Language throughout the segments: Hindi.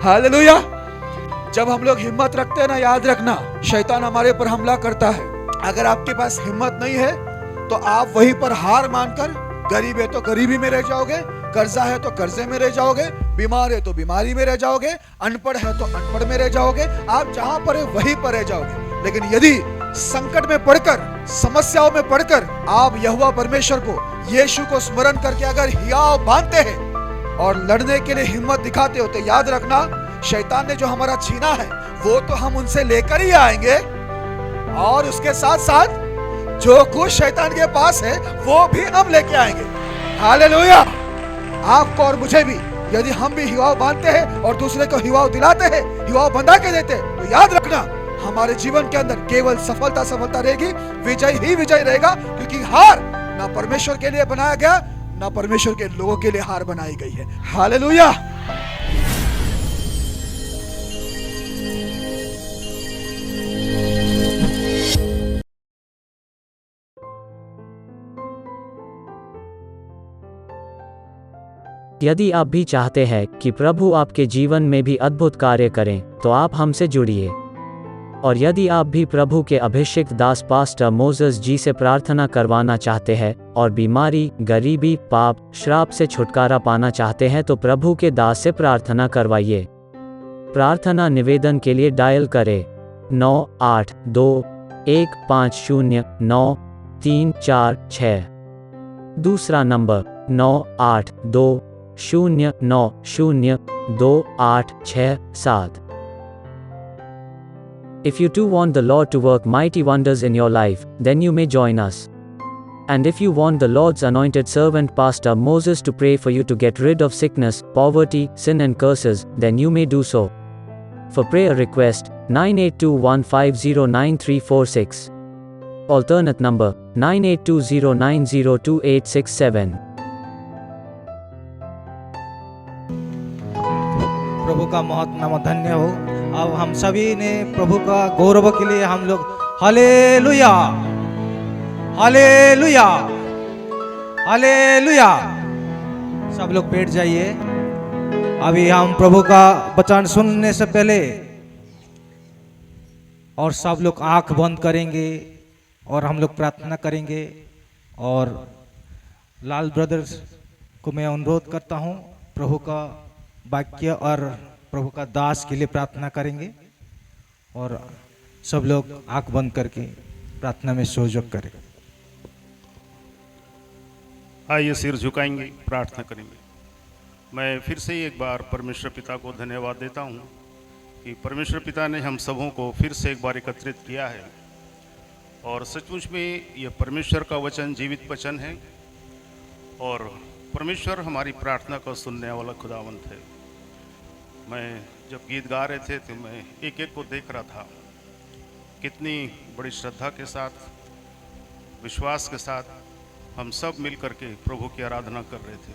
हालेलुया। जब हम लोग हिम्मत रखते हैं ना, याद रखना शैतान हमारे पर हमला करता है। अगर आपके पास हिम्मत नहीं है तो आप वहीं पर हार मानकर, गरीब है तो गरीबी में रह जाओगे, कर्जा है तो कर्जे में रह जाओगे, बीमार है तो बीमारी में रह जाओगे, अनपढ़ है तो अनपढ़ में रह जाओगे। आप जहां पर है वहीं पर रह जाओगे। लेकिन यदि संकट में पड़कर, समस्याओं में पड़कर आप यहोवा परमेश्वर को, यीशु को स्मरण करके अगर हियाव बांधते हैं और लड़ने के लिए हिम्मत दिखाते हो, तो याद रखना शैतान ने जो हमारा छीना है वो तो हम उनसे लेकर ही आएंगे, और उसके साथ साथ जो कुछ शैतान के पास है वो भी हम लेके आएंगे। हालेलुया। आपको और मुझे भी, यदि हम भी हिवाव बांधते हैं और दूसरे को हिवाव दिलाते हैं, हिवाव बंधा के देते हैं, तो याद रखना हमारे जीवन के अंदर केवल सफलता सफलता रहेगी, विजय ही विजय रहेगा। क्योंकि हार ना परमेश्वर के लिए बनाया गया, ना परमेश्वर के लोगों के लिए हार बनाई गई है। हालेलुया। यदि आप भी चाहते हैं कि प्रभु आपके जीवन में भी अद्भुत कार्य करें, तो आप हमसे जुड़िए। और यदि आप भी प्रभु के अभिषिक्त दास पास्टर मोसेस जी से प्रार्थना करवाना चाहते हैं और बीमारी, गरीबी, पाप, श्राप से छुटकारा पाना चाहते हैं, तो प्रभु के दास से प्रार्थना करवाइए। प्रार्थना निवेदन के लिए डायल करें 9821509346। दूसरा number 9820902867। If you too want the Lord to work mighty wonders in your life, then you may join us. And if you want the Lord's anointed servant Pastor Moses to pray for you to get rid of sickness, poverty, sin and curses, then you may do so. For prayer request, 9821509346. Alternate number, 9820902867. प्रभु का नाम धन्य हो। अब हम सभी ने प्रभु का गौरव के लिए हम लोग हालेलुया, हालेलुया, हालेलुया। सब लोग बैठ जाइए। अभी हम प्रभु का वचन सुनने से पहले और सब लोग आंख बंद करेंगे और हम लोग प्रार्थना करेंगे। और लाल ब्रदर्स को मैं अनुरोध करता हूं, प्रभु का वाक्य और प्रभु का दास के लिए प्रार्थना करेंगे। और सब लोग आंख बंद करके प्रार्थना में सहयोग करें। आइए सिर झुकाएंगे, प्रार्थना करेंगे। मैं फिर से एक बार परमेश्वर पिता को धन्यवाद देता हूं कि परमेश्वर पिता ने हम सबों को फिर से एक बार एकत्रित किया है। और सचमुच में ये परमेश्वर का वचन जीवित वचन है और परमेश्वर हमारी प्रार्थना को सुनने वाला खुदावंत है। मैं जब गीत गा रहे थे तो मैं एक एक को देख रहा था, कितनी बड़ी श्रद्धा के साथ, विश्वास के साथ हम सब मिल करके प्रभु की आराधना कर रहे थे।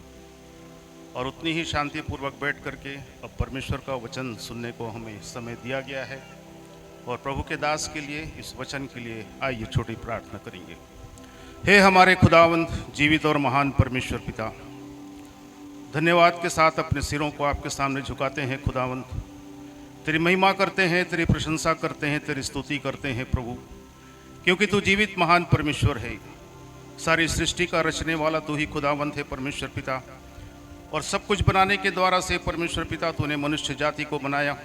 और उतनी ही शांतिपूर्वक बैठ करके अब परमेश्वर का वचन सुनने को हमें समय दिया गया है। और प्रभु के दास के लिए, इस वचन के लिए आइए छोटी प्रार्थना करेंगे। हे हमारे खुदावंत, जीवित और महान परमेश्वर पिता, धन्यवाद के साथ अपने सिरों को आपके सामने झुकाते हैं खुदावंत। तेरी महिमा करते हैं, तेरी प्रशंसा करते हैं, तेरी स्तुति करते हैं प्रभु, क्योंकि तू जीवित महान परमेश्वर है। सारी सृष्टि का रचने वाला तू ही खुदावंत है परमेश्वर पिता। और सब कुछ बनाने के द्वारा से परमेश्वर पिता तूने मनुष्य जाति को बनाया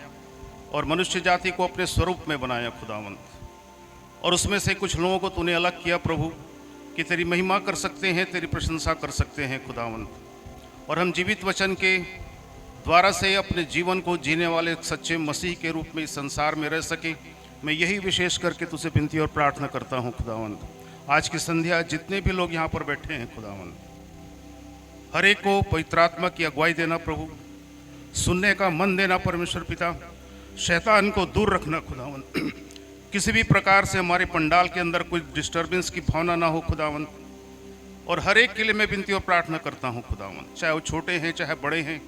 और मनुष्य जाति को अपने स्वरूप में बनाया खुदावंत। और उसमें से कुछ लोगों को तूने अलग किया प्रभु कि तेरी महिमा कर सकते हैं, तेरी प्रशंसा कर सकते हैं खुदावंत। और हम जीवित वचन के द्वारा से अपने जीवन को जीने वाले सच्चे मसीह के रूप में इस संसार में रह सके, मैं यही विशेष करके तुझसे विनती और प्रार्थना करता हूँ खुदावंत। आज की संध्या जितने भी लोग यहाँ पर बैठे हैं खुदावंत, हर एक को पवित्र आत्मा की अगुवाई देना प्रभु, सुनने का मन देना परमेश्वर पिता, शैतान को दूर रखना खुदावंत। किसी भी प्रकार से हमारे पंडाल के अंदर कोई डिस्टर्बेंस की भावना ना हो खुदावंत। और हर एक के लिए मैं विनती और प्रार्थना करता हूँ खुदावंत, चाहे वो छोटे हैं, चाहे बड़े हैं,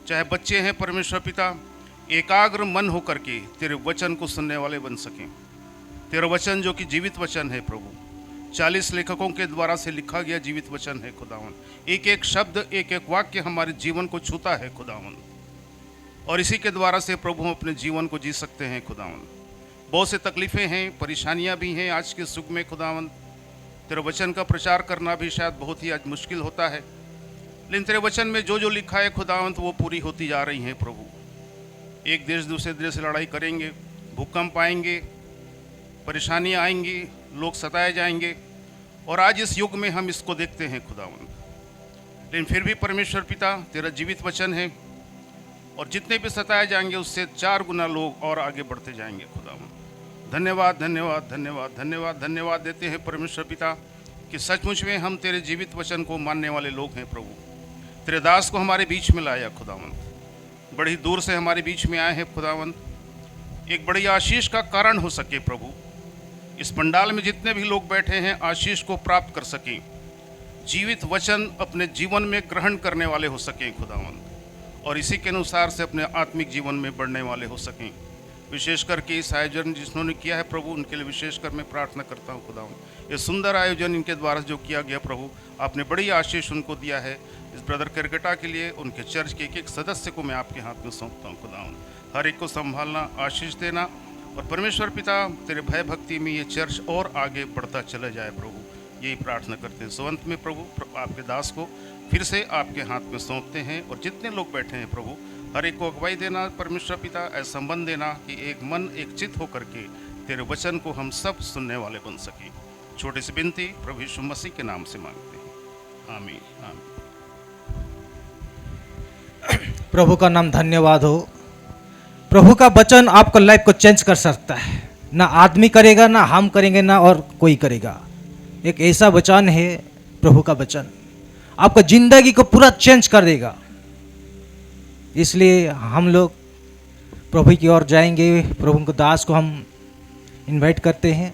चाहे बच्चे हैं परमेश्वर पिता, एकाग्र मन होकर के तेरे वचन को सुनने वाले बन सकें। तेरा वचन जो कि जीवित वचन है प्रभु, 40 लेखकों के द्वारा से लिखा गया जीवित वचन है खुदावंत। एक एक शब्द, एक एक वाक्य हमारे जीवन को छूता है खुदावंत। और इसी के द्वारा से प्रभु हम अपने जीवन को जी सकते हैं खुदावन। बहुत से तकलीफ़ें हैं, परेशानियां भी हैं आज के युग में खुदावन। तेरे वचन का प्रचार करना भी शायद बहुत ही आज मुश्किल होता है, लेकिन तेरे वचन में जो जो लिखा है खुदावंत वो पूरी होती जा रही हैं प्रभु। एक देश दूसरे देश से लड़ाई करेंगे, भूकंप आएंगे, परेशानियां आएंगी, लोग सताए जाएंगे, और आज इस युग में हम इसको देखते हैं खुदावंत। लेकिन फिर भी परमेश्वर पिता तेरा जीवित वचन है, और जितने भी सताए जाएंगे उससे 4 गुना लोग और आगे बढ़ते जाएंगे खुदावंत। धन्यवाद धन्यवाद धन्यवाद धन्यवाद धन्यवाद देते हैं परमेश्वर पिता कि सचमुच में हम तेरे जीवित वचन को मानने वाले लोग हैं प्रभु। तेरे दास को हमारे बीच में लाया खुदावंत, बड़ी दूर से हमारे बीच में आए हैं खुदावंत, एक बड़ी आशीष का कारण हो सके प्रभु। इस पंडाल में जितने भी लोग बैठे हैं आशीष को प्राप्त कर सकें, जीवित वचन अपने जीवन में ग्रहण करने वाले हो सकें खुदावंत, और इसी के अनुसार से अपने आत्मिक जीवन में बढ़ने वाले हो सकें। विशेष करके इस आयोजन जिन्होंने किया है प्रभु, उनके लिए विशेष कर मैं प्रार्थना करता हूँ खुदावंत। ये सुंदर आयोजन इनके द्वारा जो किया गया प्रभु, आपने बड़ी आशीष उनको दिया है। इस ब्रदर केरकेटा के लिए, उनके चर्च के एक सदस्य को मैं आपके हाथ में सौंपता हूँ खुदावंत। हर एक को संभालना, आशीष देना, और परमेश्वर पिता तेरे भय भक्ति में ये चर्च और आगे बढ़ता चला जाए प्रभु, यही प्रार्थना करते हैं। सुवंत में प्रभु आपके दास को फिर से आपके हाथ में सौंपते हैं, और जितने लोग बैठे हैं प्रभु हर एक को अगुवाई देना परमेश्वर पिता, ऐसा संबंध देना कि एक मन एक चित होकर के तेरे वचन को हम सब सुनने वाले बन सकें। छोटी सी विनती प्रभु यीशु मसीह के नाम से मांगते हैं, आमीन आमीन। प्रभु का नाम धन्यवाद हो। प्रभु का वचन आपका लाइफ को चेंज कर सकता है, ना आदमी करेगा, ना हम करेंगे, ना और कोई करेगा। एक ऐसा वचन है प्रभु का वचन, आपका जिंदगी को पूरा चेंज कर देगा। इसलिए हम लोग प्रभु की ओर जाएंगे। प्रभु को दास को हम इनवाइट करते हैं,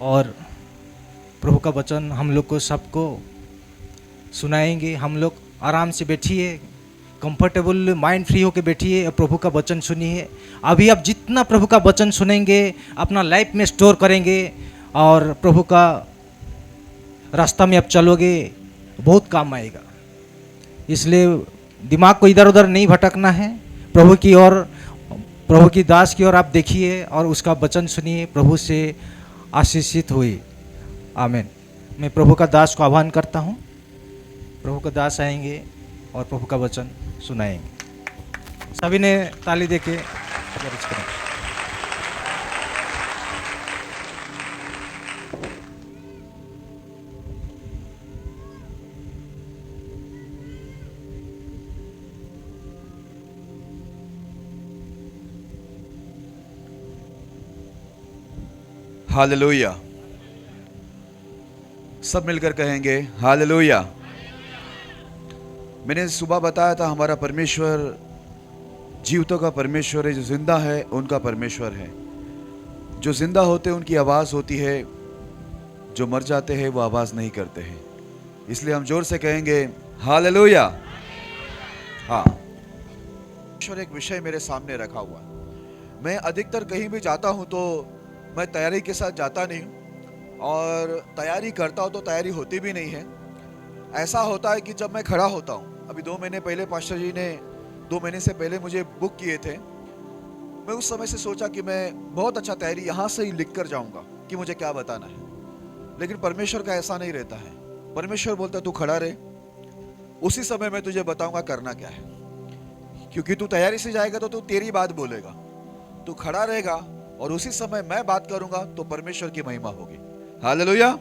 और प्रभु का वचन हम लोग को सबको सुनाएंगे। हम लोग आराम से बैठिए, कंफर्टेबल माइंड फ्री होकर बैठिए और प्रभु का वचन सुनिए। अभी आप जितना प्रभु का वचन सुनेंगे अपना लाइफ में स्टोर करेंगे, और प्रभु का रास्ता में आप चलोगे, बहुत काम आएगा। इसलिए दिमाग को इधर उधर नहीं भटकना है, प्रभु की ओर, प्रभु की दास की ओर आप देखिए और उसका वचन सुनिए, प्रभु से आशीषित हुए। आमीन। मैं प्रभु का दास को आह्वान करता हूँ। प्रभु का दास आएंगे और प्रभु का वचन सुनाएंगे। सभी ने ताली देके प्रेरित करें। हालेलुया। सब मिलकर कहेंगे हालेलुया। मैंने सुबह बताया था हमारा परमेश्वर जीवितों का परमेश्वर है, जो जिंदा है उनका परमेश्वर है। जो जिंदा होते हैं उनकी आवाज़ होती है, जो मर जाते हैं वो आवाज़ नहीं करते हैं। इसलिए हम जोर से कहेंगे हालेलुया। हाँ, परमेश्वर एक विषय मेरे सामने रखा हुआ है। मैं अधिकतर कहीं भी जाता हूँ तो मैं तैयारी के साथ जाता नहीं, और तैयारी करता हूँ तो तैयारी होती भी नहीं है। ऐसा होता है कि जब मैं खड़ा होता हूँ, अभी 2 महीने पहले पास्टर जी ने 2 महीने से पहले मुझे बुक किए थे। मैं उस समय से सोचा कि मैं बहुत अच्छा तैयारी यहाँ से ही लिख कर जाऊँगा कि मुझे क्या बताना है। लेकिन परमेश्वर का ऐसा नहीं रहता है। परमेश्वर बोलता है तू खड़ा रहे, उसी समय मैं तुझे बताऊँगा करना क्या है। क्योंकि तू तैयारी से जाएगा तो तू तेरी बात बोलेगा, तू खड़ा रहेगा और उसी समय मैं बात करूंगा तो परमेश्वर की महिमा होगी। हालेलुया।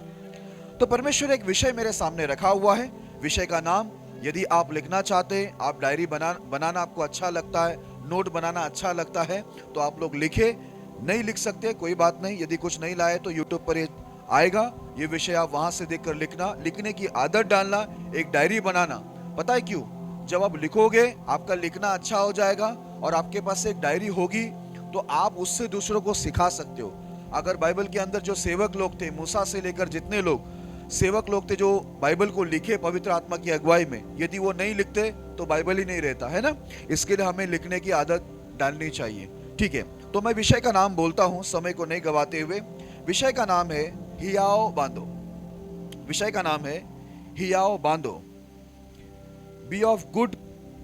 तो परमेश्वर एक विषय मेरे सामने रखा हुआ है। विषय का नाम, यदि आप लिखना चाहते हैं, आप डायरी बनाना आपको अच्छा लगता है, नोट बनाना अच्छा लगता है, तो आप लोग लिखे। नहीं लिख सकते कोई बात नहीं, यदि कुछ नहीं लाए तो यूट्यूब पर आएगा ये विषय, आप वहां से देखकर लिखना। लिखने की आदत डालना, एक डायरी बनाना। पता है क्यों? जब आप लिखोगे आपका लिखना अच्छा हो जाएगा, और आपके पास एक डायरी होगी तो आप उससे दूसरों को सिखा सकते हो। अगर बाइबल के अंदर जो सेवक लोग थे, मूसा से लेकर जितने लोग सेवक लोग थे जो बाइबल को लिखे पवित्र आत्मा की अगुवाई में, यदि वो नहीं लिखते तो बाइबल ही नहीं रहता है ना। इसके लिए हमें लिखने की आदत डालनी चाहिए। ठीक है, तो मैं विषय का नाम बोलता हूं समय को नहीं गवाते हुए। विषय का नाम है हियाव बांधो। विषय का नाम है हियाव बांधो। बी ऑफ गुड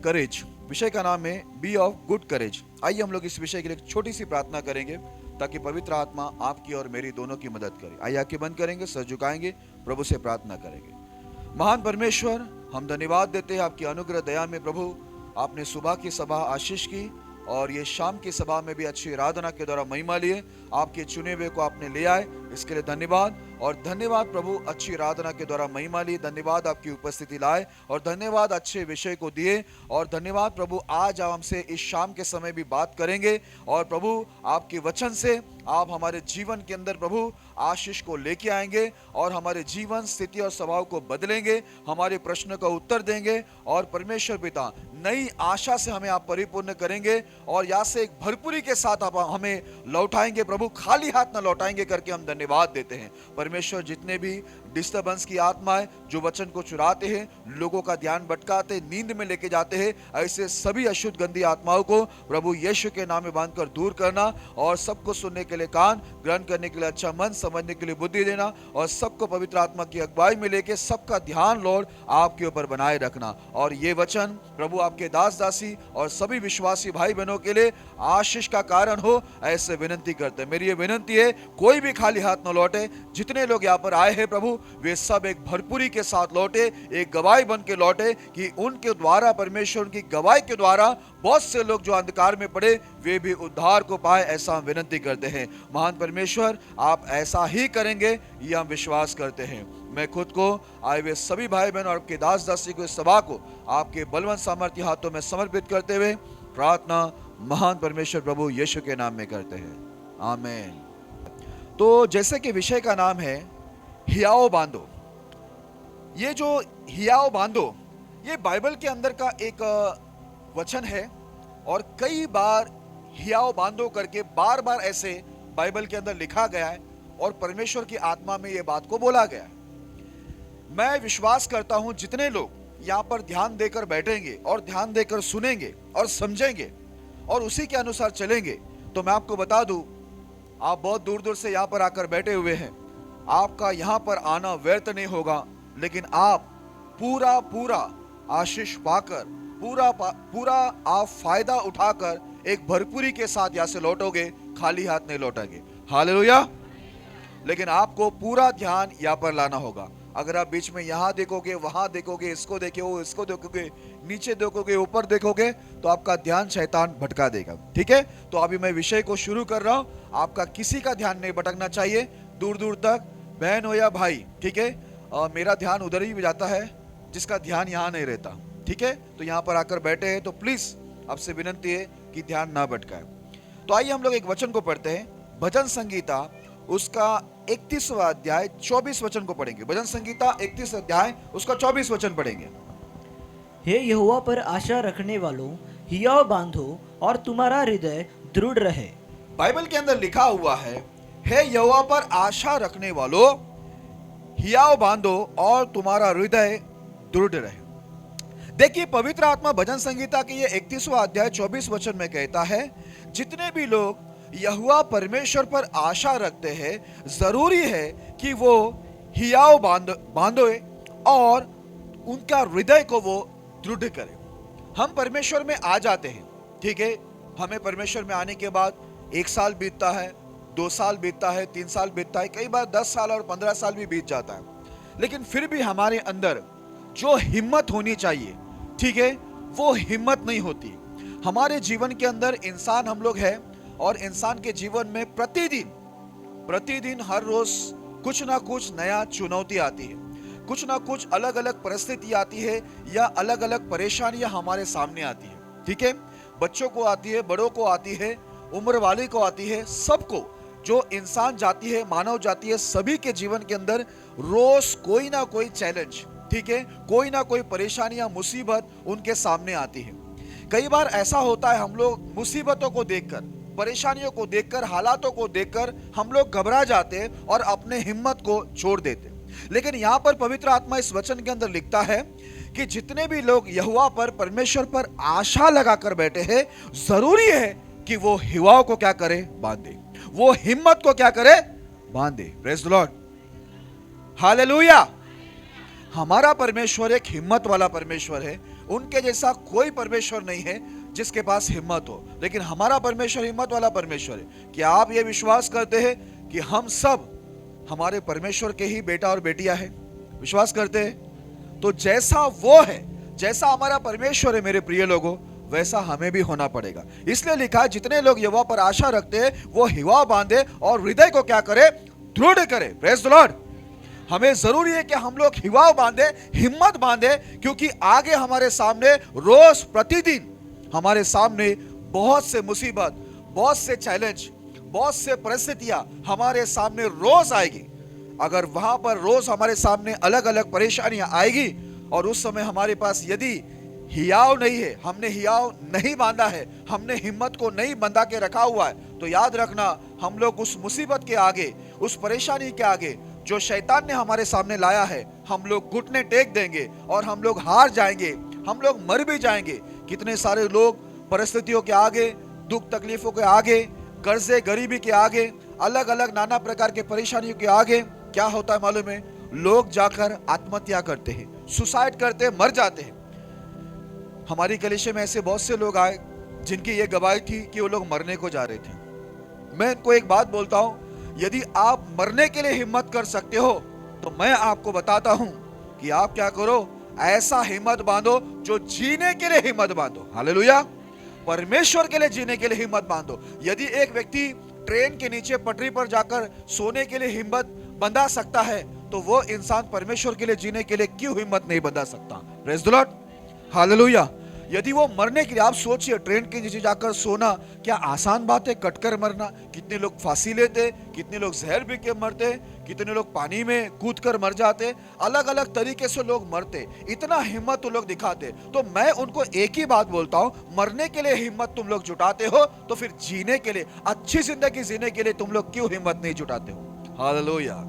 करेज, विषय का नाम है बी ऑफ गुड करेज। आइए हम लोग इस विषय के लिए एक छोटी सी प्रार्थना करेंगे ताकि पवित्र आत्मा आपकी और मेरी दोनों की मदद करे। आइए आंखें बंद करेंगे, सर झुकाएंगे, प्रभु से प्रार्थना करेंगे। महान परमेश्वर, हम धन्यवाद देते हैं आपकी अनुग्रह दया में। प्रभु, आपने सुबह की सभा आशीष की और ये शाम की सभा में भी अच्छी आराधना के द्वारा महिमा लिए, आपके चुने हुए को आपने ले आए, इसके लिए धन्यवाद। और धन्यवाद प्रभु, अच्छी आराधना के द्वारा महिमा ली, धन्यवाद आपकी उपस्थिति लाए और धन्यवाद अच्छे विषय को दिए। और धन्यवाद प्रभु, आज आप हमसे इस शाम के समय भी बात करेंगे और प्रभु आपके वचन से आप हमारे जीवन के अंदर प्रभु आशीष को लेके आएंगे और हमारे जीवन स्थिति और स्वभाव को बदलेंगे, हमारे प्रश्न का उत्तर देंगे और परमेश्वर पिता नई आशा से हमें आप परिपूर्ण करेंगे और यहाँ से एक भरपूरी के साथ आप हमें लौटाएंगे प्रभु, खाली हाथ न लौटाएंगे करके हम धन्यवाद देते हैं। परमेश्वर, जितने भी डिस्टर्बेंस की आत्माएं जो वचन को चुराते हैं, लोगों का ध्यान भटकाते, नींद में लेके जाते हैं, ऐसे सभी अशुद्ध गंदी आत्माओं को प्रभु यीशु के नाम में बांधकर दूर करना और सबको सुनने के लिए कान, ग्रहण करने के लिए अच्छा मन, समझने के लिए बुद्धि देना और सबको पवित्र आत्मा की अगुवाई में लेके सबका ध्यान लॉर्ड आपके ऊपर बनाए रखना। और ये वचन प्रभु आपके दास दासी और सभी विश्वासी भाई बहनों के लिए आशीष का कारण हो, ऐसे विनती करते हैं। मेरी ये विनती है, कोई भी खाली हाथ न लौटे। जितने लोग यहाँ पर आए हैं प्रभु, वे सब एक भरपूरी के साथ लौटे, एक गवाही बन के लौटे कि उनके द्वारा, परमेश्वर उनकी गवाही के द्वारा बहुत से लोग जो अंधकार में पड़े वे भी उद्धार को पाए, ऐसा हम विनती करते हैं। महान परमेश्वर, आप ऐसा ही करेंगे ये हम विश्वास करते हैं। मैं खुद को, आए हुए सभी भाई बहन और आपके दास दासी को, इस सभा को आपके बलवंत सामर्थ्य हाथों में समर्पित करते हुए प्रार्थना महान परमेश्वर प्रभु यीशु के नाम में करते हैं, आमीन। तो जैसे कि विषय का नाम है हियाव बांधो। ये जो हियाव बांधो, ये बाइबल के अंदर का एक वचन है और कई बार हियाव बांधो करके बार बार ऐसे बाइबल के अंदर लिखा गया है और परमेश्वर की आत्मा में ये बात को बोला गया है। मैं विश्वास करता हूं जितने लोग यहाँ पर ध्यान देकर बैठेंगे और ध्यान देकर सुनेंगे और समझेंगे और उसी के अनुसार चलेंगे, तो मैं आपको बता दूं, आप बहुत दूर दूर से यहाँ पर आकर बैठे हुए हैं, आपका यहाँ पर आना व्यर्थ नहीं होगा, लेकिन आप पूरा पूरा आशीष पाकर, पूरा आप फायदा उठाकर एक भरपूरी के साथ यहाँ से लौटोगे, खाली हाथ नहीं लौटेंगे। हालेलुया। लेकिन आपको पूरा ध्यान यहाँ पर लाना होगा। अगर आप बीच में यहाँ देखोगे, वहां देखोगे, इसको देखोगे, इसको देखोगे, नीचे देखोगे, ऊपर देखोगे, तो आपका ध्यान शैतान भटका देगा। ठीक है, तो अभी मैं विषय को शुरू कर रहा हूं। आपका किसी का ध्यान नहीं भटकना चाहिए, दूर दूर तक, बहन हो या भाई। ठीक है, मेरा ध्यान उधर ही जाता है जिसका ध्यान यहाँ नहीं रहता। ठीक है, तो यहाँ पर आकर बैठे हैं तो प्लीज आपसे विनती है कि ध्यान ना भटकाए। तो आइए हम लोग एक वचन को पढ़ते हैं, भजन संगीता उसका 31वां अध्याय 24 वचन को पढ़ेंगे। भजन संगीता 31 अध्याय उसका 24 वचन पढ़ेंगे। हे यहोवा पर आशा रखने वालों, हियाव बांधो और तुम्हारा हृदय दृढ़ रहे। बाइबल के अंदर लिखा हुआ है, हे यहोवा पर आशा रखने वालों, हियाव बांधो और तुम्हारा हृदय दृढ़ रहे। देखिए, पवित्र आत्मा भजन संगीता के ये 31वां अध्याय 24 वचन में कहता है, जितने भी लोग यहोवा परमेश्वर पर आशा रखते हैं, जरूरी है कि वो हियाव बांधे और उनका हृदय को वो दृढ़ करे। हम परमेश्वर में आ जाते हैं, ठीक है, हमें परमेश्वर में आने के बाद 1 साल बीतता है, 2 साल बीतता है, 3 साल बीतता है, कई बार 10 साल और 15 साल भी बीत जाता है, लेकिन फिर भी हमारे अंदर जो हिम्मत होनी चाहिए, ठीक है, वो हिम्मत नहीं होती। हमारे जीवन के अंदर इंसान हम लोग हैं और इंसान के जीवन में प्रतिदिन हर रोज कुछ ना कुछ नया चुनौती आती है, कुछ ना कुछ अलग अलग परिस्थिति आती है या अलग अलग परेशानियां हमारे सामने आती है। ठीक है, बच्चों को आती है, बड़ों को आती है, उम्र वाले को आती है, सबको, जो इंसान जाती है, मानव जाती है, सभी के जीवन के अंदर रोज कोई ना कोई चैलेंज, ठीक है, कोई ना कोई परेशानी या मुसीबत उनके सामने आती है। कई बार ऐसा होता है, हम लोग मुसीबतों को देखकर, परेशानियों को देखकर, हालातों को देखकर हम लोग घबरा जाते हैं और अपने हिम्मत को छोड़ देते। लेकिन यहाँ पर पवित्र आत्मा इस वचन के अंदर लिखता है कि जितने भी लोग यहोवा पर, परमेश्वर पर आशा लगाकर बैठे हैं, जरूरी है कि वो हिवाओं को क्या करे, बांधे, वो हिम्मत को क्या करे, बांधे। Praise the Lord, hallelujah. हमारा परमेश्वर एक हिम्मत वाला परमेश्वर है, उनके जैसा कोई परमेश्वर नहीं है जिसके पास हिम्मत हो, लेकिन हमारा परमेश्वर हिम्मत वाला परमेश्वर है। क्या आप ये विश्वास करते हैं कि हम सब हमारे परमेश्वर के ही बेटा और बेटियां हैं? विश्वास करते हैं? तो जैसा वो है, जैसा हमारा परमेश्वर है मेरे प्रिय लोगों, वैसा हमें भी होना पड़ेगा। इसलिए लिखा है, जितने लोग यहोवा पर आशा रखते हैं वो हिवा बांधे और हृदय को क्या करे? दृढ़ करे। Praise the Lord. हमें जरूरी है कि हम लोग हिवा बांधे, हिम्मत बांधे, क्योंकि आगे हमारे सामने रोज प्रतिदिन हमारे सामने बहुत से मुसीबत, बहुत से चैलेंज, बहुत से परिस्थितियां हमारे सामने रोज आएगी। अगर वहां पर रोज हमारे सामने अलग अलग परेशानियां आएगी और उस समय हमारे पास यदि हियाव नहीं है, हमने हियाव नहीं बांधा है, हमने हिम्मत को नहीं बंधा के रखा हुआ है, तो याद रखना हम लोग उस मुसीबत के आगे, उस परेशानी के आगे जो शैतान ने हमारे सामने लाया है, हम लोग घुटने टेक देंगे और हम लोग हार जाएंगे, हम लोग मर भी जाएंगे। कितने सारे लोग परिस्थितियों के आगे, दुख तकलीफों के आगे, कर्जे गरीबी के आगे, अलग अलग नाना प्रकार के परेशानियों के आगे क्या होता है मालूम है? लोग जाकर आत्महत्या करते हैं, सुसाइड करते हैं, मर जाते हैं। हमारी कलीसिया में ऐसे बहुत से लोग आए जिनकी ये गवाही थी कि वो लोग मरने को जा रहे थे। मैं इनको एक बात बोलता हूं, यदि आप मरने के लिए हिम्मत कर सकते हो तो मैं आपको बताता हूं कि आप क्या करो, ऐसा हिम्मत बांधो जो जीने के लिए हिम्मत बांधो। हालेलुया। परमेश्वर के लिए जीने के लिए हिम्मत बांधो। यदि एक व्यक्ति ट्रेन के नीचे पटरी पर जाकर सोने के लिए हिम्मत बंधा सकता है, तो वो इंसान परमेश्वर के लिए जीने के लिए क्यों हिम्मत नहीं बंधा सकता? Praise the Lord. हालेलुया। यदि वो मरने के लिए, आप सोचिए ट्रेन के नीचे जाकर सोना क्या आसान बात है? कटकर मरना। कितने लोग फांसी लेते, कितने लोग जहर पी के मरते, कितने लोग पानी में कूदकर मर जाते, अलग अलग तरीके से लोग मरते। इतना हिम्मत तुम लोग दिखाते, तो मैं उनको एक ही बात बोलता हूं, मरने के लिए हिम्मत तुम लोग जुटाते हो, तो फिर जीने के लिए, अच्छी जिंदगी जीने के लिए तुम लोग क्यों हिम्मत नहीं जुटाते हो? हालेलुया।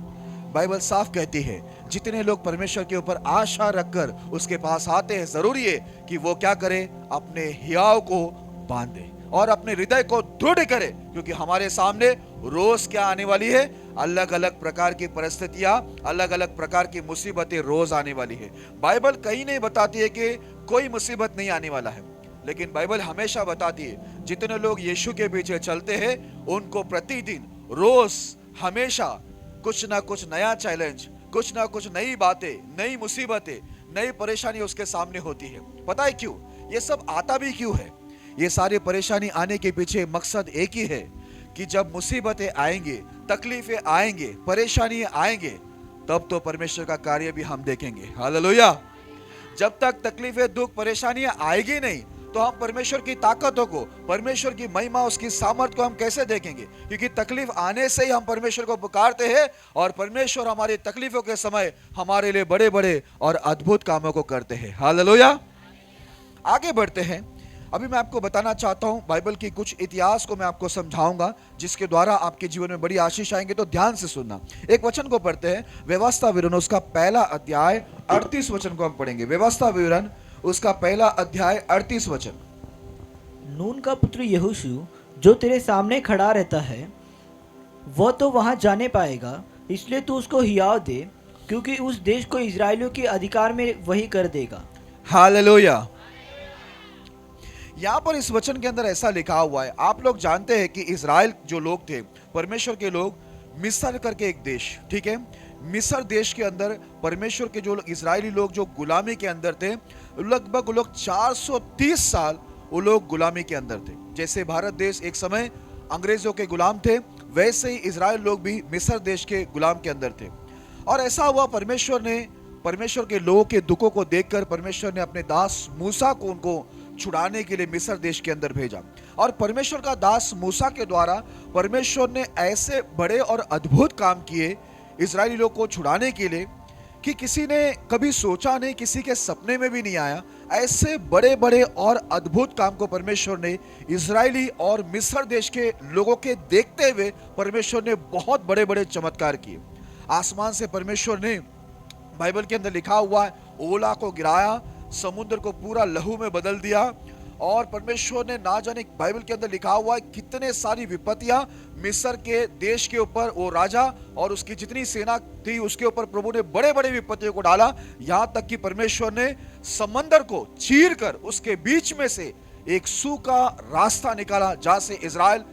बाइबल साफ कहती है, जितने लोग परमेश्वर के ऊपर आशा रखकर उसके पास आते हैं, जरूरी है कि वो क्या करे? अपने हियाव को बांधे और अपने हृदय को दृढ़ करे, क्योंकि हमारे सामने रोज क्या आने वाली है? अलग अलग प्रकार की परिस्थितियां, अलग अलग प्रकार की मुसीबतें रोज आने वाली है। बाइबल कहीं नहीं बताती है कि कोई मुसीबत नहीं आने वाला है, लेकिन बाइबल हमेशा बताती है जितने लोग यीशु के पीछे चलते हैं उनको प्रतिदिन, रोज, हमेशा कुछ ना कुछ नया चैलेंज, कुछ ना कुछ नई बातें, नई मुसीबतें, नई परेशानी उसके सामने होती है। पता है क्यों? ये सब आता भी क्यों है? ये सारी परेशानी आने के पीछे मकसद एक ही है कि जब मुसीबतें आएंगे, तकलीफें आएंगे, परेशानी आएंगे, तब तो परमेश्वर का कार्य भी हम देखेंगे। हालेलुया। जब तक तकलीफें, दुख, परेशानियां आएगी नहीं, तो हम परमेश्वर की ताकतों को, परमेश्वर की महिमा, उसकी सामर्थ को हम कैसे देखेंगे? क्योंकि तकलीफ आने से ही हम परमेश्वर को पुकारते हैं और परमेश्वर हमारी तकलीफों के समय हमारे लिए बड़े बड़े और अद्भुत कामों को करते हैं। हालेलुया। आगे बढ़ते हैं। अभी मैं आपको बताना चाहता हूं, बाइबल की कुछ इतिहास को मैं आपको समझाऊंगा जिसके द्वारा आपके जीवन में बड़ी आशीष आएंगे, तो ध्यान से सुनना। एक वचन को पढ़ते हैं, व्यवस्था विवरण उसका पहला अध्याय 38 वचन को हम पढ़ेंगे। व्यवस्था विवरण उसका पहला अध्याय 38 वचन। नून का पुत्र यहोशू जो तेरे सामने खड़ा रहता है, वो तो वहां जाने पाएगा, इसलिए तू उसको हियाव दे, क्योंकि उस देश को इजराइलियों के अधिकार में वही कर देगा। हालेलुया। यहां पर इस वचन के अंदर ऐसा लिखा हुआ है, आप लोग जानते हैं कि इजराइल जो लोग थे, परमेश्वर के लोग, मिस्र करके एक देश, ठीक है, मिस्र देश के अंदर परमेश्वर के जो इजरायली लोग जो गुलामी के अंदर थे, लगभग वो लोग 430 साल वो लोग गुलामी के अंदर थे। जैसे भारत देश एक समय अंग्रेजों के गुलाम थे, वैसे ही इजराइल लोग भी मिस्र देश के गुलाम के अंदर थे। और ऐसा हुआ, परमेश्वर के लोगों के दुखों को देखकर परमेश्वर ने अपने दास मूसा को उनको छुड़ाने के लिए मिस्र देश के अंदर भेजा। और परमेश्वर का दास मूसा के द्वारा परमेश्वर ने ऐसे बड़े और अद्भुत काम किए इजरायली लोग को छुड़ाने के लिए कि किसी ने कभी सोचा नहीं, किसी के सपने में भी नहीं आया। ऐसे बड़े बड़े और अद्भुत काम को परमेश्वर ने इजरायली और मिस्र देश के लोगों के देखते हुए परमेश्वर ने बहुत बड़े बड़े चमत्कार किए। आसमान से परमेश्वर ने, बाइबल के अंदर लिखा हुआ है, ओला को गिराया, समुद्र को पूरा लहू में बदल दिया और परमेश्वर ने ना जाने बाइबल के अंदर लिखा हुआ है कितने सारी विपत्तियां मिस्र के देश के ऊपर वो राजा और उसकी जितनी सेना थी उसके ऊपर प्रभु ने बड़े बड़े विपत्तियों को डाला, यहां तक कि परमेश्वर ने समंदर को चीर कर उसके बीच में से एक सूखा रास्ता निकाला, जहां से इजराइल,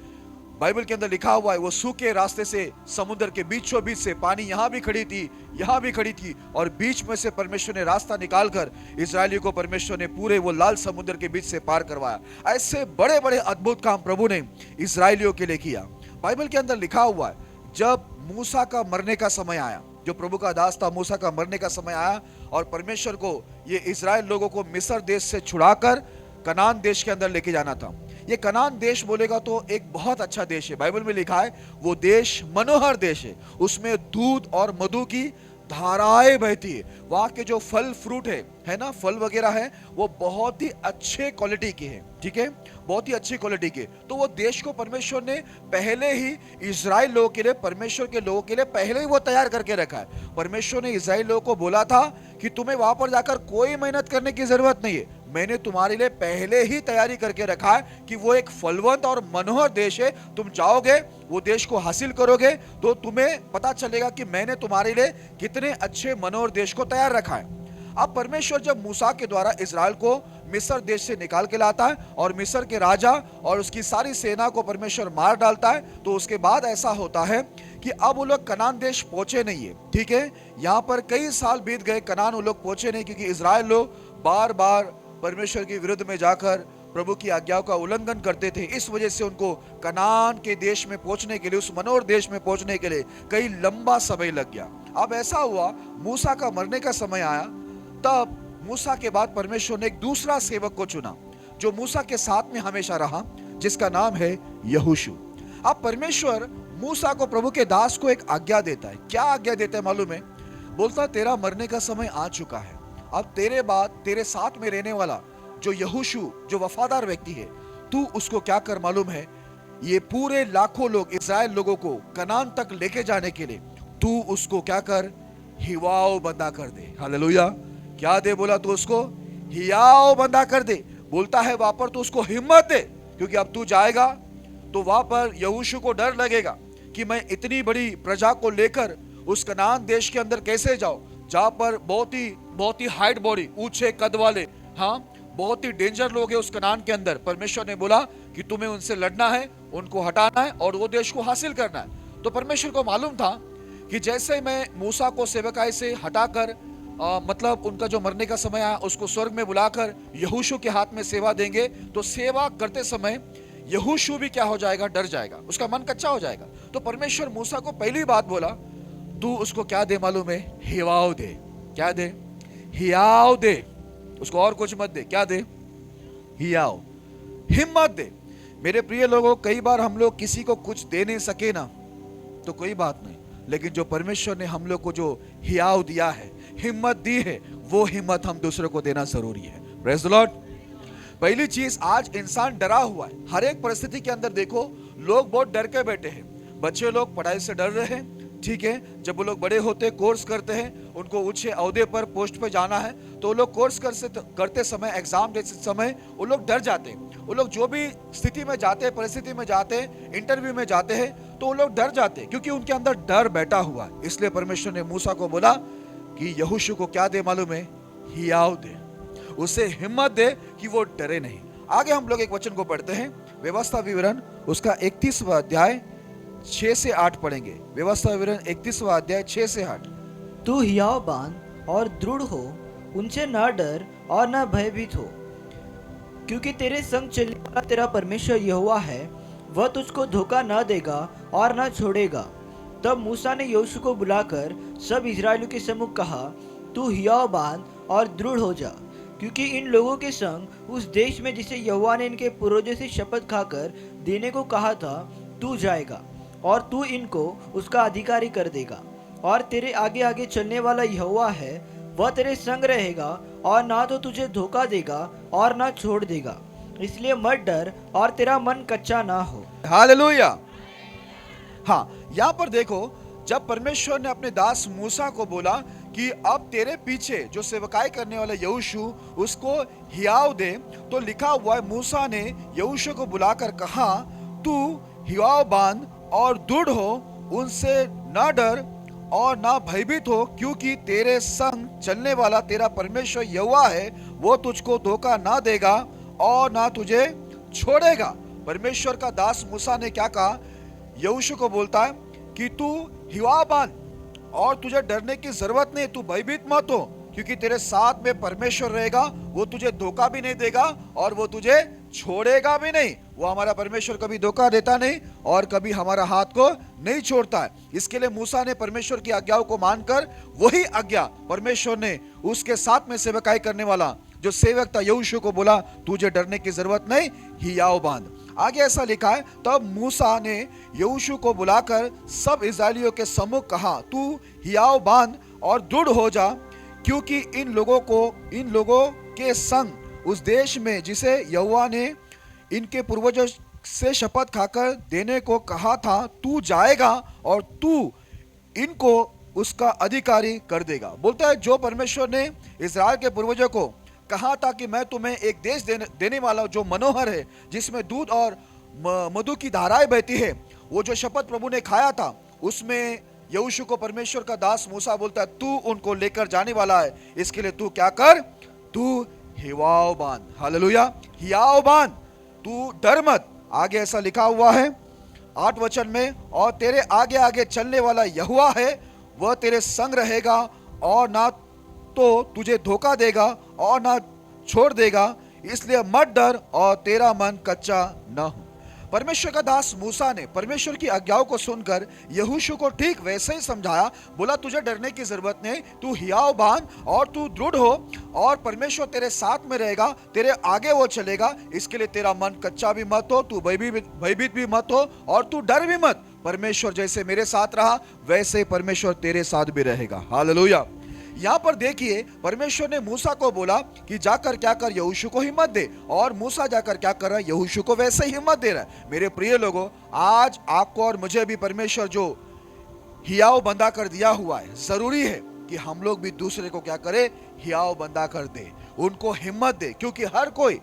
बाइबल के अंदर लिखा हुआ है, वो सूखे रास्ते से समुद्र के बीचों बीच से पानी यहां भी खड़ी थी, यहां भी खड़ी थी, और बीच में से परमेश्वर ने रास्ता निकालकर इजरायलियों को परमेश्वर ने पूरे वो लाल समुद्र के बीच से पार करवाया। ऐसे बड़े बड़े अद्भुत काम प्रभु ने इजरायलियों के लिए किया। बाइबल के अंदर लिखा हुआ है जब मूसा का मरने का समय आया, जो प्रभु का दास था, मूसा का मरने का समय आया और परमेश्वर को ये इजराइल लोगों को मिस्र देश से छुड़ाकर कनान देश के अंदर लेके जाना था। ये कनान देश बोलेगा तो एक बहुत अच्छा देश है, बाइबल में लिखा है वो देश मनोहर देश है, उसमें दूध और मधु की धाराएं बहती है, वहां के जो फल फ्रूट है ना, फल वगैरह है, वो बहुत ही अच्छे क्वालिटी के हैं, ठीक है, बहुत ही अच्छी क्वालिटी के। तो वो देश को परमेश्वर ने पहले ही इजराइल लोगों के लिए, परमेश्वर के लोगों के लिए पहले ही वो तैयार करके रखा है। परमेश्वर ने इजराइल लोगों को बोला था कि तुम्हें वहां पर जाकर कोई मेहनत करने की जरूरत नहीं है, मैंने तुम्हारे लिए पहले ही तैयारी करके रखा है कि वो एक फलवंत और मनोहर देश है, तुम जाओगे वो देश को हासिल करोगे तो तुम्हें पता चलेगा कि मैंने तुम्हारे लिए कितने अच्छे मनोहर देश को तैयार रखा है। अब परमेश्वर जब मूसा के द्वारा इजराइल को मिस्र देश से निकाल के लाता है और मिस्र के राजा और उसकी सारी सेना को परमेश्वर मार डालता है, तो उसके बाद ऐसा होता है कि अब वो लोग कनान देश पहुंचे नहीं है, ठीक है, यहाँ पर कई साल बीत गए, कनान वो लोग पहुंचे नहीं, क्योंकि इजराइल लोग बार बार परमेश्वर के विरुद्ध में जाकर प्रभु की आज्ञाओं का उल्लंघन करते थे। इस वजह से उनको कनान के देश में पहुंचने के लिए, उस मनोहर देश में पहुंचने के लिए कई लंबा समय लग गया। अब ऐसा हुआ मूसा का मरने का समय आया, तब मूसा के बाद परमेश्वर ने एक दूसरा सेवक को चुना जो मूसा के साथ में हमेशा रहा, जिसका नाम है यहोशू। अब परमेश्वर मूसा को, प्रभु के दास को एक आज्ञा देता है। क्या आज्ञा देता है मालूम है? बोलता तेरा मरने का समय आ चुका है, अब तेरे बाद तेरे साथ में रहने वाला जो यहोशू, जो वफादार व्यक्ति है, तू उसको क्या कर मालूम है, ये पूरे लाखों लोग, इजराइल लोगों को कनान तक लेके जाने के लिए तू उसको क्या कर, हिवाव बंधा कर दे। हालेलुया। क्या दे बोला? तू उसको हियाव बंधा कर दे। बोलता है वहां पर तो उसको हिम्मत दे, क्योंकि अब तू जाएगा तो वहां पर यहोशू को डर लगेगा कि मैं इतनी बड़ी प्रजा को लेकर उस कनान देश के अंदर कैसे जाऊं, जहां पर बहुत ही हाइट बॉडी, ऊंचे कद वाले, हाँ, बहुत ही डेंजर लोग हैं उस कनान के अंदर। परमेश्वर ने बोला कि तुम्हें उनसे लड़ना है, उनको हटाना है और वो देश को हासिल करना है। तो परमेश्वर को मालूम था कि जैसे मैं मूसा को सेवकाई से हटाकर मतलब उनका जो मरने का समय आया उसको स्वर्ग में बुलाकर यहोशू के हाथ में सेवा देंगे, तो सेवा करते समय यहोशू भी क्या हो जाएगा, डर जाएगा, उसका मन कच्चा हो जाएगा। तो परमेश्वर मूसा को पहली बात बोला, तू उसको क्या दे मालूम है, हिवाव दे। क्या दे? हियाव दे, उसको और कुछ मत दे। क्या दे? हियाव, हिम्मत दे। मेरे प्रिय लोगों, कई बार हम लोग किसी को कुछ दे नहीं सके ना तो कोई बात नहीं, लेकिन जो परमेश्वर ने हम लोग को जो हियाव दिया है, हिम्मत दी है, वो हिम्मत हम दूसरों को देना जरूरी है। Praise the Lord. पहली चीज, आज इंसान डरा हुआ है। हर एक परिस्थिति के अंदर देखो, लोग बहुत डर के बैठे हैं। बच्चे लोग पढ़ाई से डर रहे हैं, ठीक है, जब वो लोग बड़े होते कोर्स करते हैं, उनको ऊंचे ओहदे पर, पोस्ट पर जाना है, तो वो लोग कोर्स करते समय, एग्जाम देते समय वो लोग डर जाते हैं। वो लोग जो भी स्थिति में जाते हैं, परिस्थिति में जाते हैं, इंटरव्यू में जाते हैं, तो वो लोग डर जाते हैं, क्योंकि उनके अंदर डर बैठा हुआ है। इसलिए परमेश्वर ने मूसा को बोला कि यहोशू को क्या दे मालूम है, हियाव दे, उसे हिम्मत दे कि वो डरे नहीं। आगे हम लोग एक वचन को पढ़ते हैं, व्यवस्था विवरण उसका 31वां अध्याय 6 से 8 पढ़ेंगे। व्यवस्था विवरण 31वां अध्याय 6 से 8। तू हियाव बांध और दृढ़ हो, उनसे न डर और न भयभीत हो, क्योंकि तेरे संग चलने वाला तेरा परमेश्वर यहोवा है, वह तुझको धोखा न देगा और न छोड़ेगा। तब मूसा ने यहोशू को बुलाकर सब इजरायलियों के सम्मुख कहा, तू हियाव बांध और दृढ़ हो जा, क्योंकि इन लोगों के संग उस देश में जिसे यहोवा ने इनके पूर्वजों से शपथ खाकर देने को कहा था, तू जाएगा और तू इनको उसका अधिकारी कर देगा। और तेरे आगे आगे चलने वाला यहोवा है, वह तेरे संग रहेगा और ना तो तुझे धोखा देगा और ना छोड़ देगा। इसलिए मत डर और तेरा मन कच्चा ना हो। हालेलुया। हाँ, यहाँ पर देखो, जब परमेश्वर ने अपने दास मूसा को बोला कि अब तेरे पीछे जो सेवकाई करने वाला यहोशू उसको हियाव दे, तो लिखा हुआ है मूसा ने यहोशू को बुलाकर कहा, तू हियाव बांध और दृढ़ हो, उनसे न डर और ना भयभीत हो, क्योंकि तेरे संग चलने वाला तेरा परमेश्वर यहोवा है, वो तुझको धोखा ना देगा और ना तुझे छोड़ेगा। परमेश्वर का दास मूसा ने क्या कहा? यहोशू को बोलता है कि तू हियाव बांध और तुझे डरने की जरूरत नहीं, तू भयभीत मत हो, क्योंकि तेरे साथ में परमेश्वर रहेगा, वो तुझे धोखा भी नहीं देगा और वो तुझे छोड़ेगा भी नहीं। वो हमारा परमेश्वर कभी धोखा देता नहीं और कभी हमारा हाथ को नहीं छोड़ता है। इसके लिए मूसा ने परमेश्वर की आज्ञाओं को मानकर वही आज्ञा परमेश्वर ने उसके साथ में सेवकाई करने वाला जो सेवक था यहोशू को बोला, तुझे डरने की जरूरत नहीं, हियाव बांध। आगे ऐसा लिखा है, तब मूसा ने यहोशू को बुलाकर सब इस्राएलियों के सम्मुख कहा, तू हियाव बांध और दृढ़ हो जा, क्योंकि इन लोगों के संग उस देश में जिसे यहोवा ने इनके पूर्वजों से शपथ खाकर देने को कहा था, तू जाएगा और तू इनको उसका अधिकारी कर देगा। बोलता है जो परमेश्वर ने इस्राएल के पूर्वजों को कहा था कि मैं तुम्हें एक देश देने वाला हूं जो मनोहर है, जिसमें दूध और मधु की धाराएं बहती है, वो जो शपथ प्रभु ने खाया था, उसमें यहोशू को परमेश्वर का दास मूसा बोलता है, तू उनको लेकर जाने वाला है, इसके लिए तू क्या कर, तू हियाव बांध। हालेलुया, हियाव बांध, तू डर मत। आगे ऐसा लिखा हुआ है 8 वचन में, और तेरे आगे आगे चलने वाला यहोवा है, वह तेरे संग रहेगा और ना तो तुझे धोखा देगा और ना छोड़ देगा, इसलिए मत डर और तेरा मन कच्चा न हो। परमेश्वर का दास मूसा ने परमेश्वर की आज्ञाओं को सुनकर यहोशू को ठीक वैसे ही समझाया, बोला तुझे डरने की जरूरत नहीं, तू हियाव बांध और तू दृढ़ हो और परमेश्वर तेरे साथ में रहेगा, तेरे आगे वो चलेगा, इसके लिए तेरा मन कच्चा भी मत हो, तू भयभीत भी मत हो और तू डर भी मत। परमेश्वर जैसे मेरे साथ रहा वैसे परमेश्वर तेरे साथ भी रहेगा। हालेलुया। यहाँ पर देखिए परमेश्वर ने मूसा को बोला कि जाकर क्या कर, यहोशू को हिम्मत दे, और मूसा जाकर क्या कर रहा है, यहोशू को वैसे ही हिम्मत दे रहा है। मेरे प्रिय लोगों, आज आपको और मुझे भी परमेश्वर जो हियाव बंदा कर दिया हुआ है, जरूरी है कि हम लोग भी दूसरे को क्या करें, हियाव बंदा कर दे, उनको हिम्मत दे, क्योंकि हर कोई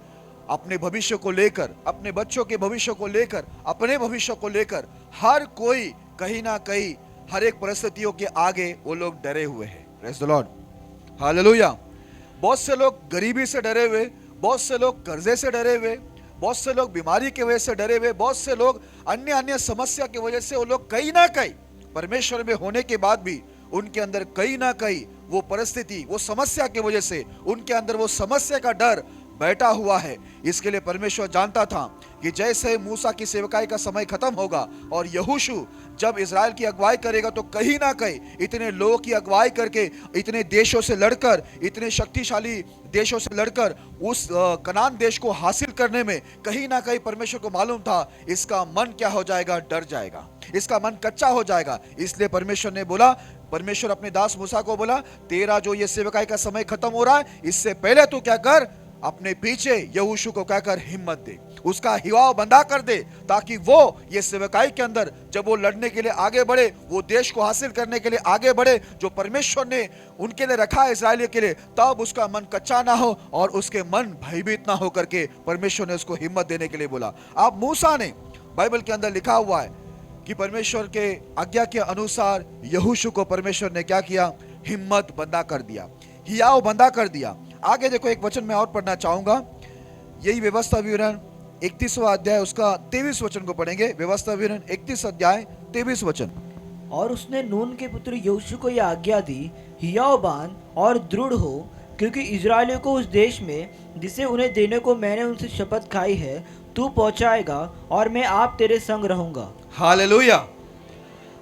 अपने भविष्य को लेकर, अपने बच्चों के भविष्य को लेकर, अपने भविष्य को लेकर हर कोई कहीं ना कहीं हर एक परिस्थितियों के आगे वो लोग डरे हुए हैं। Praise the Lord, hallelujah. बहुत से लोग गरीबी से डरे हुए, बहुत से लोग कर्जे से डरे हुए, बहुत से लोग बीमारी की वजह से डरे हुए, बहुत से लोग अन्य समस्या की वजह से वो लोग कहीं ना कहीं परमेश्वर में होने के बाद भी उनके अंदर कहीं ना कहीं वो परिस्थिति, वो समस्या की वजह से उनके अंदर वो समस्या का डर बैठा हुआ है। इसके लिए परमेश्वर जानता था कि जैसे मूसा की सेवकाई का समय खत्म होगा और यहोशू जब इजराइल की अगुवाई करेगा, तो कहीं ना कहीं इतने लोगों की अगुवाई करके, इतने देशों से लड़कर, इतने शक्तिशाली देशों से लड़कर उस कनान देश को हासिल करने में कहीं ना कहीं परमेश्वर को मालूम था इसका मन क्या हो जाएगा, डर जाएगा, इसका मन कच्चा हो जाएगा। इसलिए परमेश्वर ने बोला, परमेश्वर अपने दास मूसा को बोला, तेरा जो ये सेवकाई का समय खत्म हो रहा है, इससे पहले तू क्या कर, अपने पीछे यहोशू को क्या कर, हिम्मत दे, उसका हियाव बंदा कर दे, ताकि वो ये सेवकाई के अंदर जब वो लड़ने के लिए आगे बढ़े, वो देश को हासिल करने के लिए आगे बढ़े जो परमेश्वर ने उनके लिए रखा है इस्राएलियों के लिए, तब उसका मन कच्चा ना हो और उसके मन भयभीत ना हो करके परमेश्वर ने उसको हिम्मत देने के लिए बोला। अब मूसा ने, बाइबल के अंदर लिखा हुआ है कि परमेश्वर के आज्ञा के अनुसार यहोशू को परमेश्वर ने क्या किया, हिम्मत बंदा कर दिया, हियाव बंदा कर दिया। आगे देखो, एक वचन मैं और पढ़ना चाहूंगा, यही व्यवस्था विवरण 31वां अध्याय उसका 23 वचन को पढ़ेंगे। व्यवस्था विवरण 31 अध्याय 23 वचन। और उसने नून के पुत्र यहोशू को यह आज्ञा दी, हियाव बांध और दृढ़ हो, क्योंकि इजरायलियों को उस देश में जिसे उन्हें देने को मैंने उनसे शपथ खाई है तू पहुंचाएगा, और मैं आप तेरे संग रहूंगा। हालेलुया।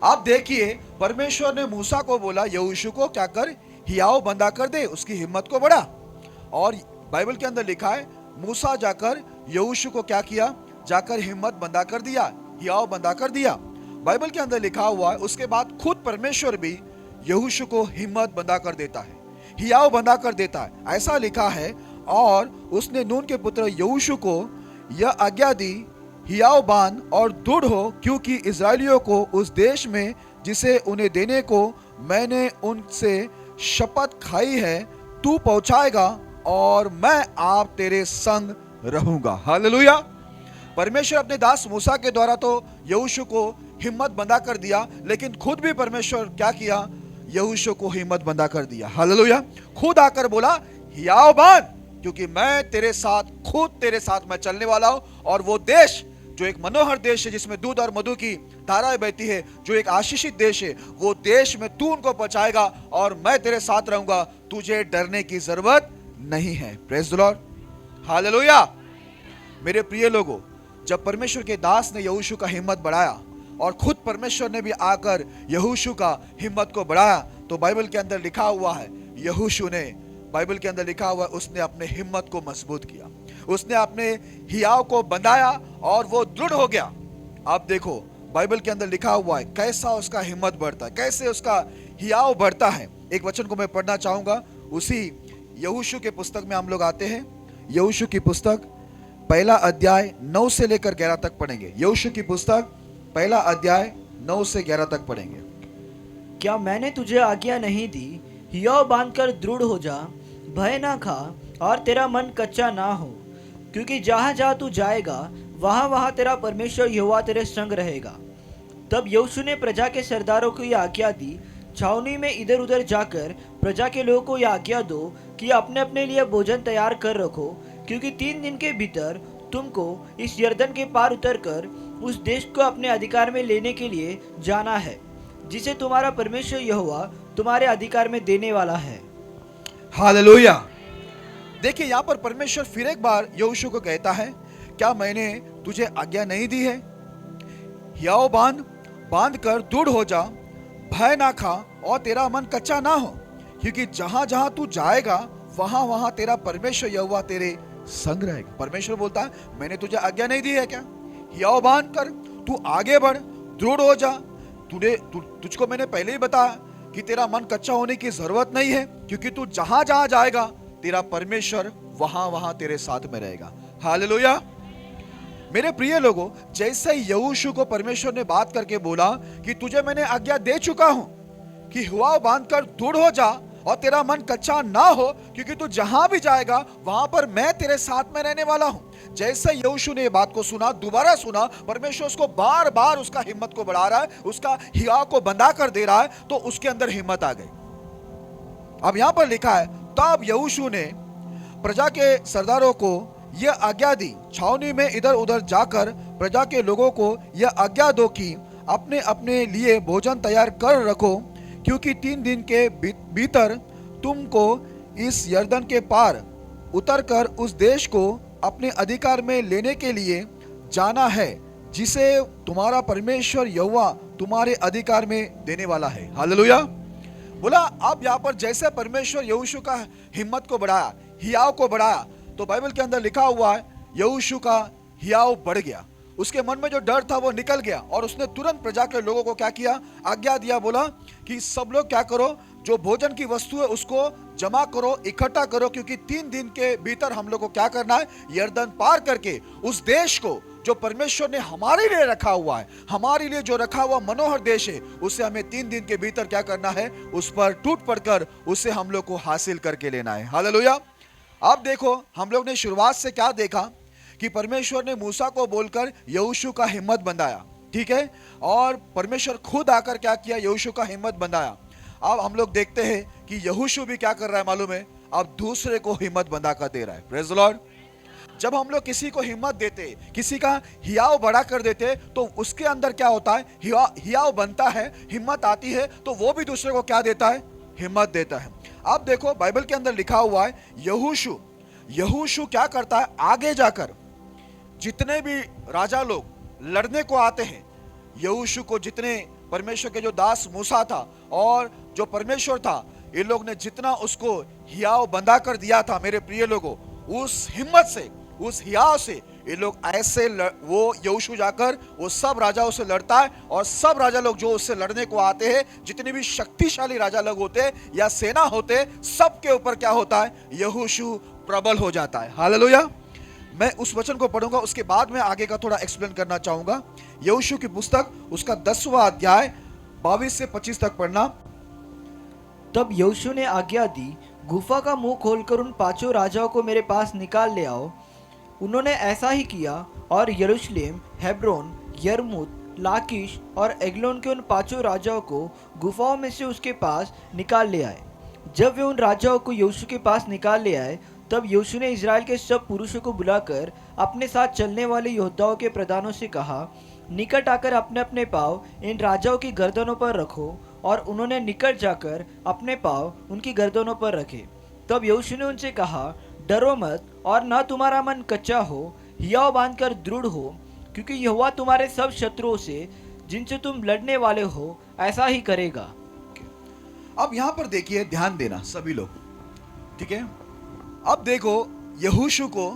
आप देखिए परमेश्वर ने मूसा को बोला, यहोशू को क्या कर, हियाव बंदा कर दे, उसकी हिम्मत को बढ़ा। और बाइबल के अंदर लिखा है मूसा जाकर यहोशू को क्या किया, जाकर हिम्मत बंदा कर दिया, हियाव बंदा कर दिया। बाइबल के अंदर लिखा हुआ है उसके बाद खुद परमेश्वर भी यहोशू को हिम्मत बंदा कर देता है, हियाव बंदा कर देता है। ऐसा लिखा है, और उसने नून के पुत्र यहोशू को यह आज्ञा दी, हियाव बांध और दृढ़ हो, क्योंकि इजराइलियों को उस देश में जिसे उन्हें देने को मैंने उनसे शपथ खाई है तू पहुंचाएगा और मैं आप तेरे संग रहूंगा। हालेलुया। परमेश्वर अपने दास मूसा के द्वारा तो यहोशू को हिम्मत बंधा कर दिया, लेकिन खुद भी परमेश्वर क्या किया, यहोशू को हिम्मत बंधा कर दिया। हालेलुया। खुद आकर बोला हियाव बांध, क्योंकि मैं तेरे साथ, खुद तेरे साथ मैं चलने वाला हूं, और वो देश जो एक मनोहर देश है जिसमें दूध और मधु की धाराएं बहती है, जो एक आशीषित देश है, वो देश में तू उनको पहुंचाएगा और मैं तेरे साथ रहूंगा, तुझे डरने की जरूरत नहीं है। Praise the Lord. हालेलुया। मेरे प्रिय लोगों, जब परमेश्वर के दास ने यहोशू का हिम्मत बढ़ाया और खुद परमेश्वर ने भी आकर यहोशू का हिम्मत को बढ़ाया, तो बाइबल के अंदर लिखा हुआ है, यहोशू ने, बाइबल के अंदर लिखा हुआ है, उसने अपने हिम्मत को मजबूत किया, उसने अपने हियाव को बंधाया और वो दृढ़ हो गया। आप देखो बाइबल के अंदर लिखा हुआ है कैसा उसका हिम्मत बढ़ता है, कैसे उसका हियाव बढ़ता है। एक वचन को मैं पढ़ना चाहूंगा, उसी यहोशू के पुस्तक में हम लोग आते हैं। यहोशू की पुस्तक पहला अध्याय 9 से लेकर 11 तक पढ़ेंगे। यहोशू की पुस्तक पहला अध्याय 9 से 11 तक पढ़ेंगे। क्या मैंने तुझे आज्ञा नहीं दी, हियाव बांधकर दृढ़ हो जा, भय ना खा और तेरा मन कच्चा ना हो, क्योंकि जहाँ जहाँ तू जाएगा वहाँ वहाँ तेरा परमेश्वर यहोवा तेरे संग रहेगा। तब यहोशू ने प्रजा के सरदारों को यह आज्ञा दी, छावनी में इधर उधर जाकर प्रजा के लोगों को यह आज्ञा दो कि अपने अपने लिए भोजन तैयार कर रखो, क्योंकि 3 दिन के भीतर तुमको इस यरदन के पार उतरकर उस देश को अपने अधिकार में लेने के लिए जाना है, जिसे तुम्हारा परमेश्वर यहोवा तुम्हारे अधिकार में देने वाला है। हालेलुया। देखिए यहाँ पर परमेश्वर फिर एक बार यहोशू को कहता है, क्या मैंने तुझे आज्ञा नहीं दी है? हियाव बांध कर दृढ़ हो जा, भय ना खा और तेरा मन कच्चा ना हो, क्योंकि जहां जहां तू जाएगा वहां वहां तेरा परमेश्वर यहोवा तेरे संग रहेगा। परमेश्वर बोलता है मैंने तुझे आज्ञा नहीं दी है क्या? हियाव बांध कर तू आगे बढ़, दृढ़ हो जा। तुझको मैंने पहले ही बताया कि तेरा मन कच्चा होने की जरूरत नहीं है, क्योंकि तू जहां जहां जाएगा तेरा परमेश्वर वहां वहां तेरे साथ में रहेगा। हालेलुया। मेरे प्रिय लोगों, जैसे यहोशू को परमेश्वर ने बात करके बोला कि तुझे मैंने आज्ञा दे चुका हूं कि हियाव बांधकर दृढ़ हो जा और तेरा मन कच्चा ना हो, क्योंकि तू जहां भी जाएगा वहां पर मैं तेरे साथ में रहने वाला हूं। जैसे यहोशू ने ये बात को सुना, दोबारा सुना, परमेश्वर उसको बार बार उसका हिम्मत को बढ़ा रहा है, उसका हियाव को बंधा कर दे रहा है, तो उसके अंदर हिम्मत आ गई। अब यहां पर लिखा है, तब यहोशू ने प्रजा के सरदारों को यह आज्ञा दी, छावनी में इधर उधर जाकर प्रजा के लोगों को यह आज्ञा दो कि अपने अपने लिए भोजन तैयार कर रखो, क्योंकि 3 दिन के भीतर तुमको इस यरदन के पार उतरकर उस देश को अपने अधिकार में लेने के लिए जाना है, जिसे तुम्हारा परमेश्वर यहोवा तुम्हारे अधिकार में देने वाला है। हालेलुया। बोला अब यहाँ पर जैसे परमेश्वर यहोशू का हिम्मत को बढ़ाया, हियाव को बढ़ाया, तो बाइबल के अंदर लिखा हुआ है यहोशू का हियाव बढ़ गया, उसके मन में जो डर था वो निकल गया, और उसने तुरंत प्रजा के लोगों को क्या किया, आज्ञा दिया, बोला कि सब लोग क्या करो, जो भोजन की वस्तु है उसको जमा करो, इकट्ठा करो, क्योंकि 3 दिन के भीतर हम लोग को क्या करना है, यरदन पार करके उस देश को जो परमेश्वर ने हमारे लिए रखा हुआ है, हमारे लिए जो रखा हुआ मनोहर देश है, उसे हमें 3 दिन के भीतर क्या करना है, उस पर टूट पड़कर उसे हम लोग को हासिल करके लेना है। हालेलुया। अब देखो हम लोग ने शुरुआत से क्या देखा कि परमेश्वर ने मूसा को बोलकर यहोशू का हिम्मत बंधाया, ठीक है, और परमेश्वर खुद आकर क्या किया, यहोशू का हिम्मत बंधाया। अब हम लोग देखते हैं कि यहोशू भी क्या कर रहा है मालूम है, अब दूसरे को हिम्मत बंधा कर दे रहा है। Praise the Lord. जब हम लोग किसी को हिम्मत देते, किसी का हियाव बढ़ा कर देते, तो उसके अंदर क्या होता है, हियाव बनता है, हिम्मत आती है, तो वो भी दूसरे को क्या देता है, हिम्मत देता है। अब देखो बाइबल के अंदर लिखा हुआ है यहोशू क्या करता है, आगे जाकर जितने भी राजा लोग लड़ने को आते हैं, यहोशू को जितने परमेश्वर के जो दास मूसा था और जो परमेश्वर था, ये लोग ने जितना उसको हियाव बंधा कर दिया था, मेरे प्रिय लोगों, उस हिम्मत से, उस हियाव से ये लोग ऐसे वो यहोशू जाकर वो सब राजाओं से लड़ता है, और सब राजा लोग जो उससे लड़ने को आते हैं, जितने भी शक्तिशाली राजा लोग होते हैं या सेना होते, सबके ऊपर क्या होता है, यहोशू प्रबल हो जाता है। हालेलुया। मैं उस वचन को पढ़ूंगा, उसके बाद में आगे का थोड़ा एक्सप्लेन करना चाहूंगा। यहोशू की पुस्तक उसका 10वां अध्याय 22 से 25 तक पढ़ना। तब यहोशू ने आज्ञा दी, गुफा का मुंह खोलकर उन पांचों राजाओं को मेरे पास निकाल ले आओ। उन्होंने ऐसा ही किया और यरूशलेम, हेब्रोन, यरमुत, लाकीश और एग्लोन के उन पांचों राजाओं को गुफाओं में से उसके पास निकाल ले आए। जब वे उन राजाओं को यहोशू के पास निकाल ले आए, तब यहोशू ने इज़राइल के सब पुरुषों को बुलाकर अपने साथ चलने वाले योद्धाओं के प्रधानों से कहा, निकट आकर अपने अपने पाँव इन राजाओं की गर्दनों पर रखो। और उन्होंने निकट जाकर अपने पाँव उनकी गर्दनों पर रखे। तब यहोशू ने उनसे कहा, डरो मत और न तुम्हारा मन कच्चा हो, हियाव बांधकर दृढ़ हो, क्योंकि यहोवा तुम्हारे सब शत्रुओं से जिनसे तुम लड़ने वाले हो ऐसा ही करेगा। अब यहां पर देखिए, ध्यान देना सभी लोग, ठीक है। अब देखो, यहोशू को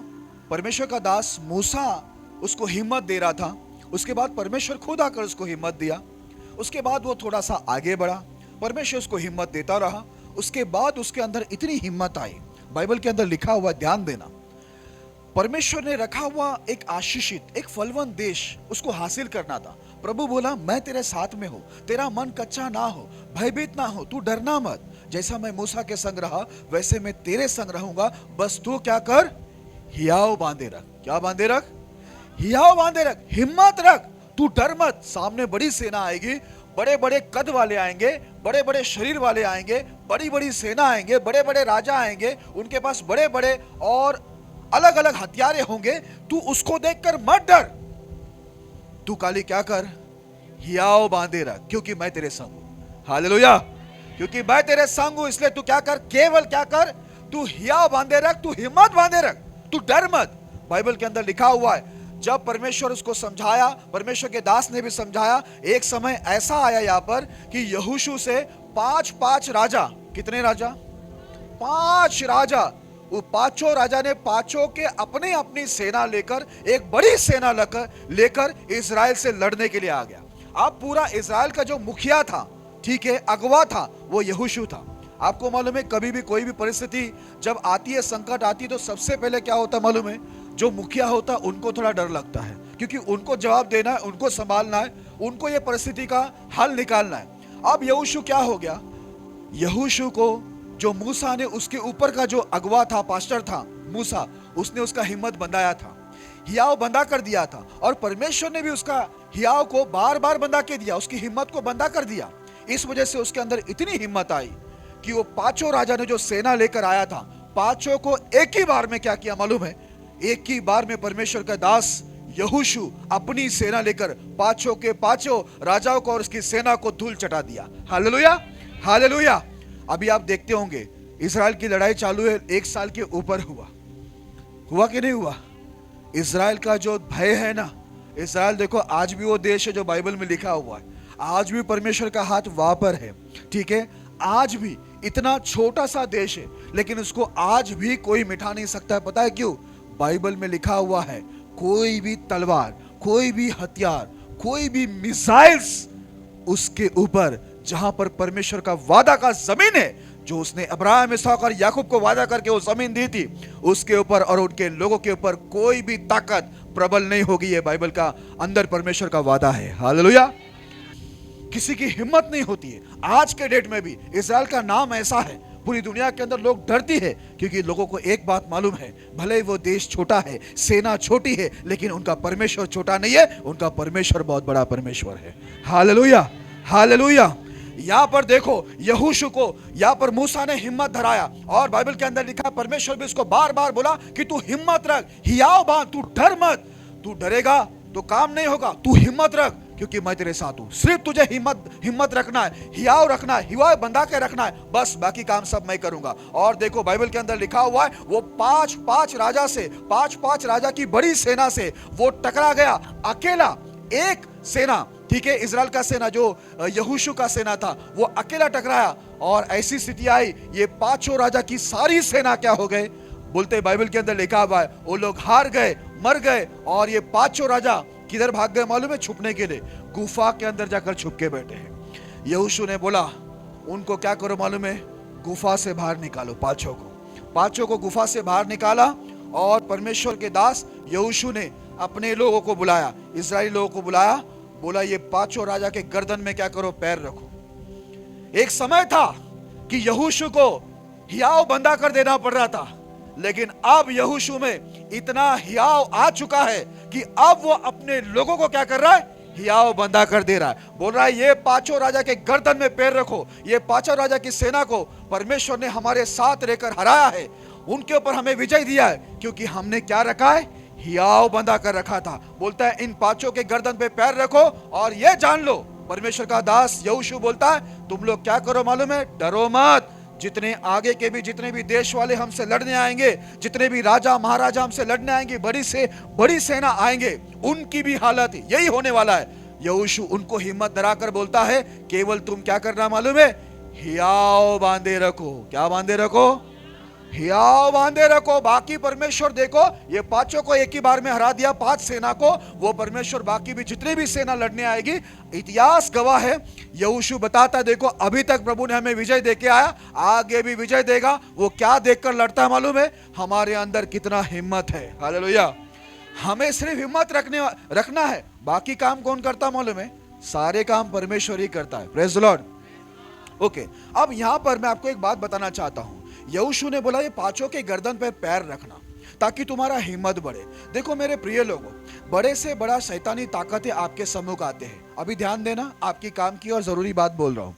परमेश्वर का दास मूसा उसको हिम्मत दे रहा था। उसके बाद परमेश्वर खुद आकर उसको हिम्मत दिया। उसके बाद वो थोड़ा सा आगे बढ़ा, परमेश्वर उसको हिम्मत देता रहा। उसके बाद उसके अंदर इतनी हिम्मत आई, बाइबल के अंदर लिखा हुआ, ध्यान देना, परमेश्वर ने रखा हुआ एक आशीषित, एक फलवंत देश उसको हासिल करना था। प्रभु बोला, मैं तेरे साथ में हूं, तेरा मन कच्चा ना हो, भयभीत ना हो, तू डरना मत। जैसा मैं मूसा के संग रहा वैसे मैं तेरे संग रहूंगा। बस तू क्या कर, हियाव बांधे रख। क्या बांधे रख? हियाव बांधे रख, हिम्मत रख, तू डर मत। सामने बड़ी सेना आएगी, बड़े बड़े कद वाले आएंगे, बड़े बड़े शरीर वाले आएंगे, बड़ी बड़ी सेना आएंगे, बड़े बड़े राजा आएंगे, उनके पास बड़े बड़े और अलग अलग हथियारे होंगे। तू उसको देखकर मत डर, तू खाली क्या कर, हियाव बांधे रख, क्योंकि मैं तेरे संग हूं। हालेलुया। क्योंकि मैं तेरे संग हूं, इसलिए तू क्या कर, केवल क्या कर, तू हियाव बांधे रख, तू हिम्मत बांधे रख, तू डर मत। बाइबल के अंदर लिखा हुआ है, जब परमेश्वर उसको समझाया, परमेश्वर के दास ने भी समझाया, एक समय ऐसा आया यहां पर कि यहोशू से 5 राजा, कितने राजा? 5 राजा। वो पांचों राजा ने पांचों के अपनी अपनी सेना लेकर, एक बड़ी सेना लेकर इजराइल से लड़ने के लिए आ गया। अब पूरा इजराइल का जो मुखिया था, ठीक है, अगवा था, वो यहोशू था। आपको मालूम है, कभी भी कोई भी परिस्थिति जब आती है, संकट आती है, तो सबसे पहले क्या होता है मालूम है? जो मुखिया होता है उनको थोड़ा डर लगता है, क्योंकि उनको जवाब देना है, उनको संभालना है, उनको ये परिस्थिति का हल निकालना है। अब यहोशू क्या हो गया? यहोशू को जो मूसा ने, उसके ऊपर का जो अगवा था, पास्टर था मूसा, उसने उसका हिम्मत बंधाया था, हियाव बंधा कर दिया था। और परमेश्वर ने भी उसका हियाव को बार बार बंधा के दिया, उसकी हिम्मत को बंधा कर दिया। इस वजह से उसके अंदर इतनी हिम्मत आई कि वो पांचों राजा ने जो सेना लेकर आया था, पांचों को एक ही बार में क्या किया मालूम है? एक ही बार में परमेश्वर का दास यहोशू अपनी सेना लेकर पांचों के पांचों राजाओं को और उसकी सेना को धूल चटा दिया। Hallelujah, hallelujah. अभी आप देखते होंगे, इजराइल की लड़ाई चालू है, 1 साल के ऊपर हुआ कि नहीं हुआ? इजराइल का जो भय है ना, इजराइल देखो आज भी वो देश है जो बाइबल में लिखा हुआ है, आज भी परमेश्वर का हाथ वहां पर है, ठीक है। आज भी इतना छोटा सा देश है, लेकिन उसको आज भी कोई मिटा नहीं सकता है। पता है क्यों? बाइबल में लिखा हुआ है, कोई भी तलवार, कोई भी हथियार, कोई भी मिसाइल्स उसके ऊपर, जहां पर परमेश्वर का वादा का जमीन है, जो उसने अब्राहम, इसहाक और याकूब को वादा करके वो जमीन दी थी, उसके ऊपर और उनके लोगों के ऊपर कोई भी ताकत प्रबल नहीं होगी। ये बाइबल का अंदर परमेश्वर का वादा है। हालेलुया। किसी की हिम्मत नहीं होती है। आज के डेट में भी इजराइल का नाम ऐसा है, पूरी दुनिया के अंदर लोग डरती है, क्योंकि लोगों को एक बात मालूम है, भले ही वो देश छोटा है, सेना छोटी है, लेकिन उनका परमेश्वर छोटा नहीं है, उनका परमेश्वर बहुत बड़ा परमेश्वर है। Hallelujah, hallelujah. यहाँ पर देखो, यहोशू को यहाँ पर मूसा ने हिम्मत धराया, और बाइबल के अंदर लिखा, परमेश्वर भी उसको बार बार बोला कि तू हिम्मत रख, हियाव बांध, तू डर मत। तू डरेगा तो काम नहीं होगा, तू हिम्मत रख, क्योंकि मैं तेरे साथ हूं। सिर्फ तुझे हिम्मत रखना है, हियाव रखना है, हियाव बंधा के रखना है, बस बाकी काम सब मैं करूंगा। और देखो बाइबल के अंदर लिखा हुआ है, वो 5 राजा से, 5 राजा की बड़ी सेना से वो टकरा गया, अकेला एक सेना, ठीक है, इजराइल का सेना जो यहोशू का सेना था, वो अकेला टकराया। और ऐसी स्थिति आई, ये 5 राजा की सारी सेना क्या हो गए? बोलते बाइबल के अंदर लिखा हुआ है, वो लोग हार गए, मर गए। और ये 5 राजा किधर भाग गए मालूम है? छुपने के लिए गुफा के अंदर जाकर छुप के बैठे हैं। यहोशू ने बोला, उनको क्या करो मालूम है? गुफा से बाहर निकालो 5 को गुफा से बाहर निकाला। और परमेश्वर के दास यहोशू ने अपने लोगों को बुलाया, इजरायली लोगों को बुलाया, बोला ये पांचों राजा के गर्दन में क्या करो, पैर रखो। एक समय था कि यहोशू को हियाव बंधा कर देना पड़ रहा था, लेकिन अब यहोशू में इतना हियाव आ चुका है कि अब वो अपने लोगों को क्या कर रहा है, हियाव बंधा कर दे रहा है। बोल रहा है ये पांचों राजा के गर्दन में पैर रखो। ये पांचों राजा की सेना को परमेश्वर ने हमारे साथ रहकर हराया है, उनके ऊपर हमें विजय दिया है, क्योंकि हमने क्या रखा है, हियाव बंधा कर रखा था। बोलता है इन पांचों के गर्दन पे पैर रखो और ये जान लो, परमेश्वर का दास यहोशू बोलता है तुम लोग क्या करो मालूम है, डरो मत। जितने आगे के भी जितने भी देश वाले हमसे लड़ने आएंगे, जितने भी राजा महाराजा हमसे लड़ने आएंगे, बड़ी से बड़ी सेना आएंगे, उनकी भी हालत यही होने वाला है। यहोशू उनको हिम्मत दिलाकर बोलता है केवल तुम क्या करना मालूम है, हियाव बांधे रखो। क्या बांधे रखो, हियाव बांधे रखो। बाकी परमेश्वर देखो ये पांचों को एक ही बार में हरा दिया, पांच सेना को। वो परमेश्वर बाकी भी जितने भी सेना लड़ने आएगी, इतिहास गवाह है। यहोशू बताता देखो अभी तक प्रभु ने हमें विजय देके आया, आगे भी विजय देगा। वो क्या देखकर लड़ता है मालूम है, हमारे अंदर कितना हिम्मत है। हालेलुया। हमें सिर्फ हिम्मत रखना है, बाकी काम कौन करता मालूम है, सारे काम परमेश्वर ही करता है। Praise the Lord. ओके, अब यहां पर मैं आपको एक बात बताना चाहता हूं। यहोशू ने बोला ये पांचों के गर्दन पे पैर रखना ताकि तुम्हारा हिम्मत बढ़े। देखो मेरे प्रिय लोगों, बड़े से बड़ा शैतानी ताकतें आपके सम्मुख आते हैं। अभी ध्यान देना, आपकी काम की और जरूरी बात बोल रहा हूं।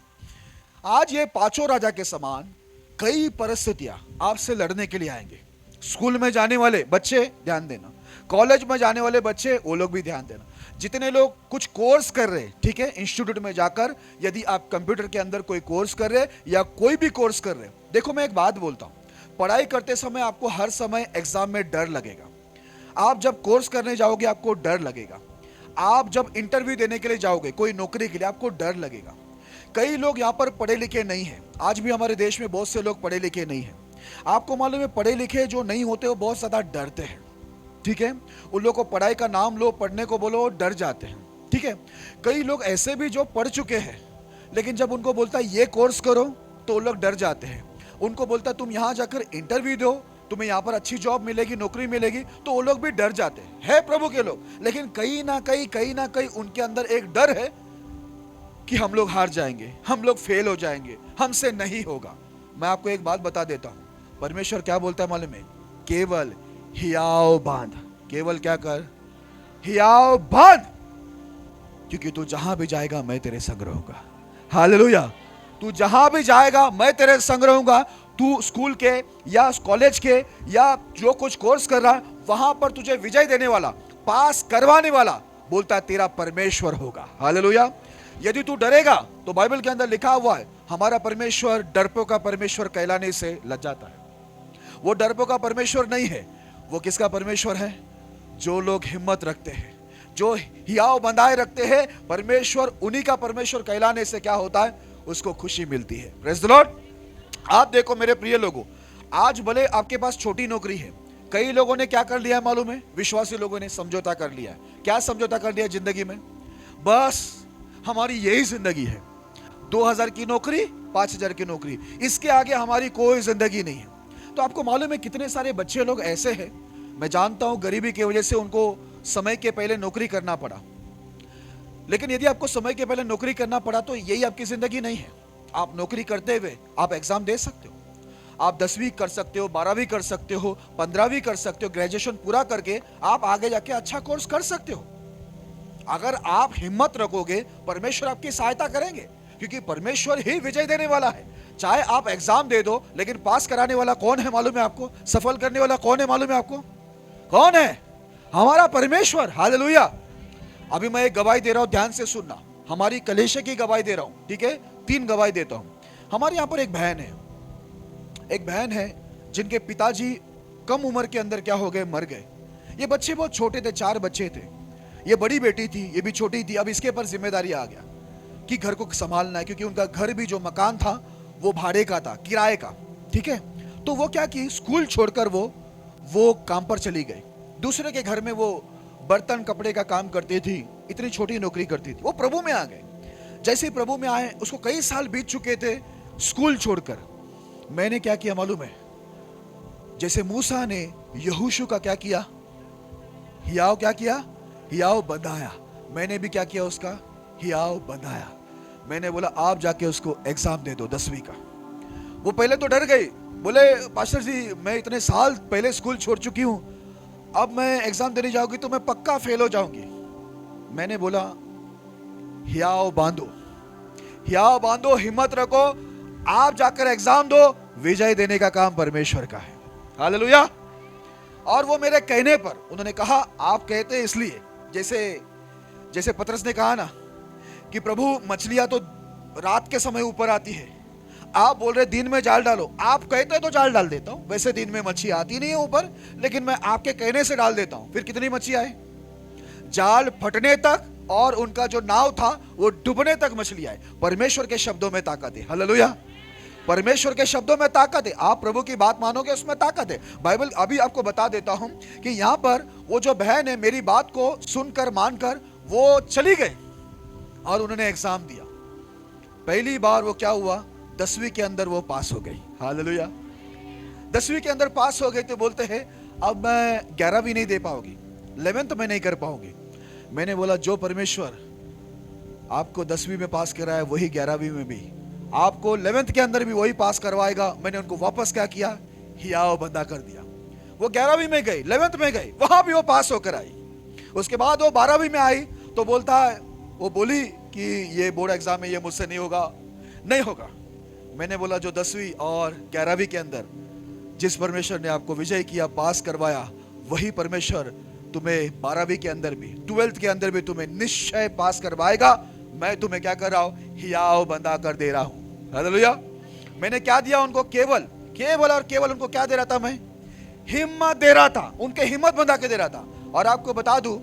आज ये पांचों राजा के समान कई परिस्थितियां आपसे लड़ने के लिए आएंगे। स्कूल में जाने वाले बच्चे ध्यान देना, कॉलेज में जाने वाले बच्चे वो लोग भी ध्यान देना, जितने लोग कुछ कोर्स कर रहे, ठीक है, इंस्टीट्यूट में जाकर, यदि आप कंप्यूटर के अंदर कोई कोर्स कर रहे या कोई भी कोर्स कर रहे। देखो मैं एक बात बोलता हूं, पढ़ाई करते समय आपको हर समय एग्जाम में डर लगेगा। आप जब कोर्स करने जाओगे आपको डर लगेगा। आप जब इंटरव्यू देने के लिए जाओगे कोई नौकरी के लिए आपको डर लगेगा। कई लोग यहाँ पर पढ़े लिखे नहीं है। आज भी हमारे देश में बहुत से लोग पढ़े लिखे नहीं है। आपको मालूम है पढ़े लिखे जो नहीं होते वो बहुत ज्यादा डरते हैं, ठीक है। उन लोगों को पढ़ाई का नाम लो, पढ़ने को बोलो, डर जाते हैं, ठीक है। कई लोग ऐसे भी जो पढ़ चुके हैं, लेकिन जब उनको बोलता है ये कोर्स करो तो वो लोग डर जाते हैं। उनको बोलता है तुम यहां जाकर इंटरव्यू दो, तुम्हें यहां पर अच्छी जॉब मिलेगी, नौकरी मिलेगी, तो वो लोग भी डर जाते हैं प्रभु के लोग। लेकिन कहीं ना कहीं उनके अंदर एक डर है कि हम लोग हार जाएंगे, हम लोग फेल हो जाएंगे, हमसे नहीं होगा। मैं आपको एक बात बता देता हूं, परमेश्वर क्या बोलता है मालूम है, केवल हियाव बांध। केवल क्या कर, हियाव बांध, क्योंकि तू जहां भी जाएगा मैं तेरे संग रहूंगा। हालेलुया। तू जहां भी जाएगा मैं तेरे संग रहूंगा। तू स्कूल के या कॉलेज के या जो कुछ कोर्स कर रहा है वहां पर तुझे विजय देने वाला, पास करवाने वाला बोलता है तेरा परमेश्वर होगा। हालेलुया। यदि तू डरेगा तो बाइबल के अंदर लिखा हुआ है हमारा परमेश्वर डरपों का परमेश्वर कहलाने से लज्जाता है। वो डरपों का परमेश्वर नहीं है, वो किसका परमेश्वर है, जो लोग हिम्मत रखते हैं, जो हियाव बंधाए रखते हैं। परमेश्वर उन्हीं का परमेश्वर कहलाने से क्या होता है, उसको खुशी मिलती है। Praise the Lord. आप देखो मेरे प्रिय लोगों, आज भले आपके पास छोटी नौकरी है, कई लोगों ने क्या कर लिया है मालूम है, विश्वासी लोगों ने समझौता कर लिया है। क्या समझौता कर लिया जिंदगी में, बस हमारी यही जिंदगी है, 2000 की नौकरी, 5000 की नौकरी, इसके आगे हमारी कोई जिंदगी नहीं है। तो आपको मालूम है कितने सारे बच्चे लोग ऐसे हैं, मैं जानता हूं गरीबी की वजह से उनको समय के पहले नौकरी करना पड़ा, लेकिन यदि आपको समय के पहले नौकरी करना पड़ा तो यही आपकी जिंदगी नहीं है। आप नौकरी करते हुए आप एग्जाम दे सकते हो, आप 10वीं कर सकते हो, 12वीं कर सकते हो, 15वीं कर सकते हो, ग्रेजुएशन पूरा करके आप आगे जाके अच्छा कोर्स कर सकते हो। अगर आप हिम्मत रखोगे परमेश्वर आपकी सहायता करेंगे, क्योंकि परमेश्वर ही विजय देने वाला है। चाहे आप एग्जाम दे दो, लेकिन पास कराने वाला कौन है मालूम है आपको, सफल करने वाला कौन है मालूम है आपको, कौन है, हमारा परमेश्वर। हालेलुया। अभी मैं एक गवाही दे रहा हूं, ध्यान से सुनना, हमारी कलीसिया की गवाही दे रहा हूं, ठीक है, 3 गवाही देता हूं। हमारे यहां पर एक बहन है जिनके पिताजी कम उम्र के अंदर क्या हो गए, मर गए। ये बच्चे बहुत छोटे थे, 4 बच्चे थे, ये बड़ी बेटी थी, ये भी छोटी थी। अब इसके पर जिम्मेदारी आ गया कि घर को संभालना है, क्योंकि उनका घर भी जो मकान था वो भाड़े का था, किराए का, ठीक है। तो वो क्या की, स्कूल छोड़कर वो काम पर चली गई। दूसरे के घर में वो बर्तन कपड़े का काम करती थी, इतनी छोटी नौकरी करती थी। वो प्रभु में आ गए। जैसे ही प्रभु में आए, उसको कई साल बीत चुके थे स्कूल छोड़कर। मैंने क्या किया मालूम है, जैसे मूसा ने यहोशू का क्या किया, हियाव क्या किया, हियाव बंधाया। मैंने भी क्या किया, उसका हियाव बंधाया। मैंने बोला आप जाके उसको एग्जाम दे दो 10वीं का। वो पहले तो डर गई, बोले पास्टर जी मैं इतने साल पहले स्कूल छोड़ चुकी हूं, अब मैं एग्जाम देने जाऊंगी तो मैं पक्का फेल हो जाऊंगी। मैंने बोला हियाव बांधो, हियाव बांधो, हिम्मत रखो, आप जाकर एग्जाम दो, विजय देने का काम परमेश्वर का है। हालेलुया। और वो मेरे कहने पर उन्होंने कहा आप कहते इसलिए, जैसे पतरस ने कहा ना कि प्रभु मछलियां तो रात के समय ऊपर आती है, आप बोल रहे दिन में जाल डालो, आप कहते तो जाल डाल देता हूं, वैसे दिन में मच्छी आती नहीं है ऊपर, लेकिन मैं आपके कहने से डाल देता हूं। फिर कितनी मच्छी आए, जाल फटने तक और उनका जो नाव था वो डूबने तक मछली आए। परमेश्वर के शब्दों में ताकत है। हालेलुया। परमेश्वर के शब्दों में ताकत है। आप प्रभु की बात मानोगे उसमें ताकत है। बाइबल अभी आपको बता देता हूं कि यहां पर वो जो बहन है मेरी बात को सुनकर मानकर वो चली गई और उन्होंने एग्जाम दिया। पहली बार वो क्या हुआ, 10वीं के अंदर वो पास हो गई। हालेलुया। 10वीं के अंदर पास हो गई तो बोलते हैं अब मैं 11वीं नहीं दे पाऊंगी, 11th में नहीं कर पाऊंगी। मैंने बोला जो परमेश्वर आपको 10वीं में पास कराया वही 11वीं में भी आपको 11th के अंदर भी वही पास करवाएगा। मैंने उनको वापस क्या किया, हियाव बंदा कर दिया। वो 11वीं में गई, 11th में गई, वहां भी वो पास होकर आई। उसके बाद वो 12वीं में आई तो बोलता है, वो बोली कि ये बोर्ड एग्जाम है, ये मुझसे नहीं होगा, नहीं होगा। मैंने बोला जो 10वीं और 11वीं के अंदर जिस परमेश्वर ने आपको विजय किया, पास करवाया, वही परमेश्वर तुम्हें 12वीं के अंदर भी, 12th के अंदर भी तुम्हें निश्चय पास करवाएगा। मैं तुम्हें क्या कर रहा हूं, हियाव बंदा कर दे रहा हूं। हालेलुया। मैंने क्या दिया उनको, केवल और केवल उनको क्या दे रहा था, मैं हिम्मत दे रहा था, उनके हिम्मत बंधा के दे रहा था। और आपको बता दूं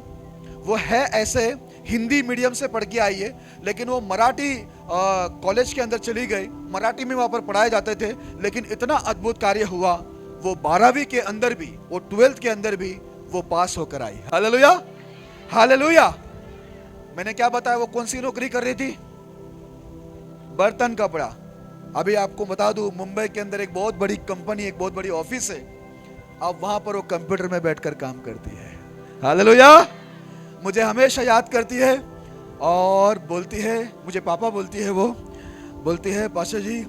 वो है ऐसे हिंदी मीडियम से पढ़ के आई है, लेकिन वो मराठी कॉलेज के अंदर चली गई, मराठी में वहां पर पढ़ाए जाते थे, लेकिन इतना अद्भुत कार्य हुआ, वो 12वीं के अंदर भी, वो 12th के अंदर भी वो पास होकर आई। Hallelujah, hallelujah. मैंने क्या बताया, वो कौन सी नौकरी कर रही थी, बर्तन कपड़ा। अभी आपको बता दूं मुंबई के अंदर एक बहुत बड़ी कंपनी, एक बहुत बड़ी ऑफिस है, अब वहां पर वो कंप्यूटर में बैठकर काम करती है। हालेलुया। मुझे हमेशा याद करती है और बोलती है, मुझे पापा बोलती है, वो बोलती है पाशा जी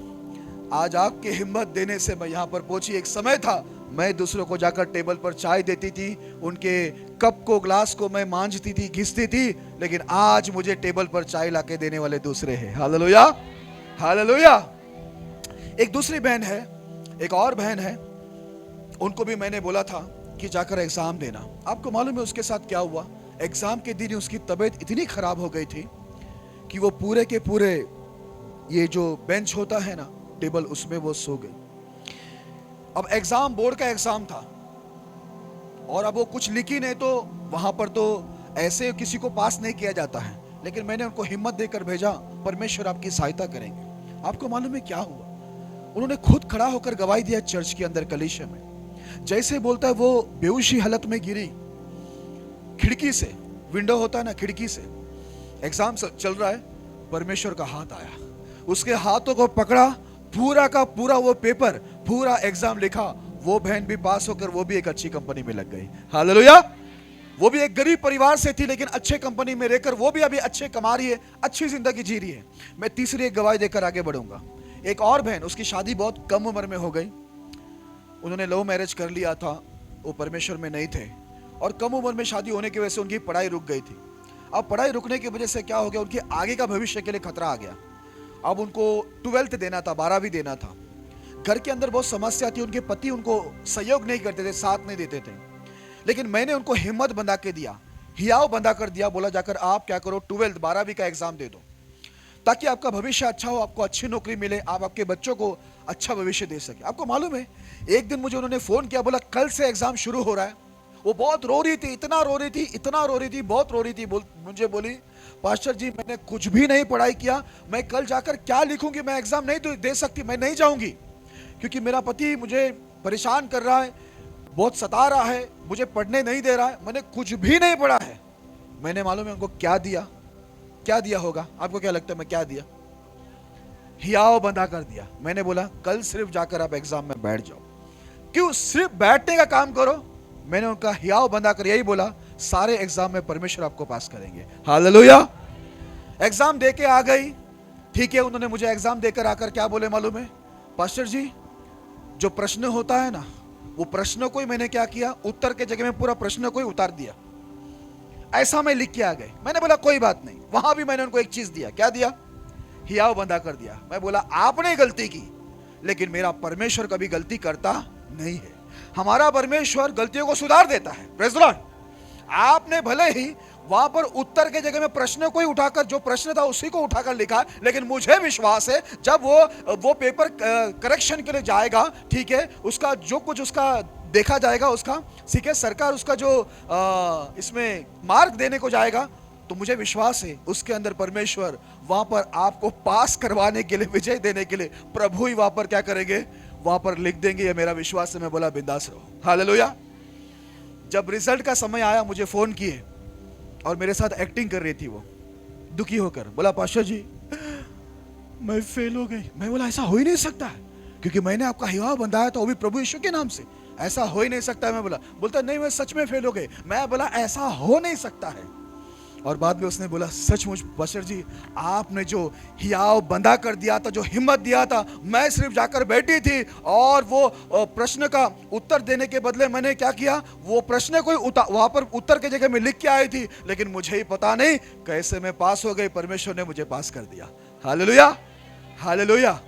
आज आपके हिम्मत देने से मैं यहाँ पर पहुंची। एक समय था मैं दूसरों को जाकर टेबल पर चाय देती थी, उनके कप को, ग्लास को मैं मांझती थी, घिसती थी, लेकिन आज मुझे टेबल पर चाय लाके देने वाले दूसरे हैं। Hallelujah, hallelujah. एक दूसरी बहन है, एक और बहन है, उनको भी मैंने बोला था कि जाकर एग्जाम देना। आपको मालूम है उसके साथ क्या हुआ, एग्जाम के दिन उसकी तबीयत इतनी खराब हो गई थी कि वो पूरे के पूरे ये जो बेंच होता है ना, टेबल, उसमें वो सो गई। अब एग्जाम बोर्ड का एग्जाम था और अब वो कुछ लिखी नहीं, तो वहां पर तो ऐसे किसी को पास नहीं किया जाता है, लेकिन मैंने उनको हिम्मत देकर भेजा, परमेश्वर आपकी सहायता करेंगे। आपको मालूम है क्या हुआ, उन्होंने खुद खड़ा होकर गवाही दिया चर्च के अंदर कलीसिया में। जैसे बोलता है वो बेहोशी हालत में गिरी, खिड़की से, विंडो होता है ना, खिड़की से एग्जाम चल रहा है, परमेश्वर का हाथ आया, उसके हाथों को पकड़ा, पूरा का पूरा वो पेपर, पूरा एग्जाम लिखा, वो बहन भी पास होकर वो भी एक अच्छी कंपनी में लग गई। हालेलुया। वो भी एक गरीब परिवार से थी, लेकिन अच्छे कंपनी में रहकर वो भी अभी अच्छे कमा रही है, अच्छी जिंदगी जी रही है। मैं तीसरी एक गवाही देकर आगे बढ़ूंगा। एक और बहन, उसकी शादी बहुत कम उम्र में हो गई, उन्होंने लव मैरिज कर लिया था, वो परमेश्वर में नहीं थे, और कम उम्र में शादी होने की वजह से उनकी पढ़ाई रुक गई थी। अब पढ़ाई रुकने की वजह से क्या हो गया, उनके आगे का भविष्य के लिए खतरा आ गया। अब उनको 12th देना था, 12वीं देना था। घर के अंदर बहुत समस्या थी, उनके पति उनको सहयोग नहीं करते थे, साथ नहीं देते थे, लेकिन मैंने उनको हिम्मत बंधा के दिया, हियाव बंधा कर दिया। बोला जाकर आप क्या करो, 12th 12वीं का एग्जाम दे दो, ताकि आपका भविष्य अच्छा हो, आपको अच्छी नौकरी मिले, आप आपके बच्चों को अच्छा भविष्य दे सके। आपको मालूम है एक दिन मुझे उन्होंने फोन किया, बोला कल से एग्जाम शुरू हो रहा है। वो बहुत रो रही थी, इतना रो रही थी, इतना रो रही थी, बहुत रो रही थी। मुझे बोली पास्टर जी मैंने कुछ भी नहीं पढ़ाई किया, मैं कल जाकर क्या लिखूंगी, मैं एग्जाम नहीं दे सकती, मैं नहीं जाऊंगी, क्योंकि मेरा पति मुझे परेशान कर रहा है, बहुत सता रहा है, मुझे पढ़ने नहीं दे रहा है, मैंने कुछ भी नहीं पढ़ा है। मैंने मालूम है उनको क्या दिया, क्या दिया होगा, आपको क्या लगता है मैं क्या दिया, हियाव बंधा कर दिया। मैंने बोला कल सिर्फ जाकर आप एग्जाम में बैठ जाओ। क्यों, सिर्फ बैठने का काम करो। मैंने उनका हियाव बंधा कर यही बोला, सारे एग्जाम में परमेश्वर आपको पास करेंगे। हालेलुया। एग्जाम दे के आ गई, ठीक है। उन्होंने मुझे एग्जाम देकर आकर क्या बोले मालूम है? पास्टर जी, जो प्रश्न होता है ना, वो प्रश्न को ही मैंने क्या किया, उत्तर के जगह में पूरा प्रश्न को ही उतार दिया, ऐसा मैं लिख के आ गए। मैंने बोला कोई बात नहीं। वहां भी मैंने उनको एक चीज दिया। क्या दिया? हियाव बंधा कर दिया। मैं बोला आपने गलती की, लेकिन मेरा परमेश्वर कभी गलती करता नहीं है। हमारा परमेश्वर गलतियों को सुधार देता है। Praise the Lord. आपने भले ही वहां पर उत्तर के जगह में प्रश्न को ही उठाकर, जो प्रश्न था उसी को उठाकर लिखा, लेकिन मुझे विश्वास है जब वो पेपर करेक्शन के लिए जाएगा, ठीक है, उसका जो कुछ उसका देखा जाएगा, उसका ठीक है, सरकार उसका जो इसमें मार्क देने को जाएगा, तो मुझे विश्वास है उसके अंदर परमेश्वर वहां पर आपको पास करवाने के लिए, विजय देने के लिए प्रभु ही वहां पर क्या करेंगे, वहां पर लिख देंगे। ये मेरा विश्वास है। मैं बोला बिंदास रहो। हालेलुया। जब रिजल्ट का समय आया, मुझे फोन किए और मेरे साथ एक्टिंग कर रही थी वो, दुखी होकर। बोला पास्टर जी मैं फेल हो गई। मैं बोला ऐसा हो ही नहीं सकता है, क्योंकि मैंने आपका हियाव बंधाया था, वो भी प्रभु यीशु के नाम से। ऐसा हो ही नहीं सकता है। मैं बोला, बोलता नहीं मैं सच में फेल हो गई। मैं बोला ऐसा हो नहीं सकता है। और बाद में उसने बोला सचमुच पास्टर जी, आपने जो हियाव बंधा कर दिया था, जो हिम्मत दिया था, मैं सिर्फ जाकर बैठी थी और वो प्रश्न का उत्तर देने के बदले मैंने क्या किया, वो प्रश्न को वहां पर उत्तर के जगह में लिख के आई थी, लेकिन मुझे ही पता नहीं कैसे मैं पास हो गई। परमेश्वर ने मुझे पास कर दिया। Hallelujah, hallelujah.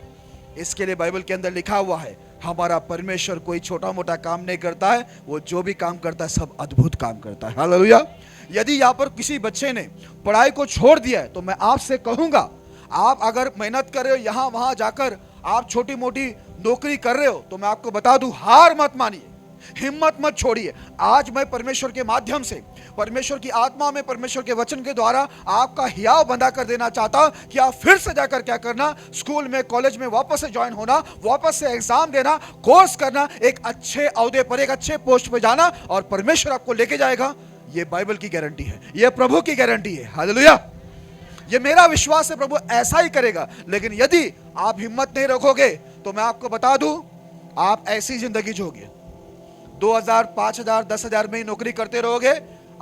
इसके लिए बाइबल के अंदर लिखा हुआ है, हमारा परमेश्वर कोई छोटा मोटा काम नहीं करता है, वो जो भी काम करता है सब अद्भुत काम करता है। हालेलुया। यदि यहाँ पर किसी बच्चे ने पढ़ाई को छोड़ दिया है, तो मैं आपसे कहूंगा, आप अगर मेहनत कर रहे हो, यहां वहां जाकर आप छोटी मोटी नौकरी कर रहे हो, तो मैं आपको बता दूं, हार मत मानिए, हिम्मत मत छोड़िए। आज मैं परमेश्वर के माध्यम से, परमेश्वर की आत्मा में, परमेश्वर के वचन के द्वारा आपका हियाव बंधा कर देना चाहता हूं कि आप फिर से जाकर क्या करना, स्कूल में, कॉलेज में वापस से ज्वाइन होना, वापस से एग्जाम देना, कोर्स करना, एक अच्छे औहदे पर, एक अच्छे पोस्ट पे जाना, और परमेश्वर आपको लेके जाएगा। ये बाइबल की गारंटी है, ये प्रभु की गारंटी है। हालेलुया। ये मेरा विश्वास है, प्रभु ऐसा ही करेगा। लेकिन यदि आप हिम्मत नहीं रखोगे, तो मैं आपको बता दूं, आप ऐसी जिंदगी जियोगे, 2000, 5000, 10,000 में ही नौकरी करते रहोगे।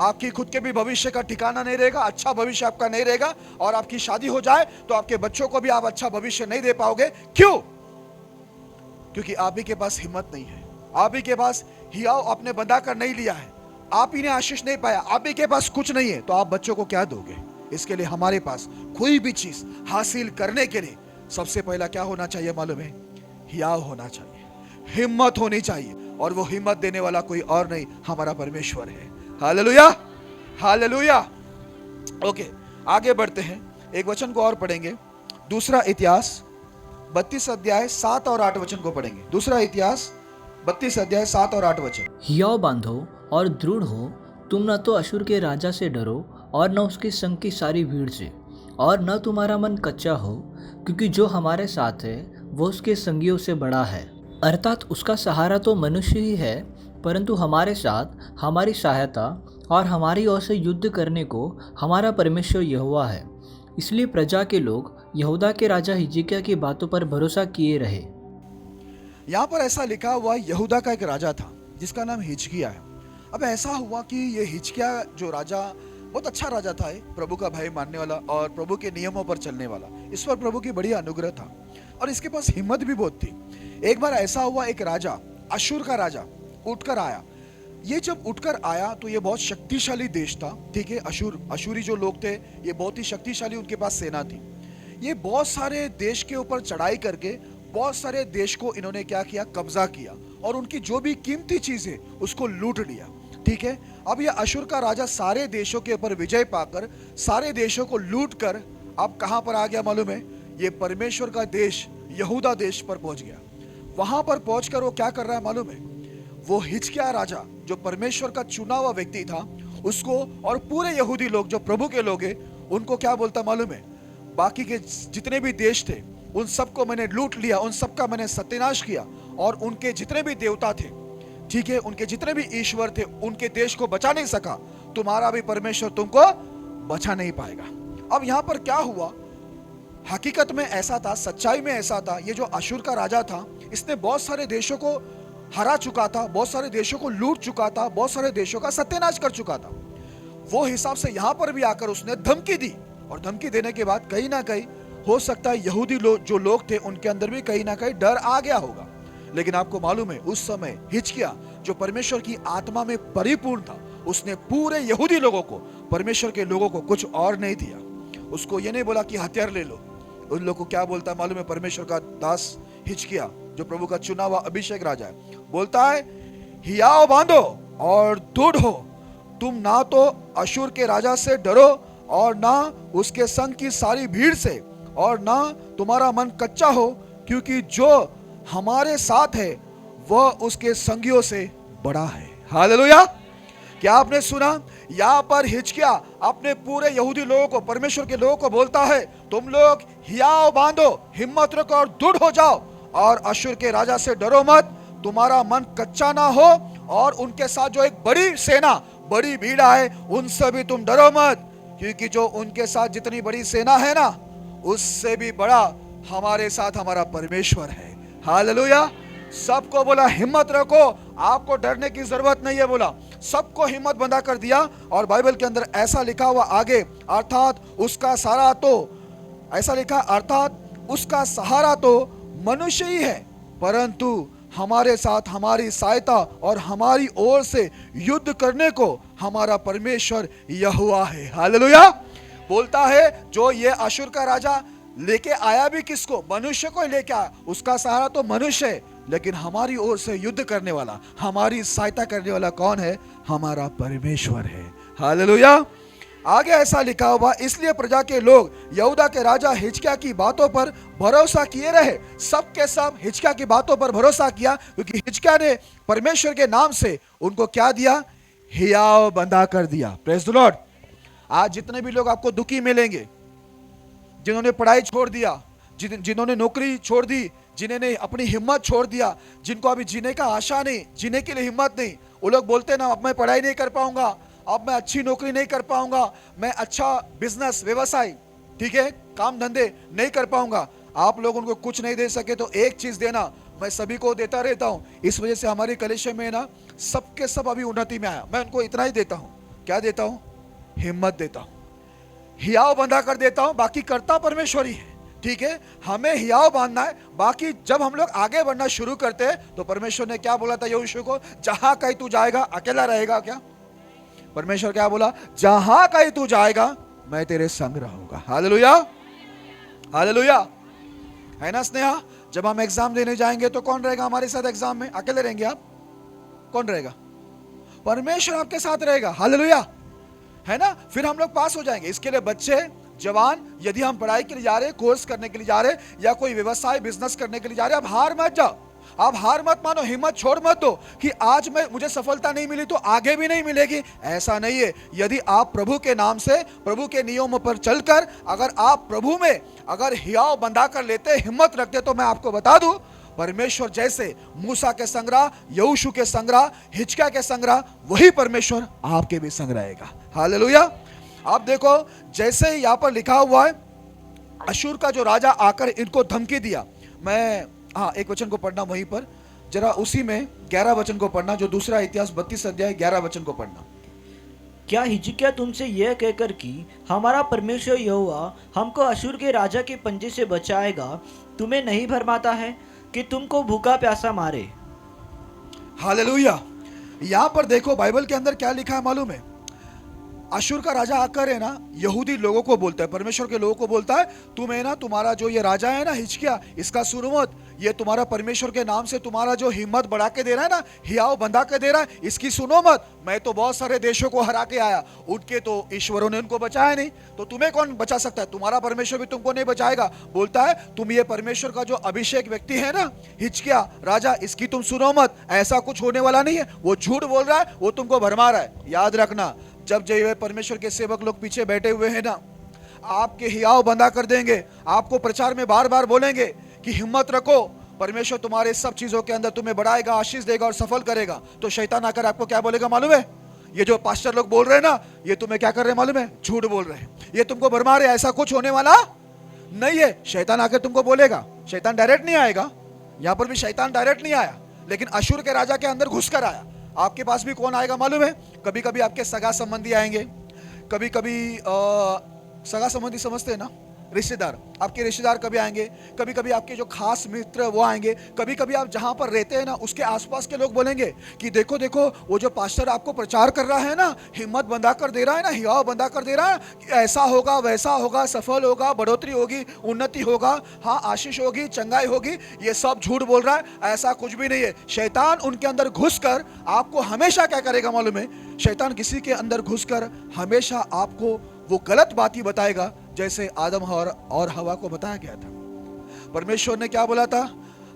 आपकी खुद के भी भविष्य का ठिकाना नहीं रहेगा, अच्छा भविष्य आपका नहीं रहेगा। और आपकी शादी हो जाए तो आपके बच्चों को भी आप अच्छा भविष्य नहीं दे पाओगे। क्यों? क्योंकि आप ही के पास हिम्मत नहीं है, आप ही के पास हियाव आपने बंधा कर नहीं लिया है, आप ही ने आशीष नहीं पाया, आप ही के पास कुछ नहीं है, तो आप बच्चों को क्या दोगे? इसके लिए हमारे पास कोई भी चीज हासिल करने के लिए सबसे पहला क्या होना चाहिए मालूम है? हियाव होना चाहिए, हिम्मत होनी चाहिए। और वो हिम्मत देने वाला कोई और नहीं, हमारा परमेश्वर है। Hallelujah, hallelujah. ओके, आगे बढ़ते हैं, एक वचन को और पढ़ेंगे। दूसरा इतिहास 32 अध्याय 7 और 8 वचन को पढ़ेंगे। दूसरा इतिहास 32 अध्याय 7 और 8 वचन। हियाव बांधो और दृढ़ हो, तुम न तो अशूर के राजा से डरो और न उसके संग की सारी भीड़ से, और न तुम्हारा मन कच्चा हो, क्योंकि जो हमारे साथ है वो उसके संगियों से बड़ा है। अर्थात उसका सहारा तो मनुष्य ही है, परंतु हमारे साथ हमारी सहायता और हमारी ओर से युद्ध करने को हमारा परमेश्वर यहोवा है। इसलिए प्रजा के लोग यहूदा के राजा हिजकिय्याह की बातों पर भरोसा किए रहे। यहाँ पर ऐसा लिखा हुआ, यहूदा का एक राजा था जिसका नाम हिजकिय्याह है। अब ऐसा हुआ कि ये हिजकिय्याह जो राजा बहुत अच्छा राजा था, प्रभु का भय मानने वाला और प्रभु के नियमों पर चलने वाला। इस पर प्रभु की बड़ी अनुग्रह था और इसके पास हिम्मत भी बहुत थी। एक बार ऐसा हुआ, एक राजा, अशूर का राजा उठकर आया। ये जब उठकर आया तो ये बहुत शक्तिशाली देश था, ठीक है। अशूरी जो लोग थे, ये बहुत ही शक्तिशाली, उनके पास सेना थी। ये बहुत सारे देश के ऊपर चढ़ाई करके बहुत सारे देश को इन्होंने क्या किया, कब्जा किया, और उनकी जो भी कीमती चीजें उसको लूट लिया, ठीक है। अब ये अशूर का राजा सारे देशों के ऊपर विजय पाकर, सारे देशों को लूट कर अब कहां पर आ गया मालूम है? ये परमेश्वर का देश यहूदा देश पर पहुंच गया। वहां पर पहुंचकर वो क्या कर रहा है मालूम है? वो हिजकिय्याह राजा जो परमेश्वर का चुना हुआ व्यक्ति था, उसको और पूरे यहूदी लोग जो प्रभु के लोग हैं, उनको क्या बोलता मालूम है? बाकी के जितने भी देश थे उन सबको मैंने लूट लिया, उन सबका मैंने सत्यानाश किया, और उनके जितने भी देवता थे, ठीक है, उनके जितने भी ईश्वर थे, उनके देश को बचा नहीं सका। तुम्हारा भी परमेश्वर तुमको बचा नहीं पाएगा। अब यहां पर क्या हुआ? हकीकत में ऐसा था, सच्चाई में ऐसा था, ये जो अशूर का राजा था, इसने बहुत सारे देशों को हरा चुका था, बहुत सारे देशों को लूट चुका था, बहुत सारे देशों का सत्यानाश कर चुका था। वो हिसाब से यहां पर भी आकर उसने धमकी दी, और धमकी देने के बाद कहीं ना कहीं हो सकता है यहूदी जो लोग थे उनके अंदर भी कहीं ना कहीं डर आ गया होगा। लेकिन आपको मालूम है उस समय हिजकिय्याह जो परमेश्वर की आत्मा में परिपूर्ण था, उसने पूरे यहूदी लोगों को, परमेश्वर के लोगों को कुछ और नहीं दिया। उसको ये नहीं बोला कि हथियार ले लो। उन लोगों को क्या बोलता है मालूम है? परमेश्वर का दास हिजकिय्याह जो प्रभु का चुना हुआ अभिषेक राजा है, बोलता है हियाव बांधो और दृढ़ हो, तुम ना तो अशूर के राजा से डरो और ना उसके संग की सारी भीड़ से, और ना तुम्हारा मन कच्चा हो, क्योंकि जो हमारे साथ है वह उसके संगियों से बड़ा है। हालेलुया। क्या आपने सुना? यहाँ पर हिजकिय्याह अपने पूरे यहूदी लोगों को, परमेश्वर के लोगों को बोलता है तुम लोग हियाव बांधो, हिम्मत रखो और दृढ़ हो जाओ, और अशूर के राजा से डरो मत, तुम्हारा मन कच्चा ना हो, और उनके साथ जो एक बड़ी सेना, बड़ी भीड़ है, उनसे भी तुम डरो मत, क्योंकि जो उनके साथ जितनी बड़ी सेना है ना, उससे भी बड़ा हमारे साथ हमारा परमेश्वर है। हालेलुया। सबको बोला हिम्मत रखो, आपको डरने की जरूरत नहीं है, बोला सबको हिम्मत बंधा कर दिया। और बाइबल के अंदर ऐसा लिखा हुआ आगे, अर्थात उसका सारा तो, ऐसा लिखा अर्थात उसका सहारा तो मनुष्य ही है, परंतु हमारे साथ हमारी सहायता और हमारी ओर से युद्ध करने को हमारा परमेश्वर यहोवा है। हालेलुया। बोलता है जो ये अशूर का राजा लेके आया भी किसको? मनुष्य को लेके आया, उसका सहारा तो मनुष्य है, लेकिन हमारी ओर से युद्ध करने वाला, हमारी सहायता करने वाला कौन है? हमारा परमेश्वर है। हालेलुया। आगे ऐसा लिखा हुआ, इसलिए प्रजा के लोग यहूदा के राजा हिजकिय्याह की बातों पर भरोसा किए रहे। सब के सब हिजकिय्याह की बातों पर भरोसा किया, क्योंकि हिजकिय्याह ने परमेश्वर के नाम से उनको क्या दिया? हियाव बंधा कर दिया। Praise the Lord. आज जितने भी लोग आपको दुखी मिलेंगे, जिन्होंने पढ़ाई छोड़ दिया, जिन्होंने नौकरी छोड़ दी, जिन्होंने अपनी हिम्मत छोड़ दिया, जिनको अभी जीने का आशा नहीं, जीने के लिए हिम्मत नहीं, वो लोग बोलते हैं ना अब मैं पढ़ाई नहीं कर पाऊंगा, अब मैं अच्छी नौकरी नहीं कर पाऊंगा, मैं अच्छा बिजनेस व्यवसाय, ठीक है, काम धंधे नहीं कर पाऊंगा। आप लोग उनको कुछ नहीं दे सके तो एक चीज देना, मैं सभी को देता रहता हूं। इस वजह से हमारी कलीसिया में ना सबके सब अभी उन्नति में आया। मैं उनको इतना ही देता हूं। क्या देता हूं? हिम्मत देता हूं, हियाव बंधा कर देता हूं, बाकी करता परमेश्वर ही है। ठीक है, हमें हियाव बांधना है। बाकी जब हम लोग आगे बढ़ना शुरू करते हैं तो परमेश्वर ने क्या बोला था यहोशू को? जहां कहीं तू जाएगा अकेला रहेगा क्या? परमेश्वर क्या बोला? जहां कहीं तू जाएगा मैं तेरे संग रहूंगा। Hallelujah, hallelujah. है ना स्नेहा? जब हम एग्जाम देने जाएंगे तो कौन रहेगा हमारे साथ एग्जाम में? अकेले रहेंगे आप? कौन रहेगा? परमेश्वर आपके साथ रहेगा। हालेलुया, है ना? फिर हम लोग पास हो जाएंगे। इसके लिए बच्चे, जवान, यदि हम पढ़ाई के लिए जा रहे, कोर्स करने के लिए जा रहे, या कोई व्यवसाय बिजनेस करने के लिए जा रहे, आप हार मत जाओ, आप हार मत मानो, हिम्मत छोड़ मत दो कि आज मुझे सफलता नहीं मिली तो आगे भी नहीं मिलेगी। ऐसा नहीं है। यदि आप प्रभु के नाम से, प्रभु के नियमों पर चलकर, अगर आप प्रभु में अगर हियाव बंधा कर लेते, हिम्मत रखते, तो मैं आपको बता दूं, परमेश्वर जैसे मूसा के संग रहा, यहोशू के संग रहा, हिजकिय्याह के संग रहा, वही परमेश्वर आपके भी संग रहेगा। हालेलुया। आप देखो, जैसे ही यहां पर लिखा हुआ है, अशूर का जो राजा आकर इनको धमकी दिया। मैं एक वचन को पढ़ना वहीं पर, जरा उसी में 11 वचन को पढ़ना, जो दूसरा इतिहास 32 अध्याय 11 वचन को पढ़ना। क्या हिजकिय्याह तुमसे यह कहकर कि हमारा परमेश्वर यहोवा हमको अशूर के राजा के पंजे से बचाएगा, तुम्हें नहीं भरमाता है कि तुमको भूखा प्यासा मारे? हालेलुया। यहां पर देखो बाइबल के अंदर क्या लिखा है मालूम है? अशूर का राजा आकर है ना यहूदी लोगों को बोलता है, परमेश्वर के लोगों को बोलता है, तुम है ना, तुम्हारा जो ये राजा है ना हिजकिय्याह, इसका सुनो मत, ये तुम्हारा परमेश्वर के नाम से तुम्हारा जो हिम्मत बढ़ा के दे रहा है ना, हियाव बंधा के दे रहा है, इसकी सुनो मत। मैं तो बहुत सारे देशों को हरा के आया, उनके तो ईश्वरों ने उनको बचाया नहीं, तो तुम्हें कौन बचा सकता है? तुम्हारा परमेश्वर भी तुमको नहीं बचाएगा। बोलता है तुम ये परमेश्वर का जो अभिषेक व्यक्ति है ना हिजकिय्याह राजा, इसकी तुम सुनो मत, ऐसा कुछ होने वाला नहीं है, वो झूठ बोल रहा है, वो तुमको भरमा रहा है। याद रखना, जब जो परमेश्वर के सेवक लोग पीछे बैठे हुए हैं ना, आपके हियाव बंधा कर देंगे, आपको प्रचार में बार बार बोलेंगे कि हिम्मत रखो, परमेश्वर तुम्हारे सब चीजों के अंदर तुम्हें बढ़ाएगा, आशीष देगा और सफल करेगा, तो शैतान आकर आपको क्या बोलेगा मालूम है? ये जो पास्टर लोग बोल रहे हैं ना, ये तुम्हें क्या कर रहे हैं मालूम है? झूठ बोल रहे हैं, ये तुमको भरमा रहे हैं, ऐसा कुछ होने वाला नहीं है। शैतान आकर तुमको बोलेगा, शैतान डायरेक्ट नहीं आएगा, यहां पर भी शैतान डायरेक्ट नहीं आया, लेकिन अशूर के राजा के अंदर घुसकर आया। आपके पास भी कौन आएगा मालूम है? कभी कभी आपके सगा संबंधी आएंगे, कभी कभी सगा संबंधी समझते हैं ना, रिश्तेदार, आपके रिश्तेदार कभी आएंगे, कभी कभी आपके जो खास मित्र वो आएंगे, कभी कभी आप जहां पर रहते हैं ना उसके आसपास के लोग बोलेंगे कि देखो देखो वो जो पास्टर आपको प्रचार कर रहा है ना, हिम्मत बंधा कर दे रहा है ना, हियाव बंधा कर दे रहा है कि ऐसा होगा वैसा होगा, सफल होगा, बढ़ोतरी होगी, उन्नति होगा, हाँ आशीष होगी, चंगाई होगी। ये सब झूठ बोल रहा है, ऐसा कुछ भी नहीं है। शैतान उनके अंदर घुसकर आपको हमेशा क्या करेगा मालूम है? शैतान किसी के अंदर घुसकर हमेशा आपको वो गलत बात ही बताएगा, जैसे आदम और हवा को बताया गया था। परमेश्वर ने क्या बोला था?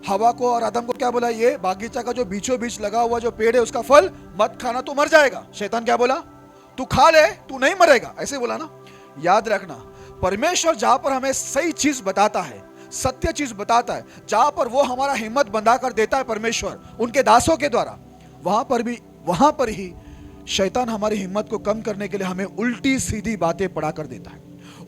हवा को और आदम को क्या बोला? ये बागीचा का जो बीचों बीच लगा हुआ जो पेड़ है उसका फल मत खाना, तू मर जाएगा। शैतान क्या बोला? तू खा ले, तू नहीं मरेगा, ऐसे बोला ना। याद रखना, परमेश्वर जहां पर हमें सही चीज बताता है, सत्य चीज बताता है, जहां पर वो हमारा हिम्मत बंधा कर देता है परमेश्वर उनके दासों के द्वारा, वहां पर ही शैतान हमारी हिम्मत को कम करने के लिए हमें उल्टी सीधी बातें पढ़ा कर देता है,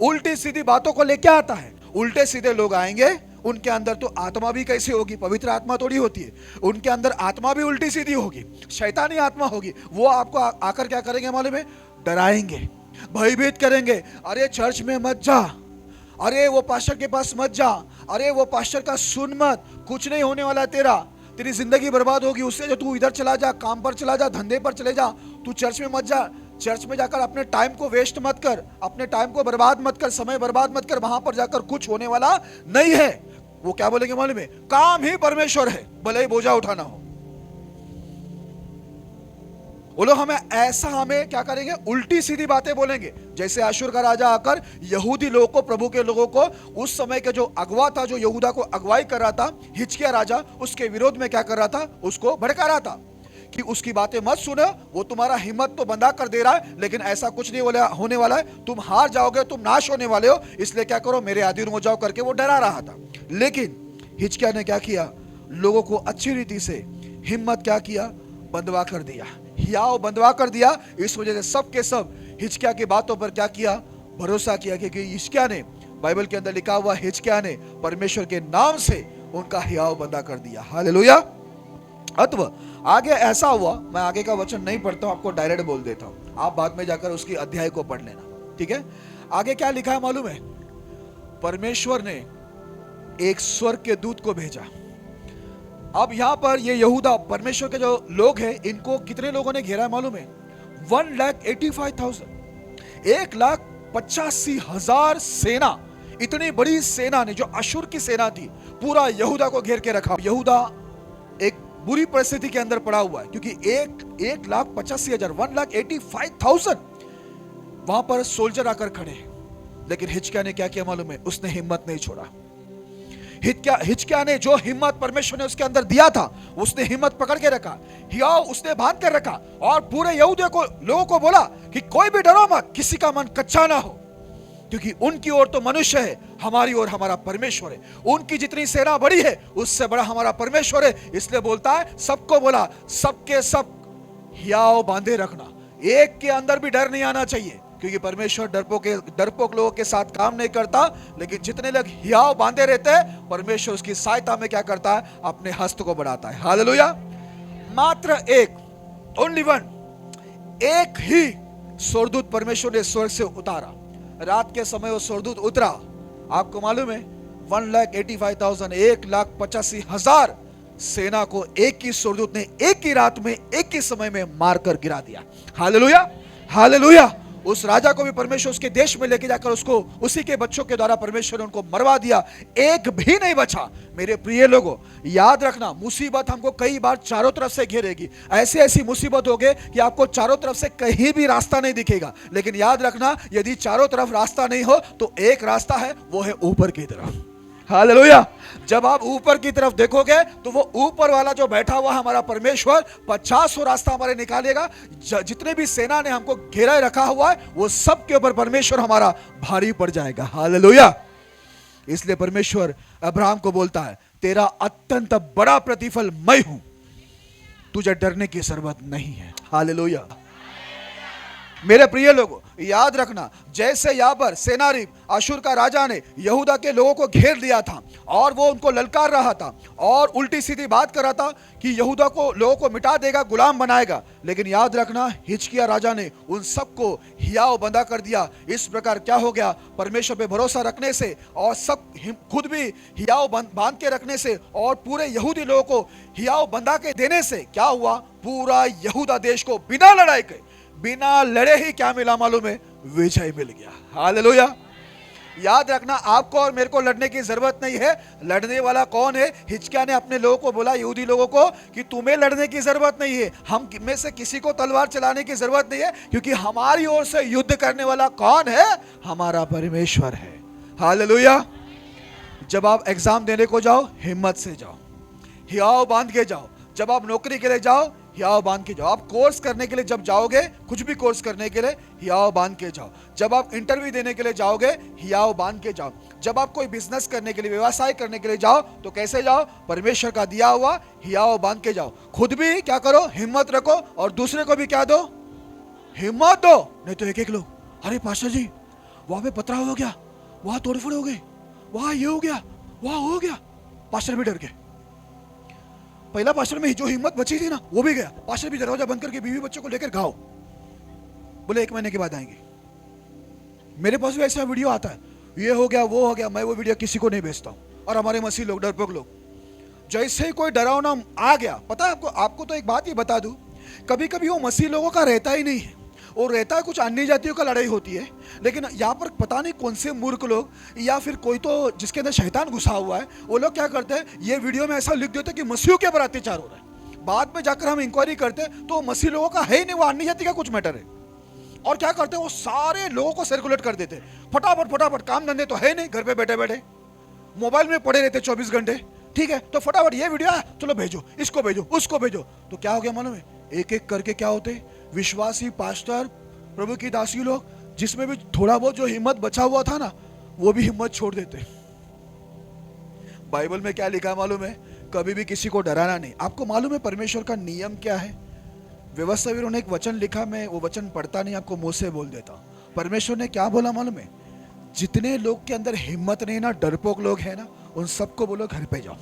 उल्टी सीधी बातों को लेके आता है। उल्टे सीधे लोग आएंगे, उनके अंदर तो आत्मा भी कैसी होगी? पवित्र आत्मा थोड़ी होती है, उनके अंदर आत्मा भी उल्टी सीधी होगी, शैतानी आत्मा होगी। वो आपको आकर क्या करेंगे मालूम है? डराएंगे, भयभीत करेंगे। अरे चर्च में मत जा, अरे वो पास्टर के पास मत जा, अरे वो पास्टर का सुन मत, कुछ नहीं होने वाला तेरी जिंदगी बर्बाद होगी उससे, जो तू इधर चला जा, काम पर चला जा, धंधे पर चले जा, तू चर्च में मत जा, चर्च में जाकर अपने टाइम को वेस्ट मत कर, अपने टाइम को बर्बाद मत कर, समय बर्बाद मत कर, वहां पर जाकर कुछ होने वाला नहीं है। वो क्या बोलेंगे मालूम है? काम ही परमेश्वर है, भले ही बोझा उठाना हो। वो लोग हमें क्या करेंगे? उल्टी सीधी बातें बोलेंगे। जैसे अशूर का राजा आकर यहूदी लोगों को, प्रभु के लोगों को, उस समय के जो अगवा था, जो यहूदा को अगवाई कर रहा था, हिजकिय्याह राजा, उसके विरोध में क्या कर रहा था? उसको भड़का रहा था कि उसकी बातें मत सुनो, वो तुम्हारा हिम्मत तो बंधा कर दे रहा है, लेकिन ऐसा कुछ नहीं होने वाला है, तुम हार जाओगे, तुम नाश होने वाले हो, इसलिए क्या करो, मेरे अधीन हो जाओ करके वो डरा रहा था। लेकिन हिजकिय्याह ने क्या किया? लोगों को अच्छी रीति से हिम्मत क्या किया? बंधवा कर दिया, हियाव बंधवा कर दिया। इस वजह से सब के सब हिजकिय्याह की बातों पर क्या किया? भरोसा किया, क्योंकि हिजकिय्याह ने, बाइबल के अंदर लिखा हुआ, हिजकिय्याह ने परमेश्वर के नाम से उनका हियाव बंधा कर दिया। हालेलुया। अतः आगे ऐसा हुआ, मैं आगे का वचन नहीं पढ़ता हूं, आपको डायरेक्ट बोल देता हूं, आप बाद में जाकर उसकी अध्याय को पढ़ लेना, ठीक है? आगे क्या लिखा है मालूम है? परमेश्वर ने एक स्वर्ग के दूत को भेजा। अब यहां पर ये यहूदा, परमेश्वर के जो लोग हैं, इनको कितने लोगों ने घेरा है मालूम है? 1,85,000, 1,85,000 सेना, इतनी बड़ी सेना ने, जो अशूर की सेना थी, पूरा यहूदा को घेर के रखा। यहूदा एक बुरी परिस्थिति के अंदर पड़ा हुआ है, क्योंकि 1,85,000, 1,85,000 वहां पर सोल्जर आकर खड़े हैं। लेकिन हिजकिय्याह ने क्या किया मालूम है? उसने हिम्मत नहीं छोड़ा। हिजकिय्याह ने जो हिम्मत परमेश्वर ने उसके अंदर दिया था, उसने हिम्मत पकड़ के रखा, हियाव उसने बांध कर रखा, और पूरे यहूदियों को, लोगों को बोला कि कोई भी डरो मत, किसी का मन कच्चा ना हो, क्योंकि उनकी ओर तो मनुष्य है, हमारी ओर हमारा परमेश्वर है। उनकी जितनी सेना बड़ी है, उससे बड़ा हमारा परमेश्वर है। इसलिए बोलता है, सबको बोला, सबके सब हियाव बांधे रखना, एक के अंदर भी डर नहीं आना चाहिए, क्योंकि परमेश्वर डरपोक लोगों के साथ काम नहीं करता। लेकिन जितने लोग हियाव बांधे रहते हैं, परमेश्वर उसकी सहायता में क्या करता है? अपने हस्त को बढ़ाता है। हालेलुया। मात्र एक, ओनली वन, एक ही स्वर्गदूत परमेश्वर ने स्वर्ग से उतारा। रात के समय वो स्वर्गदूत उतरा, आपको मालूम है? 1,85,000, 1,85,000 सेना को एक ही स्वर्गदूत ने एक ही रात में, एक ही समय में मारकर गिरा दिया। Hallelujah, hallelujah. उस राजा को भी परमेश्वर उसके देश में लेके जाकर उसको, उसी के बच्चों के द्वारा परमेश्वर ने उनको मरवा दिया, एक भी नहीं बचा। मेरे प्रिय लोगों, याद रखना, मुसीबत हमको कई बार चारों तरफ से घेरेगी। ऐसी मुसीबत होगी कि आपको चारों तरफ से कहीं भी रास्ता नहीं दिखेगा। लेकिन याद रखना, यदि चारों तरफ रास्ता नहीं हो तो एक रास्ता है, वो है ऊपर की तरफ। हालेलुया। जब आप ऊपर की तरफ देखोगे तो वो ऊपर वाला जो बैठा हुआ हमारा परमेश्वर 50 रास्ता हमारे निकालेगा। जितने भी सेना ने हमको घेरा रखा हुआ है, वो सब के ऊपर परमेश्वर हमारा भारी पड़ जाएगा। हालेलुया। इसलिए परमेश्वर अब्राहम को बोलता है, तेरा अत्यंत बड़ा प्रतिफल मैं हूं, तुझे डरने की जरूरत नहीं है। हालेलुया। मेरे प्रिय लोगों, याद रखना, जैसे यहाँ पर सेनारीब अशूर का राजा ने यहूदा के लोगों को घेर लिया था, और वो उनको ललकार रहा था और उल्टी सीधी बात कर रहा था कि यहूदा को लोगों को मिटा देगा, गुलाम बनाएगा। लेकिन याद रखना, हिजकिय्याह राजा ने उन सबको हियाव बंधा कर दिया। इस प्रकार क्या हो गया, परमेश्वर पे भरोसा रखने से और सब खुद भी हियाव बांध के रखने से और पूरे यहूदी लोगों को हियाव बंधा के देने से क्या हुआ, पूरा यहूदा देश को बिना लड़ाई के, बिना लड़े ही क्या मिला मालूम है, विजय मिल गया। हालेलुया। याद रखना, आपको और मेरे को लड़ने की जरूरत नहीं है। लड़ने वाला कौन है? हिजकिय्याह ने अपने लोगों को बोला, यहूदी लोगों को, कि तुम्हें लड़ने की जरूरत नहीं है, हम में से किसी को तलवार चलाने की जरूरत नहीं है, क्योंकि हमारी ओर से युद्ध करने वाला कौन है? हमारा परमेश्वर है। हालेलुया। जब आप एग्जाम देने को जाओ, हिम्मत से जाओ, हियाव बांध के जाओ। जब आप नौकरी के लिए जाओ, हियाव बांध के जाओ। आप कोर्स करने के लिए जब जाओगे, कुछ भी कोर्स करने के लिए, हियाव बांध के जाओ। जब आप इंटरव्यू देने के लिए जाओगे, हियाव बांध के जाओ। जब आप कोई बिजनेस करने के लिए, व्यवसाय करने के लिए जाओ, तो कैसे जाओ? परमेश्वर का दिया हुआ हियाव बांध के जाओ। खुद भी क्या करो? हिम्मत रखो, और दूसरे को भी क्या दो? हिम्मत दो। नहीं तो एक एक लोग, अरे पास्टर जी वहां पे पथराव हो गया, वहां तोड़फोड़ हो गई, वहां ये हो गया, वहां हो गया, पास्टर भी डर गए। पहला पास्टर में जो हिम्मत बची थी ना, वो भी गया। पास्टर भी दरवाजा बंद करके बीवी बच्चों को लेकर गाओ, बोले 1 महीने के बाद आएंगे। मेरे पास भी ऐसा वीडियो आता है, ये हो गया, वो हो गया। मैं वो वीडियो किसी को नहीं भेजता हूं। और हमारे मसीह लोग, डरपोक लोग, जैसे ही कोई डरावना आ गया, पता है आपको तो एक बात ही बता दूं, कभी कभी वो मसीह लोगों का रहता ही नहीं है, वो रहता है कुछ अन्य जातियों का लड़ाई होती है। लेकिन यहाँ पर पता नहीं कौन से मूर्ख लोग, या फिर कोई तो जिसके अंदर शैतान घुसा हुआ है, वो लोग क्या करते हैं, ये वीडियो में ऐसा लिख देते हैं कि मसीहों के ऊपर अत्याचार हो रहा है। बाद में जाकर हम इंक्वायरी करते हैं तो मसीह लोगों का है ही नहीं, वो अन्य जाति का कुछ मैटर है। और क्या करते हैं, वो सारे लोगों को सर्कुलेट कर देते हैं फटाफट फटाफट। काम धंधे तो है नहीं, घर पे बैठे बैठे मोबाइल में पड़े रहते 24 घंटे। ठीक है, तो फटाफट ये वीडियो है, चलो भेजो, इसको भेजो, उसको भेजो। तो क्या हो गया मालूम है, एक एक करके क्या होते, विश्वासी पास्टर, प्रभु की दासी लोग, जिसमें भी थोड़ा बहुत जो हिम्मत बचा हुआ था ना, वो भी हिम्मत छोड़ देते। बाइबल में क्या लिखा मालूम है, कभी भी किसी को डराना नहीं। आपको मालूम है परमेश्वर का नियम क्या है? व्यवस्थावीरों ने एक वचन लिखा, मैं वो वचन पढ़ता नहीं, आपको मुंह से बोल देता हूं। परमेश्वर ने क्या बोला मालूम है, जितने लोग के अंदर हिम्मत नहीं ना, डरपोक लोग है ना, उन सबको बोलो घर पे जाओ,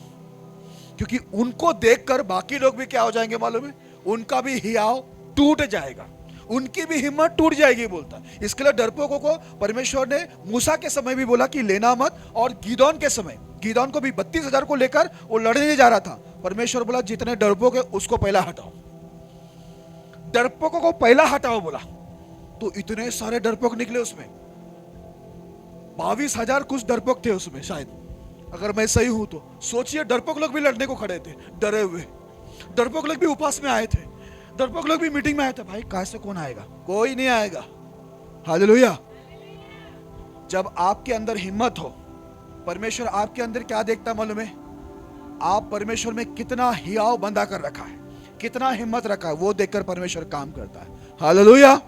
क्योंकि उनको देखकर बाकी लोग भी क्या हो जाएंगे मालूम है, उनका भी हियाव टूट जाएगा, उनकी भी हिम्मत टूट जाएगी बोलता है। इसके लिए डरपोकों को परमेश्वर ने मूसा के समय भी बोला कि लेना मत, और गिदोन के समय, गिदोन को भी 32,000 को लेकर वो लड़ने जा रहा था। परमेश्वर बोला जितने डरपोक है उसको पहला हटाओ, डरपोकों को पहला हटाओ बोला। तो इतने सारे डरपोक निकले उसमें, 22,000 कुछ डरपोक थे उसमें शायद, अगर मैं सही हूं तो। सोचिए, डरपोक लोग भी लड़ने को खड़े थे, डरे हुए। डरपोक लोग भी उपवास में आए थे, डरपोक लोग भी मीटिंग में आए थे। भाई कहां से कौन आएगा? कोई नहीं आएगा। हालेलुया। जब आपके अंदर हिम्मत हो, परमेश्वर आपके अंदर क्या देखता मालूम है, आप परमेश्वर में कितना हियाव बंधा कर रखा है, कितना हिम्मत रखा है, वो देखकर परमेश्वर काम करता है। हालेलुया।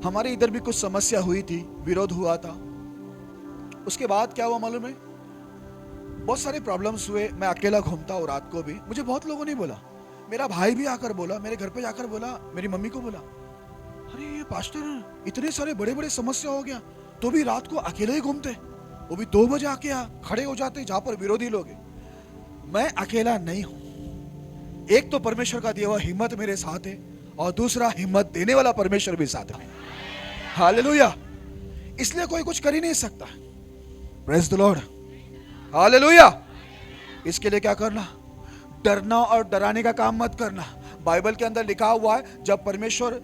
हमारे इधर भी कुछ समस्या हुई थी, विरोध हुआ था। उसके बाद क्या हुआ मालूम है, बहुत सारे प्रॉब्लम्स हुए। मैं अकेला घूमता हूँ रात को भी, मुझे बहुत लोगों ने बोला, मेरा भाई भी आकर बोला, मेरे घर पे जाकर बोला, मेरी मम्मी को बोला, अरे ये पास्टर इतने सारे बड़े बड़े समस्या हो गया तो भी रात को अकेले ही घूमते, वो भी 2 बजे आके खड़े हो जाते जहां पर विरोधी लोग हैं। मैं अकेला नहीं हूं, एक तो परमेश्वर का दिया हुआ हिम्मत मेरे साथ है, और दूसरा हिम्मत देने वाला परमेश्वर भी साथ में। हालेलुया। इसलिए कोई कुछ कर ही नहीं सकता। Praise the Lord. हालेलुया। इसके लिए क्या करना, डरना और डराने का काम मत करना। बाइबल के अंदर लिखा हुआ है, जब परमेश्वर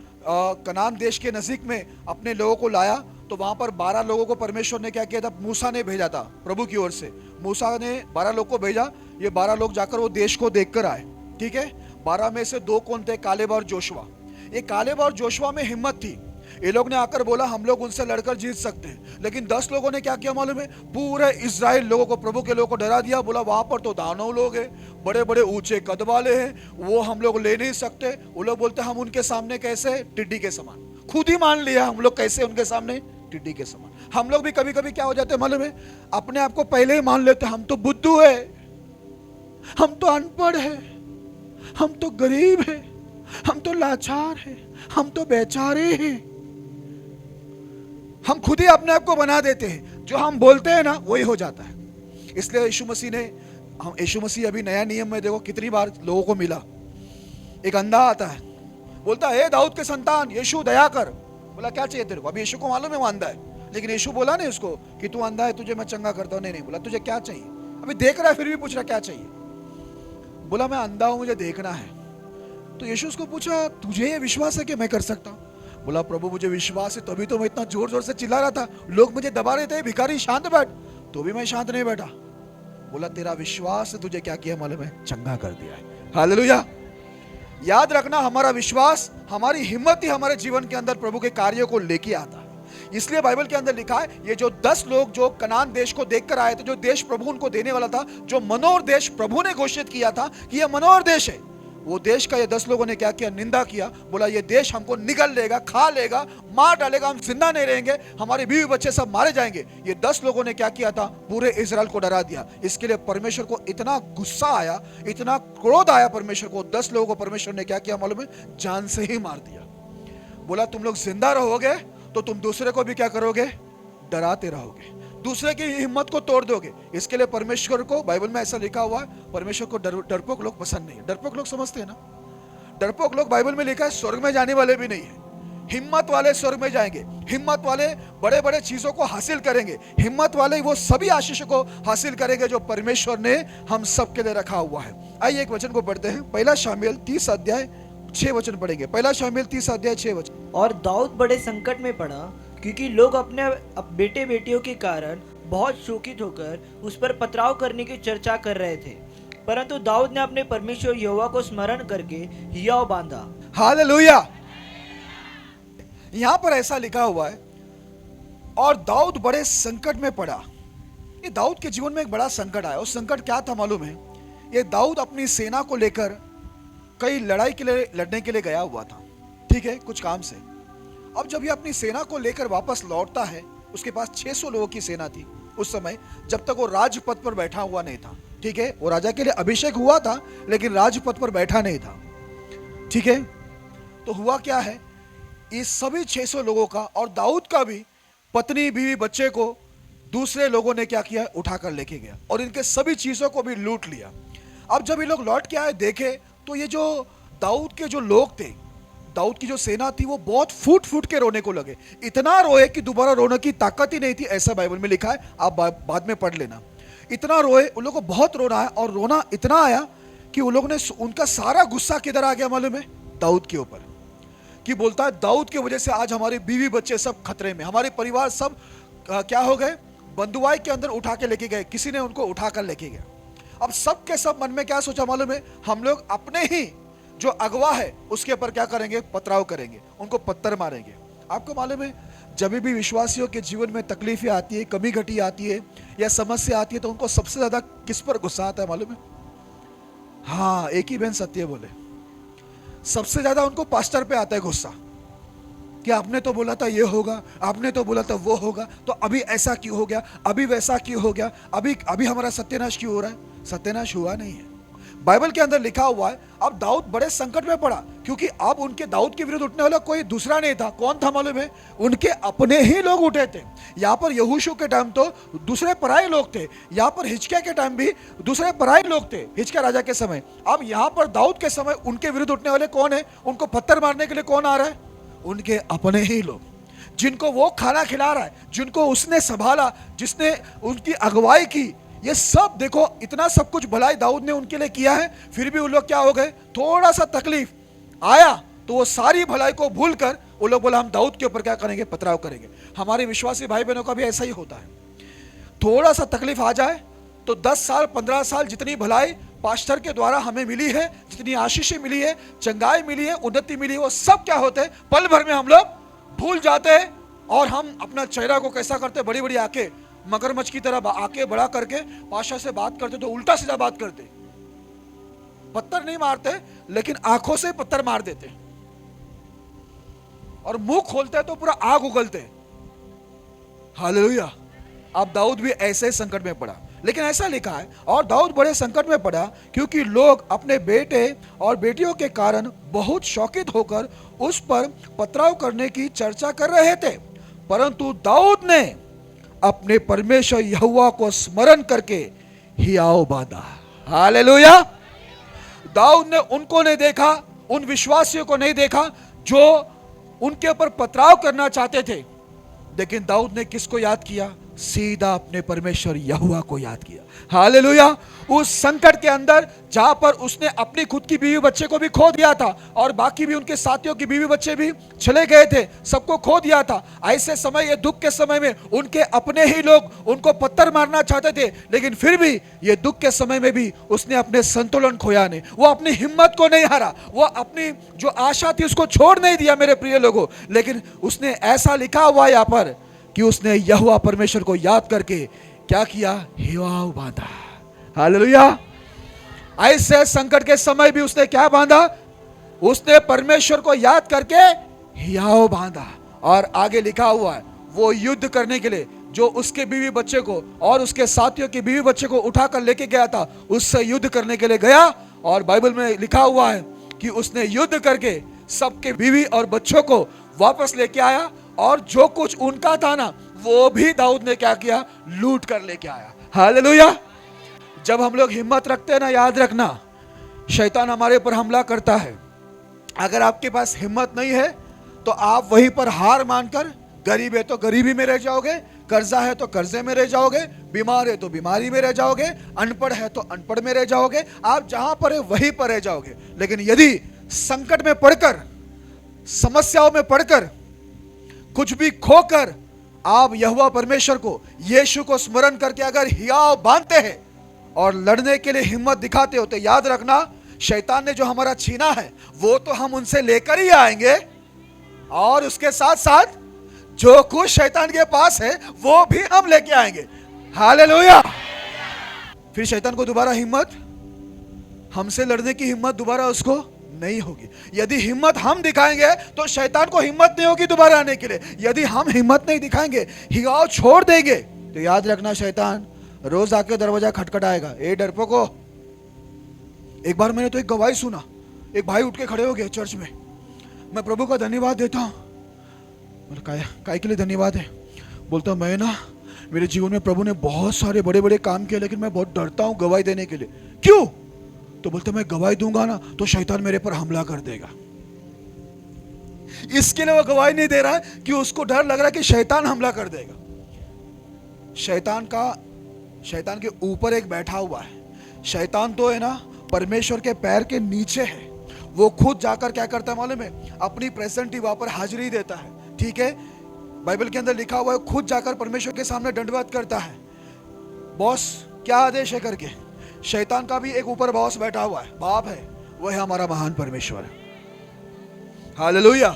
कनान देश के नजदीक में अपने लोगों को लाया, तो वहां पर 12 लोगों को परमेश्वर ने क्या किया था, मूसा ने भेजा था प्रभु की ओर से। मूसा ने 12 लोग को भेजा, ये 12 लोग जाकर वो देश को देखकर आए। ठीक है, 12 में से 2 कौन थे, कालेब और जोशुआ। ये कालेब और जोशुआ में हिम्मत थी, ये लोग ने आकर बोला हम लोग उनसे लड़कर जीत सकते हैं। लेकिन 10 लोगों ने क्या किया मालूम है, पूरे इजराइल लोगों को, प्रभु के लोगों को डरा दिया। बोला वहां पर तो दानव लोग हैं, बड़े बड़े ऊंचे कद वाले हैं, वो हम लोग ले नहीं सकते। वो लोग बोलते हम उनके सामने कैसे, टिड्डी के समान। खुद ही मान लिया हम लोग कैसे उनके सामने, टिड्डी के समान। हम लोग भी कभी कभी क्या हो जाते हैं मालूम है, अपने आप को पहले ही मान लेते हम तो बुद्धू है, हम तो अनपढ़ है, हम तो गरीब है, हम तो लाचार है, हम तो बेचारे हैं। हम खुद ही अपने आप को बना देते हैं, जो हम बोलते हैं ना वही हो जाता है। इसलिए यीशु मसीह अभी नया नियम में देखो कितनी बार लोगों को मिला। एक अंधा आता है, बोलता है, हे दाऊद के संतान यीशु दया कर। बोला क्या चाहिए तेरे को? अभी यीशु को मालूम है वो अंधा है, लेकिन यीशु बोला नहीं उसको कि तू अंधा है, तुझे मैं चंगा करता हूँ। नहीं, बोला तुझे क्या चाहिए? अभी देख रहा है फिर भी पूछ रहा क्या चाहिए। बोला मैं अंधा हूं, मुझे देखना है। तो यीशु उसको पूछा, तुझे ये विश्वास है कि मैं कर सकता हूँ? बोला प्रभु मुझे विश्वास है, तभी तो मैं इतना जोर जोर से चिल्ला रहा था, लोग मुझे दबा रहे थे, भिखारी शांत बैठ, तो भी मैं शांत नहीं बैठा। बोला तेरा विश्वास है, तुझे क्या किया मालूम है? चंगा कर दिया है। हालेलुया। याद रखना, हमारा विश्वास, हमारी हिम्मत ही हमारे जीवन के अंदर प्रभु के कार्यों को लेके आता है। इसलिए बाइबल के अंदर लिखा है, ये जो 10 लोग जो कनान देश को देखकर आए थे, जो देश प्रभु उनको देने वाला था, जो मनोहर देश प्रभु ने घोषित किया था कि यह मनोहर देश है, वो देश का ये 10 लोगों ने क्या किया? निंदा किया। बोला ये देश हमको निगल लेगा, खा लेगा, मार डालेगा, हम जिंदा नहीं रहेंगे, हमारे बीवी बच्चे सब मारे जाएंगे। ये 10 लोगों ने क्या किया था? पूरे इजराइल को डरा दिया। इसके लिए परमेश्वर को इतना गुस्सा आया, इतना क्रोध आया परमेश्वर को। 10 लोगों को परमेश्वर ने क्या किया मालूम है? जान से ही मार दिया। बोला तुम लोग जिंदा रहोगे तो तुम दूसरे को भी क्या करोगे? डराते रहोगे, दूसरे की हिम्मत को तोड़ दोगे। इसके लिए परमेश्वर को, बाइबल में ऐसा लिखा हुआ है, परमेश्वर को डरपोक लोग पसंद नहीं है। डरपोक लोग समझते हैं ना, डरपोक लोग बाइबल में लिखा है स्वर्ग में जाने वाले भी नहीं है। हिम्मत वाले स्वर्ग में जाएंगे, हिम्मत वाले बड़े बड़े चीजों को हासिल करेंगे, हिम्मत वाले वो सभी आशीष को हासिल करेंगे जो परमेश्वर ने हम सब के लिए रखा हुआ है। आइए एक वचन को पढ़ते हैं, 1 शमूएल 30 अध्याय 6 वचन पढ़ेंगे। 1 शमूएल 30 अध्याय 6 वचन। और दाऊद बड़े संकट में पड़ा, क्योंकि लोग अपने बेटे बेटियों के कारण बहुत शोकित होकर उस पर पथराव करने की चर्चा कर रहे थे, परंतु दाऊद ने अपने परमेश्वर यहोवा को स्मरण करके हियाव बांधा। हालेलुया। यहां पर ऐसा लिखा हुआ है, और दाऊद बड़े संकट में पड़ा। ये दाऊद के जीवन में एक बड़ा संकट आया। उस संकट क्या था मालूम है? ये दाऊद अपनी सेना को लेकर कई लड़ाई के लिए लड़ने के लिए गया हुआ था, ठीक है, कुछ काम से। अब जब ये अपनी सेना को लेकर वापस लौटता है, उसके पास 600 लोगों की सेना थी उस समय, जब तक वो राजपद पर बैठा हुआ नहीं था, ठीक है। वो राजा के लिए अभिषेक हुआ था, लेकिन राजपद पर बैठा नहीं था, ठीक है। तो हुआ क्या है, इस सभी 600 लोगों का और दाऊद का भी पत्नी बीवी बच्चे को दूसरे लोगों ने क्या किया? उठाकर लेके गया और इनके सभी चीजों को भी लूट लिया। अब जब ये लोग लौट के आए, देखे तो ये जो दाऊद के जो लोग थे, दाऊद की जो सेना थी, वो बहुत फूट फूट के रोने को लगे। इतना रोए कि दोबारा रोने की ताकत ही नहीं थी, ऐसा बाइबल में लिखा है, आप बाद में पढ़ लेना। इतना रोए, उन लोगों को बहुत रोना है, और रोना इतना आया कि उन लोगों ने, उनका सारा गुस्सा किधर आ गया मालूम है? दाऊद के ऊपर। कि बोलता है दाऊद की वजह से आज हमारे बीवी बच्चे सब खतरे में, हमारे परिवार सब क्या हो गए? बंधुआई के अंदर उठा के लेके गए, किसी ने उनको उठा कर लेके गया। अब सब के सब मन में क्या सोचा मालूम है? हम लोग अपने ही जो अगवा है उसके ऊपर क्या करेंगे? पथराव करेंगे, उनको पत्थर मारेंगे। आपको मालूम है, जब भी विश्वासियों के जीवन में तकलीफें आती है, कमी घटी आती है या समस्या आती है, तो उनको सबसे ज्यादा किस पर गुस्सा आता है मालूम है? हाँ, एक ही बहन सत्य बोले, सबसे ज्यादा उनको पास्टर पे आता है गुस्सा कि आपने तो बोला था ये होगा, आपने तो बोला था वो होगा, तो अभी ऐसा क्यों हो गया, अभी वैसा क्यों हो गया, अभी हमारा सत्यानाश क्यों हो रहा है? सत्यानाश हुआ नहीं है। बाइबल के अंदर लिखा हुआ है, अब दाऊद बड़े संकट में पड़ा, क्योंकि अब उनके दाऊद के विरुद्ध उठने वाला कोई दूसरा नहीं था। कौन था मालूम है? उनके अपने ही लोग उठे थे। यहाँ पर यहोशू के टाइम तो दूसरे पराये लोग थे, यहाँ पर हिजकिय्याह के टाइम भी दूसरे पराये लोग थे, हिजकिय्याह राजा के समय। अब यहाँ पर दाऊद के समय उनके विरुद्ध उठने वाले कौन है? उनको पत्थर मारने के लिए कौन आ रहा है? उनके अपने ही लोग, जिनको वो खाना खिला रहा है, जिनको उसने संभाला, जिसने उनकी अगुवाई की। ये सब देखो, इतना सब कुछ भलाई दाऊद ने उनके लिए किया है, फिर भी वो लोग क्या हो गए? थोड़ा सा तकलीफ आया तो वो सारी भलाई को भूलकर वो लोग बोला हम दाऊद के ऊपर क्या करेंगे? पथराव करेंगे। हमारे विश्वासी भाई बहनों का भी ऐसा ही होता है, थोड़ा सा तकलीफ आ जाए तो 10 साल 15 साल जितनी भलाई पास्टर के द्वारा हमें मिली है, जितनी आशीषें मिली है, चंगाई मिली है, उन्नति मिली है, वो सब क्या होते हैं? पल भर में हम लोग भूल जाते हैं। और हम अपना चेहरा को कैसा करते? बड़ी बड़ी आंखें, मगरमच्छ की तरह आंखें बड़ा करके पास्टर से बात करते तो उल्टा सीधा बात करते, पत्थर नहीं मारते लेकिन आंखों से पत्थर मार देते, और मुंह खोलते तो पूरा आग उगलते। हालेलुया। अब दाऊद भी ऐसे संकट में पड़ा, लेकिन ऐसा लिखा है, और दाऊद बड़े संकट में पड़ा क्योंकि लोग अपने बेटे और बेटियों के कारण बहुत शौकित होकर उस पर पथराव करने की चर्चा कर रहे थे, परंतु दाऊद ने अपने परमेश्वर यहोवा को स्मरण करके हियाव बांधा। हालेलुया। दाऊद ने उनको नहीं देखा, उन विश्वासियों को नहीं देखा जो उनके ऊपर पथराव करना चाहते थे, लेकिन दाऊद ने किसको याद किया? सीधा अपने परमेश्वर यहोवा को याद किया। हालेलुया। उस संकट के अंदर जहां पर उसने अपनी खुद की बीवी बच्चे को भी खो दिया था और बाकी भी उनके साथियों की बीवी बच्चे भी चले गए थे, सबको खो दिया था, ऐसे समय, ये दुख के समय में उनके अपने ही लोग उनको पत्थर मारना चाहते थे, लेकिन फिर भी ये दुख के समय में भी उसने अपने संतुलन खोया नहीं, वो अपनी हिम्मत को नहीं हारा, वो अपनी जो आशा थी उसको छोड़ नहीं दिया मेरे प्रिय लोगों। लेकिन उसने ऐसा लिखा हुआ यहां पर कि उसने यहोवा परमेश्वर को याद करके क्या किया? हियाव बांधा। हालेलुया। ऐसे संकट के समय भी उसने क्या बांधा? उसने परमेश्वर को याद करके हियाव बांधा। और आगे लिखा हुआ है, वो युद्ध करने के लिए जो उसके बीवी बच्चे को और उसके साथियों के बीवी बच्चे को उठाकर लेके गया था, उससे युद्ध करने के लिए गया। और बाइबल में लिखा हुआ है कि उसने युद्ध करके सबके बीवी और बच्चों को वापस लेके आया, और जो कुछ उनका था ना, वो भी दाऊद ने क्या किया? लूट कर लेके आया। हालेलुया। जब हम लोग हिम्मत रखते हैं ना, याद रखना, शैतान हमारे ऊपर हमला करता है। अगर आपके पास हिम्मत नहीं है तो आप वहीं पर हार मानकर, गरीब है तो गरीबी में रह जाओगे, कर्जा है तो कर्जे में रह जाओगे, बीमार है तो बीमारी में रह जाओगे, अनपढ़ है तो अनपढ़ में रह जाओगे, आप जहां पर है वहीं पर रह जाओगे। लेकिन यदि संकट में पड़कर, समस्याओं में पड़कर, कुछ भी खोकर आप यहोवा परमेश्वर को, यीशु को स्मरण करके अगर हियाव बांधते हैं और लड़ने के लिए हिम्मत दिखाते हो, तो याद रखना, शैतान ने जो हमारा छीना है वो तो हम उनसे लेकर ही आएंगे, और उसके साथ साथ जो कुछ शैतान के पास है वो भी हम लेके आएंगे। हालेलुया। फिर शैतान को दोबारा हिम्मत, हमसे लड़ने की हिम्मत दोबारा उसको नहीं होगी। यदि हिम्मत हम दिखाएंगे तो शैतान को हिम्मत नहीं होगी दोबारा आने के लिए। यदि हम हिम्मत नहीं दिखाएंगे, हियाव छोड़ देंगे, तो याद रखना, शैतान रोज आके दरवाजा खटखटाएगा। ए डरपोको। एक बार मैंने तो एक गवाही सुना, एक भाई उठ के खड़े हो गए चर्च में, मैं प्रभु का धन्यवाद देता हूं। काय के लिए धन्यवाद है? बोलता, मैं ना, मेरे जीवन में प्रभु ने बहुत सारे बड़े बड़े काम किए, लेकिन मैं बहुत डरता हूं गवाही देने के लिए। क्यों? तो बोलते, मैं गवाही दूंगा ना तो शैतान मेरे पर हमला कर देगा। इसके लिए वो गवाही नहीं दे रहा है कि उसको डर लग रहा है कि शैतान हमला कर देगा। शैतान के ऊपर एक बैठा हुआ है। शैतान तो है ना परमेश्वर के पैर के नीचे है। वो खुद जाकर क्या करता है मालूम है? अपनी प्रेजेंट ही वहां पर हाजिरी देता है। ठीक है, बाइबल के अंदर लिखा हुआ है, खुद जाकर परमेश्वर के सामने दंडवत करता है। बॉस क्या आदेश है करके। शैतान का भी एक ऊपर बॉस बैठा हुआ है, बाप है, वो है हमारा महान परमेश्वर। हालेलुया।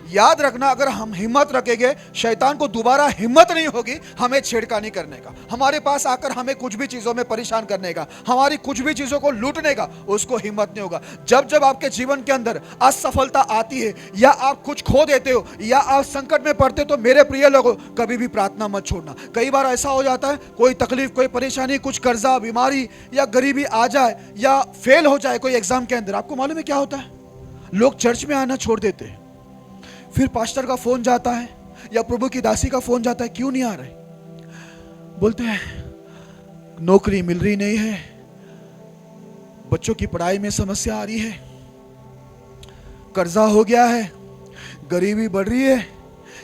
याद रखना, अगर हम हिम्मत रखेंगे, शैतान को दोबारा हिम्मत नहीं होगी हमें छेड़खानी करने का, हमारे पास आकर हमें कुछ भी चीजों में परेशान करने का, हमारी कुछ भी चीजों को लूटने का, उसको हिम्मत नहीं होगा। जब जब आपके जीवन के अंदर असफलता आती है, या आप कुछ खो देते हो, या आप संकट में पड़ते हो, तो मेरे प्रिय लोगों, कभी भी प्रार्थना मत छोड़ना। कई बार ऐसा हो जाता है, कोई तकलीफ, कोई परेशानी, कुछ कर्जा, बीमारी या गरीबी आ जाए, या फेल हो जाए कोई एग्जाम के अंदर, आपको मालूम है क्या होता है? लोग चर्च में आना छोड़ देते हैं। फिर पास्टर का फोन जाता है या प्रभु की दासी का फोन जाता है, क्यों नहीं आ रहे? बोलते हैं नौकरी मिल रही नहीं है, बच्चों की पढ़ाई में समस्या आ रही है, कर्जा हो गया है, गरीबी बढ़ रही है,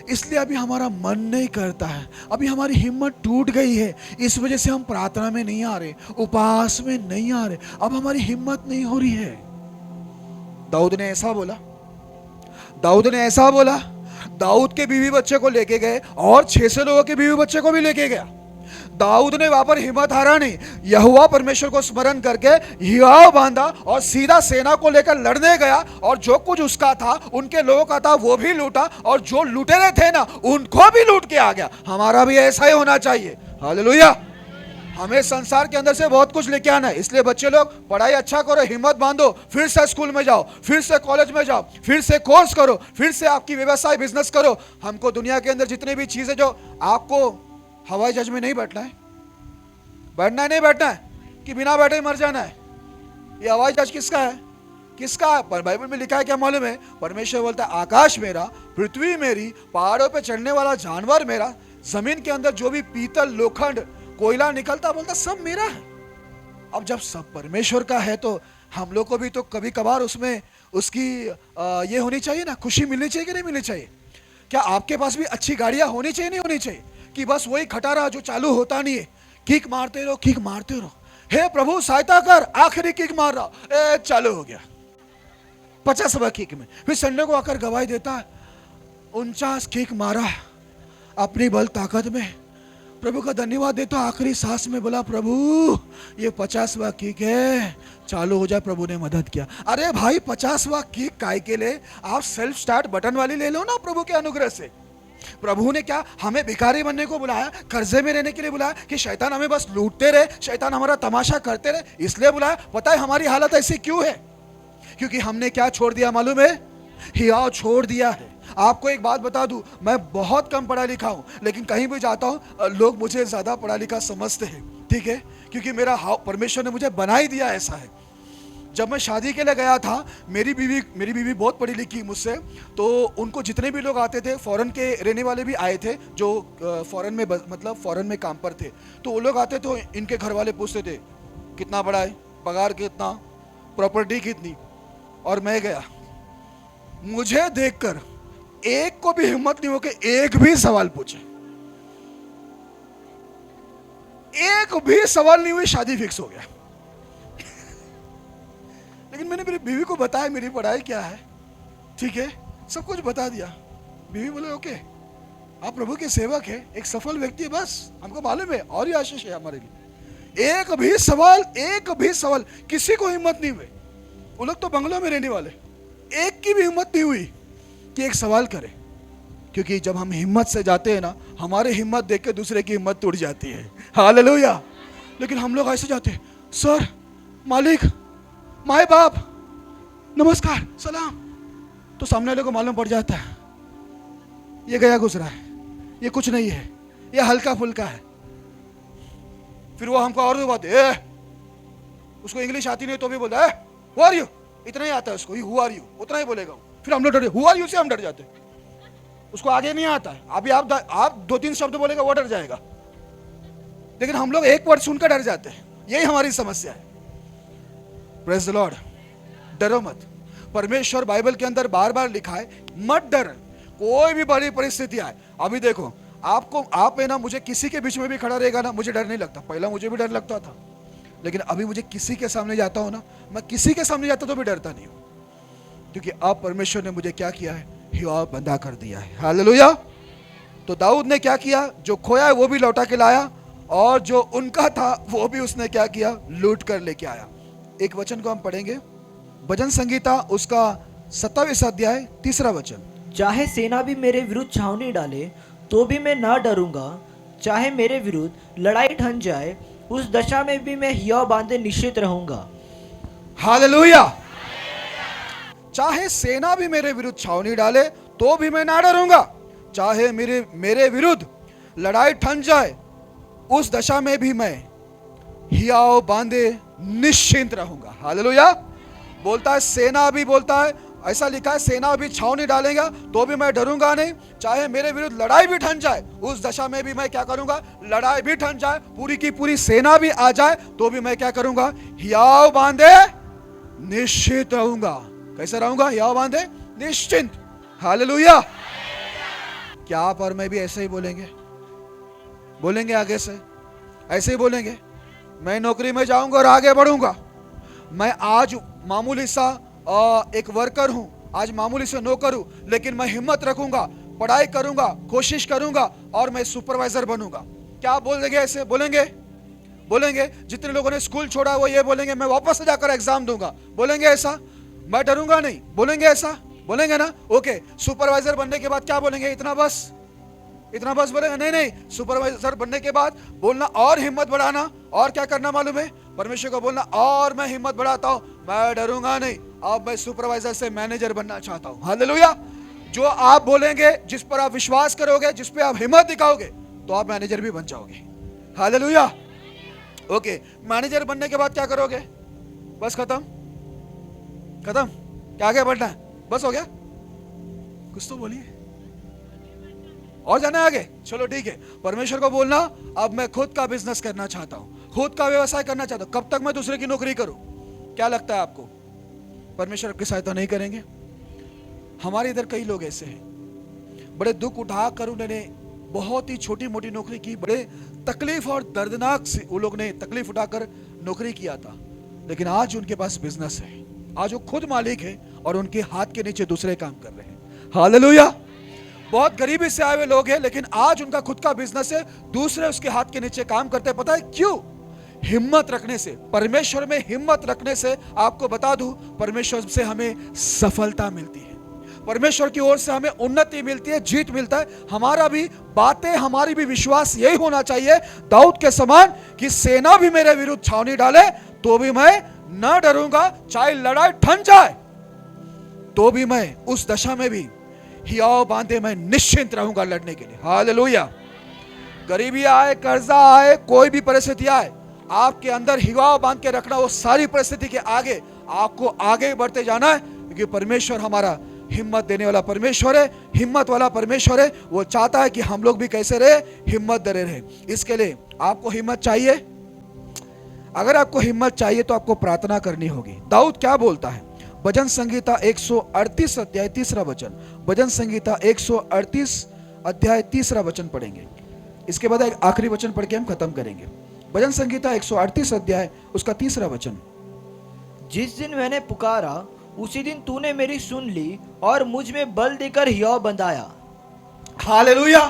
इसलिए अभी हमारा मन नहीं करता है, अभी हमारी हिम्मत टूट गई है, इस वजह से हम प्रार्थना में नहीं आ रहे, उपवास में नहीं आ रहे, अब हमारी हिम्मत नहीं हो रही है। दाऊद ने ऐसा बोला। दाऊद के बीवी बच्चे को लेके गए और 600 लोगों के बीवी बच्चे को भी लेके गया। दाऊद ने वहां पर हिम्मत हारा नहीं, यहोवा परमेश्वर को स्मरण करके हियाव बांधा और सीधा सेना को लेकर लड़ने गया, और जो कुछ उसका था, उनके लोगों का था, वो भी लूटा, और जो लुटेरे थे ना, उनको भी लूट के आ गया। हमारा भी ऐसा ही होना चाहिए। हालेलुया। हमें संसार के अंदर से बहुत कुछ लेके आना है, इसलिए बच्चे लोग पढ़ाई अच्छा करो, हिम्मत बांधो, फिर से स्कूल में जाओ, फिर से कॉलेज में जाओ, फिर से कोर्स करो, फिर से आपकी व्यवसाय बिजनेस करो। हमको दुनिया के अंदर जितनी भी चीजें, जो आपको हवाई जहाज में नहीं बैठना है, नहीं बैठना है कि बिना बैठे मर जाना है। ये हवाई जहाज किसका है? पर बाइबल में लिखा है क्या मालूम है? परमेश्वर बोलता है, आकाश मेरा, पृथ्वी मेरी, पहाड़ों पे चढ़ने वाला जानवर मेरा, जमीन के अंदर जो भी पीतल, लोखंड, कोयला निकलता, बोलता सब मेरा है। अब जब सब परमेश्वर का है तो हम लोग को भी तो कभी कभार उसमें उसकी ये होनी चाहिए ना, खुशी मिलनी चाहिए कि नहीं मिलनी चाहिए? क्या आपके पास भी अच्छी गाड़ियां होनी चाहिए नहीं होनी चाहिए? कि बस वही खटारा जो चालू होता नहीं है, किक मारते रहो किक मारते रहो, हे प्रभु सहायता कर, आखिरी किक मार रहा, चालू हो गया 50वां किक में, फिर संडे को आकर गवाही देता है 49 किक मारा अपनी बल ताकत में, प्रभु का धन्यवाद देता, आखिरी सांस में बोला प्रभु ये 50वां किक है, चालू हो जाए, प्रभु ने मदद किया। अरे भाई 50वां किक काय के लिए? आप सेल्फ स्टार्ट बटन वाली ले लो ना प्रभु के अनुग्रह से। प्रभु ने क्या हमें भिखारी बनने को बुलाया, कर्जे में रहने के लिए बुलाया कि शैतान हमें बस लूटते रहे, शैतान हमारा तमाशा करते रहे, इसलिए बुलाया? पता है हमारी हालत ऐसी क्यों है? क्योंकि हमने क्या छोड़ दिया मालूम है? हियाव छोड़ दिया है। आपको एक बात बता दूं, मैं बहुत कम पढ़ा लिखा हूं, लेकिन कहीं भी जाता हूं लोग मुझे ज्यादा पढ़ा लिखा समझते हैं, ठीक है? क्योंकि मेरा परमेश्वर ने मुझे बना ही दिया ऐसा है। जब मैं शादी के लिए गया था, मेरी बीवी बहुत पढ़ी लिखी मुझसे, तो उनको जितने भी लोग आते थे, फॉरेन के रहने वाले भी आए थे जो फॉरेन में मतलब फॉरेन में काम पर थे, तो वो लोग आते तो इनके घर वाले पूछते थे कितना बड़ा है, पगार कितना, प्रॉपर्टी कितनी, और मैं गया, मुझे देखकर एक को भी हिम्मत नहीं हो कि एक भी सवाल पूछे, एक भी सवाल नहीं हुई, शादी फिक्स हो गया। लेकिन मैंने मेरी बीवी को बताया मेरी पढ़ाई क्या है, ठीक है, सब कुछ बता दिया। बीवी बोले ओके, आप प्रभु के सेवक है, एक सफल व्यक्ति है, बस हमको मालूम है, और ही आशीष है हमारे लिए। एक भी सवाल किसी को हिम्मत नहीं हुई। वो लोग तो बंगलों में रहने वाले, एक की भी हिम्मत नहीं हुई कि एक सवाल करे। क्योंकि जब हम हिम्मत से जाते हैं ना, हमारी हिम्मत देख के दूसरे की हिम्मत टूट जाती है। हालेलुया। लेकिन हम लोग ऐसे जाते हैं, सर, मालिक, माए बाप, नमस्कार, सलाम, तो सामने वाले को मालूम पड़ जाता है ये गया गुजरा है, ये कुछ नहीं है, ये हल्का फुल्का है। फिर वो हमको और भी बात है, उसको इंग्लिश आती नहीं तो भी बोलता है हु आर यू, इतना ही आता है उसको, हु आर यू उतना ही बोलेगा। फिर हम लोग डर, हु आर यू से हम डर जाते हैं, उसको आगे नहीं आता है। अभी आप 2-3 शब्द बोलेगा वो डर जाएगा, लेकिन हम लोग एक वर्ड सुनकर डर जाते हैं। यही हमारी समस्या है। Praise the Lord. डरो मत। परमेश्वर बाइबल के अंदर बार बार लिखा है मत डर, कोई भी बड़ी परिस्थिति आए। अभी देखो आप है ना, मुझे किसी के बीच में भी खड़ा रहेगा ना, मुझे डर नहीं लगता। पहला मुझे भी डर लगता था, लेकिन अभी मुझे किसी के सामने जाता हूं ना, मैं किसी के सामने जाता तो भी डरता नहीं हूं, क्योंकि अब परमेश्वर ने मुझे क्या किया है, हियाव बंधा कर दिया है। हालेलुया। तो दाऊद ने क्या किया, जो खोया है वो भी लौटा के लाया, और जो उनका था वो भी उसने क्या किया, लूट कर लेके आया। एक वचन को हम पढ़ेंगे, भजन संगीता उसका 27 अध्याय 3 वचन। चाहे सेना भी मेरे विरुद्ध छावनी डाले तो भी मैं ना डरूंगा, चाहे मेरे विरुद्ध लड़ाई ठन जाए उस दशा में भी मैं हियाव बांधे निश्चित रहूंगा। हालेलुया। चाहे सेना भी मेरे विरुद्ध छावनी डाले तो भी मैं ना डरूंगा, चाहे मेरे विरुद्ध लड़ाई ठन जाए उस दशा में भी मैं हियाव बांधे निश्चिंत रहूंगा। हालेलुया। बोलता है सेना भी, बोलता है ऐसा लिखा है, सेना भी छावनी डालेगा तो भी मैं डरूंगा नहीं, चाहे मेरे विरुद्ध लड़ाई भी ठन जाए उस दशा में भी मैं क्या करूंगा, लड़ाई भी ठन जाए, पूरी की पूरी सेना भी आ जाए तो भी मैं क्या करूंगा, हियाव बांधे निश्चित रहूंगा। कैसे रहूंगा, हियाव बांधे निश्चिंत। हालेलुया। क्या आप और मैं भी ऐसे ही बोलेंगे आगे से ऐसे ही बोलेंगे, मैं नौकरी में जाऊंगा और आगे बढ़ूंगा। मैं आज मामूली सा एक वर्कर हूं, आज मामूली से नौकर हूं, लेकिन मैं हिम्मत रखूंगा, पढ़ाई करूंगा, कोशिश करूंगा और मैं सुपरवाइजर बनूंगा। क्या आप बोलेंगे, ऐसे बोलेंगे? जितने लोगों ने स्कूल छोड़ा वो ये बोलेंगे मैं वापस से जाकर एग्जाम दूंगा। बोलेंगे ऐसा, मैं डरूंगा नहीं, बोलेंगे ऐसा, बोलेंगे ना? ओके। सुपरवाइजर बनने के बाद क्या बोलेंगे, इतना बस बोलेंगे? नहीं, सुपरवाइजर बनने के बाद बोलना और हिम्मत बढ़ाना, और क्या करना मालूम है, परमेश्वर को बोलना और मैं हिम्मत बढ़ाता हूं, मैं डरूंगा नहीं, अब मैं सुपरवाइजर से मैनेजर बनना चाहता हूं। हालेलुया। जो आप बोलेंगे, जिस पर आप विश्वास करोगे, जिस पे आप हिम्मत दिखाओगे, तो आप मैनेजर भी बन जाओगे। हालेलुया। ओके। मैनेजर बनने के बाद क्या करोगे, बस खत्म, क्या आगे बढ़ना है, बस हो गया? कुछ तो बोलिए। और जाना है आगे, चलो ठीक है। परमेश्वर को बोलना अब मैं खुद का बिजनेस करना चाहता हूं, खुद का व्यवसाय करना चाहता हूं। कब तक मैं दूसरे की नौकरी करूं? क्या लगता है आपको परमेश्वर आपकी सहायता नहीं करेंगे? हमारे इधर कई लोग ऐसे हैं, बड़े दुख उठाकर उन्होंने बहुत ही छोटी मोटी नौकरी की, बड़े तकलीफ और दर्दनाक से वो लोग ने तकलीफ उठाकर नौकरी किया था, लेकिन आज उनके पास बिजनेस है, आज वो खुद मालिक है और उनके हाथ के नीचे दूसरे काम कर रहे हैं। हालेलुया। बहुत गरीबी से आए हुए लोग हैं, लेकिन आज उनका खुद का बिजनेस है, दूसरे उसके हाथ के नीचे काम करते हैं। पता है क्यों? हिम्मत रखने से, परमेश्वर में हिम्मत रखने से। आपको बता दूं, परमेश्वर से हमें सफलता मिलती है, परमेश्वर की ओर से हमें उन्नति मिलती है, जीत मिलता है। हमारा भी बातें, हमारी भी विश्वास यही होना चाहिए दाऊद के समान कि सेना भी मेरे विरुद्ध छावनी डाले तो भी मैं न डरूंगा, चाहे लड़ाई ठन जाए तो भी मैं उस दशा में भी हियाव बांधे मैं निश्चिंत रहूंगा लड़ने के लिए। हालेलुया। गरीबी आए, कर्जा आए, कोई भी परिस्थिति आए, आपके अंदर हियाव बांध के रखना, वो सारी परिस्थिति के आगे आपको आगे बढ़ते जाना है, क्योंकि परमेश्वर हमारा हिम्मत देने वाला परमेश्वर है, हिम्मत वाला परमेश्वर है। वो चाहता है कि हम लोग भी कैसे रहे, हिम्मत दे रहे। इसके लिए आपको हिम्मत चाहिए। अगर आपको हिम्मत चाहिए तो आपको प्रार्थना करनी होगी। दाऊद क्या बोलता है? भजन संगीता 138 अध्याय 3 वचन, भजन संगीता 138 अध्याय 3 वचन पढ़ेंगे। इसके बाद एक आखिरी वचन पढ़ के हम खत्म करेंगे। भजन संगीता 138 अध्याय उसका 3 वचन। जिस दिन मैंने पुकारा उसी दिन तूने मेरी सुन ली और मुझ में बल देकर हियाव बंधाया। हालेलुया।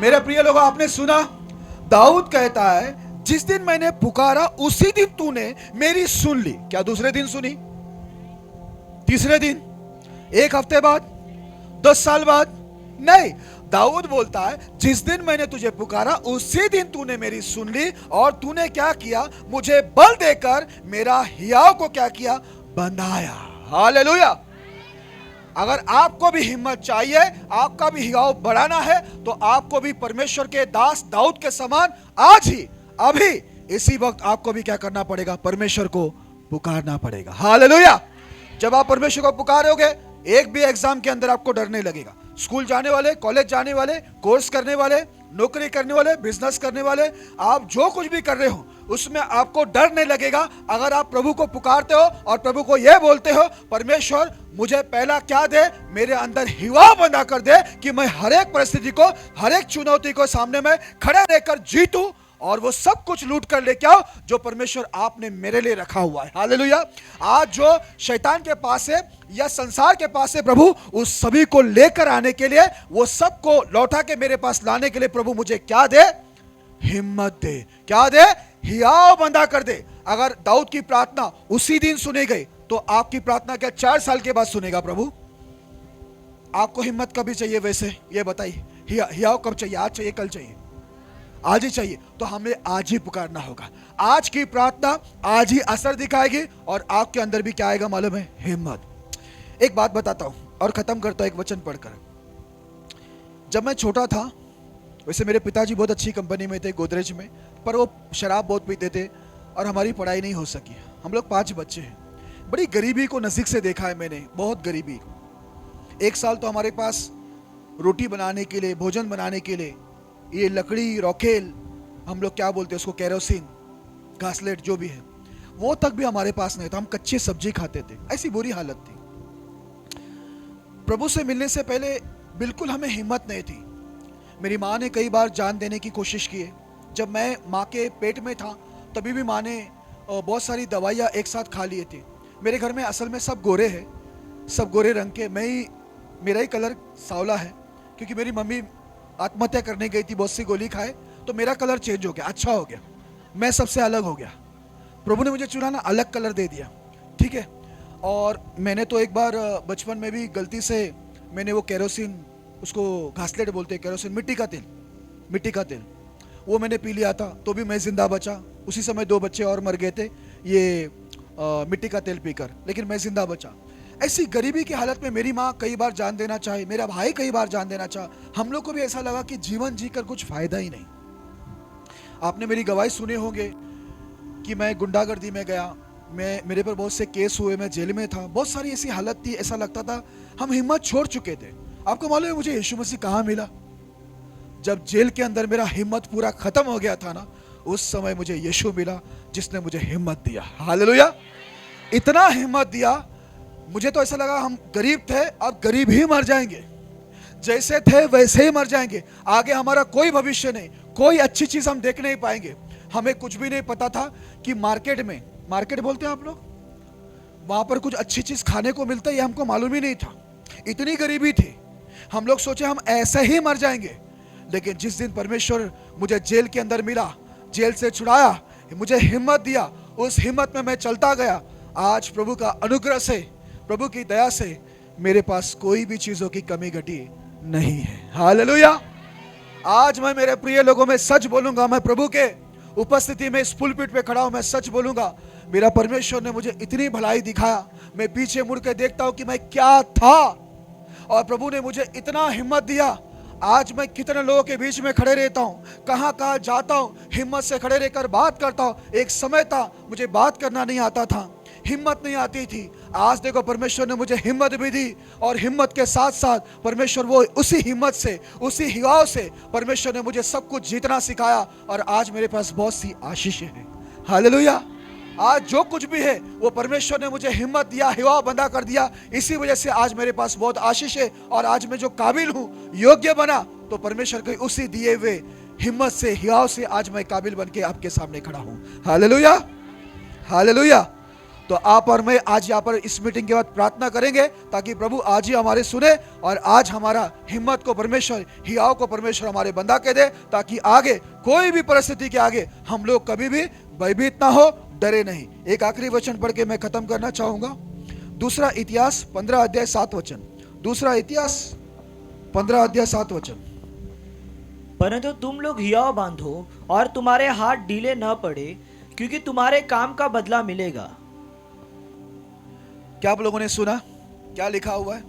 मेरे प्रिय लोगों, आपने सुना, दाऊद कहता है जिस दिन मैंने पुकारा उसी दिन तूने मेरी सुन ली। क्या दूसरे दिन सुनी? तीसरे दिन? एक हफ्ते बाद? 10 साल बाद? नहीं। दाऊद बोलता है जिस दिन मैंने तुझे पुकारा उसी दिन तूने मेरी सुन ली और तूने क्या किया? मुझे बल देकर मेरा हियाव को क्या किया? बंधाया। हालेलुया। अगर आपको भी हिम्मत चाहिए, आपका भी हियाव बढ़ाना है, तो आपको भी परमेश्वर के दास दाऊद के समान आज ही, अभी, इसी वक्त आपको भी क्या करना पड़ेगा? परमेश्वर को पुकारना पड़ेगा। हालेलुया। जब आप परमेश्वर को पुकारोगे, एक भी एग्जाम के अंदर आपको डर नहीं लगेगा। स्कूल जाने वाले, कॉलेज जाने वाले, कोर्स करने वाले, नौकरी करने वाले, बिजनेस करने वाले, आप जो कुछ भी कर रहे हो उसमें आपको डर नहीं लगेगा। अगर आप प्रभु को पुकारते हो और प्रभु को यह बोलते हो, परमेश्वर मुझे पहला क्या दे? मेरे अंदर हियाव बना कर दे कि मैं हर एक परिस्थिति को, हर एक चुनौती को सामने में खड़े रहकर जीतूं और वो सब कुछ लूट कर लेके आओ जो परमेश्वर आपने मेरे लिए रखा हुआ है। हालेलुया। आज जो शैतान के पास है या संसार के पास है, प्रभु उस सभी को लेकर आने के लिए, वो सब को लौटा के मेरे पास लाने के लिए प्रभु मुझे क्या दे? हिम्मत दे। क्या दे? हियाव बंधा कर दे। अगर दाऊद की प्रार्थना उसी दिन सुनी गई तो आपकी प्रार्थना क्या 4 साल के बाद सुनेगा प्रभु? आपको हिम्मत कभी चाहिए? वैसे ये बताइए, हियाव कब चाहिए? आज चाहिए, कल चाहिए? आज ही चाहिए। तो हमें आज ही पुकारना होगा। आज की प्रार्थना आज ही असर दिखाएगी और आपके अंदर भी क्या आएगा मालूम है? हिम्मत। एक बात बताता हूं और खत्म करता हूं एक वचन पढ़कर। जब मैं छोटा था, वैसे मेरे पिताजी बहुत अच्छी कंपनी में थे, गोदरेज में, पर वो शराब बहुत पीते थे और हमारी पढ़ाई नहीं हो सकी। हम लोग 5 बच्चे हैं। बड़ी गरीबी को नज़दीक से देखा है मैंने, बहुत गरीबी। एक साल तो हमारे पास रोटी बनाने के लिए, भोजन बनाने के लिए ये लकड़ी, रॉकेल, हम लोग क्या बोलते हैं उसको, केरोसिन, घासलेट जो भी है, वो तक भी हमारे पास नहीं था। हम कच्ची सब्जी खाते थे। ऐसी बुरी हालत थी। प्रभु से मिलने से पहले बिल्कुल हमें हिम्मत नहीं थी। मेरी माँ ने कई बार जान देने की कोशिश की है। जब मैं माँ के पेट में था तभी भी माँ ने बहुत सारी दवाइयाँ एक साथ खा लिए थे। मेरे घर में असल में सब गोरे हैं, सब गोरे रंग के। मेरा ही कलर सांवला है, क्योंकि मेरी मम्मी आत्महत्या करने गई थी, बहुत सी गोली खाए, तो मेरा कलर चेंज हो गया, अच्छा हो गया, मैं सबसे अलग हो गया। प्रभु ने मुझे चुना ना, अलग कलर दे दिया, ठीक है। और मैंने तो एक बार बचपन में भी गलती से मैंने वो केरोसिन, उसको घासलेट बोलते हैं, केरोसिन, मिट्टी का तेल, वो मैंने पी लिया था, तो भी मैं जिंदा बचा। उसी समय 2 बच्चे और मर गए थे ये मिट्टी का तेल पीकर, लेकिन मैं जिंदा बचा। ऐसी गरीबी की हालत में मेरी माँ कई बार जान देना चाहे, मेरा भाई कई बार जान देना चाहा। हम लोग को भी ऐसा लगा कि जीवन जीकर कुछ फायदा ही नहीं। आपने मेरी गवाही सुने होंगे कि मैं गुंडागर्दी में गया, मेरे पर बहुत से केस हुए, मैं जेल में था, बहुत सारी ऐसी हालत थी, ऐसा लगता था हम हिम्मत छोड़ चुके थे। आपको मालूम है मुझे यीशु मसीह कहाँ मिला? जब जेल के अंदर मेरा हिम्मत पूरा खत्म हो गया था ना, उस समय मुझे यीशु मिला जिसने मुझे हिम्मत दिया। हालेलुया। इतना हिम्मत दिया, मुझे तो ऐसा लगा हम गरीब थे, अब गरीब ही मर जाएंगे, जैसे थे वैसे ही मर जाएंगे, आगे हमारा कोई भविष्य नहीं, कोई अच्छी चीज हम देख नहीं पाएंगे। हमें कुछ भी नहीं पता था कि मार्केट में, मार्केट बोलते हैं आप लोग, वहां पर कुछ अच्छी चीज खाने को मिलता है, ये हमको मालूम ही नहीं था। इतनी गरीबी थी, हम लोग सोचे हम ऐसे ही मर जाएंगे। लेकिन जिस दिन परमेश्वर मुझे जेल के अंदर मिला, जेल से छुड़ाया, मुझे हिम्मत दिया, उस हिम्मत में मैं चलता गया। आज प्रभु का अनुग्रह से, प्रभु की दया से मेरे पास कोई भी चीजों की कमी घटी नहीं है। हालेलुया। आज मैं मेरे प्रिय लोगों में सच बोलूंगा, मैं प्रभु के उपस्थिति में इस पुलपिट पे खड़ा हूं, मैं सच बोलूंगा, मेरा परमेश्वर ने मुझे इतनी भलाई दिखाया। मैं पीछे मुड़ के देखता हूं कि मैं क्या था, और प्रभु ने मुझे इतना हिम्मत दिया। आज मैं कितने लोगों के बीच में खड़े रहता हूं, कहां कहां जाता हूं, हिम्मत से खड़े रहकर बात करता हूं। एक समय था मुझे बात करना नहीं आता था, हिम्मत नहीं आती थी। आज देखो परमेश्वर ने मुझे हिम्मत भी दी, और हिम्मत के साथ साथ परमेश्वर वो उसी हिम्मत से, उसी हिवाव से परमेश्वर ने मुझे सब कुछ जीतना सिखाया, और आज मेरे पास बहुत सी आशीषें हैं। हालेलुया। आज जो कुछ भी है वो परमेश्वर ने मुझे हिम्मत दिया, हिवाव बंधा कर दिया, इसी वजह से आज मेरे पास बहुत आशीष है। और आज मैं जो काबिल हूं, योग्य बना, तो परमेश्वर के उसी दिए हुए हिम्मत से, हिवाव से आज मैं काबिल बन के आपके सामने खड़ा हूं। हालेलुया। हालेलुया। तो आप और मैं आज यहाँ पर इस मीटिंग के बाद प्रार्थना करेंगे ताकि प्रभु आज ही हमारे सुने, और आज हमारा हिम्मत को परमेश्वर, हियाव को परमेश्वर हमारे बंधा के दे, ताकि आगे कोई भी परिस्थिति के आगे हम लोग कभी भी भयभीत ना हो, डरे नहीं। एक आखिरी वचन पढ़ के मैं खत्म करना चाहूंगा। दूसरा इतिहास 15 अध्याय 7 वचन। दूसरा इतिहास 15 अध्याय 7 वचन। परंतु तुम लोग हियाव बांधो और तुम्हारे हाथ ढीले न पड़े, क्योंकि तुम्हारे काम का बदला मिलेगा। क्या आप लोगों ने सुना क्या लिखा हुआ है?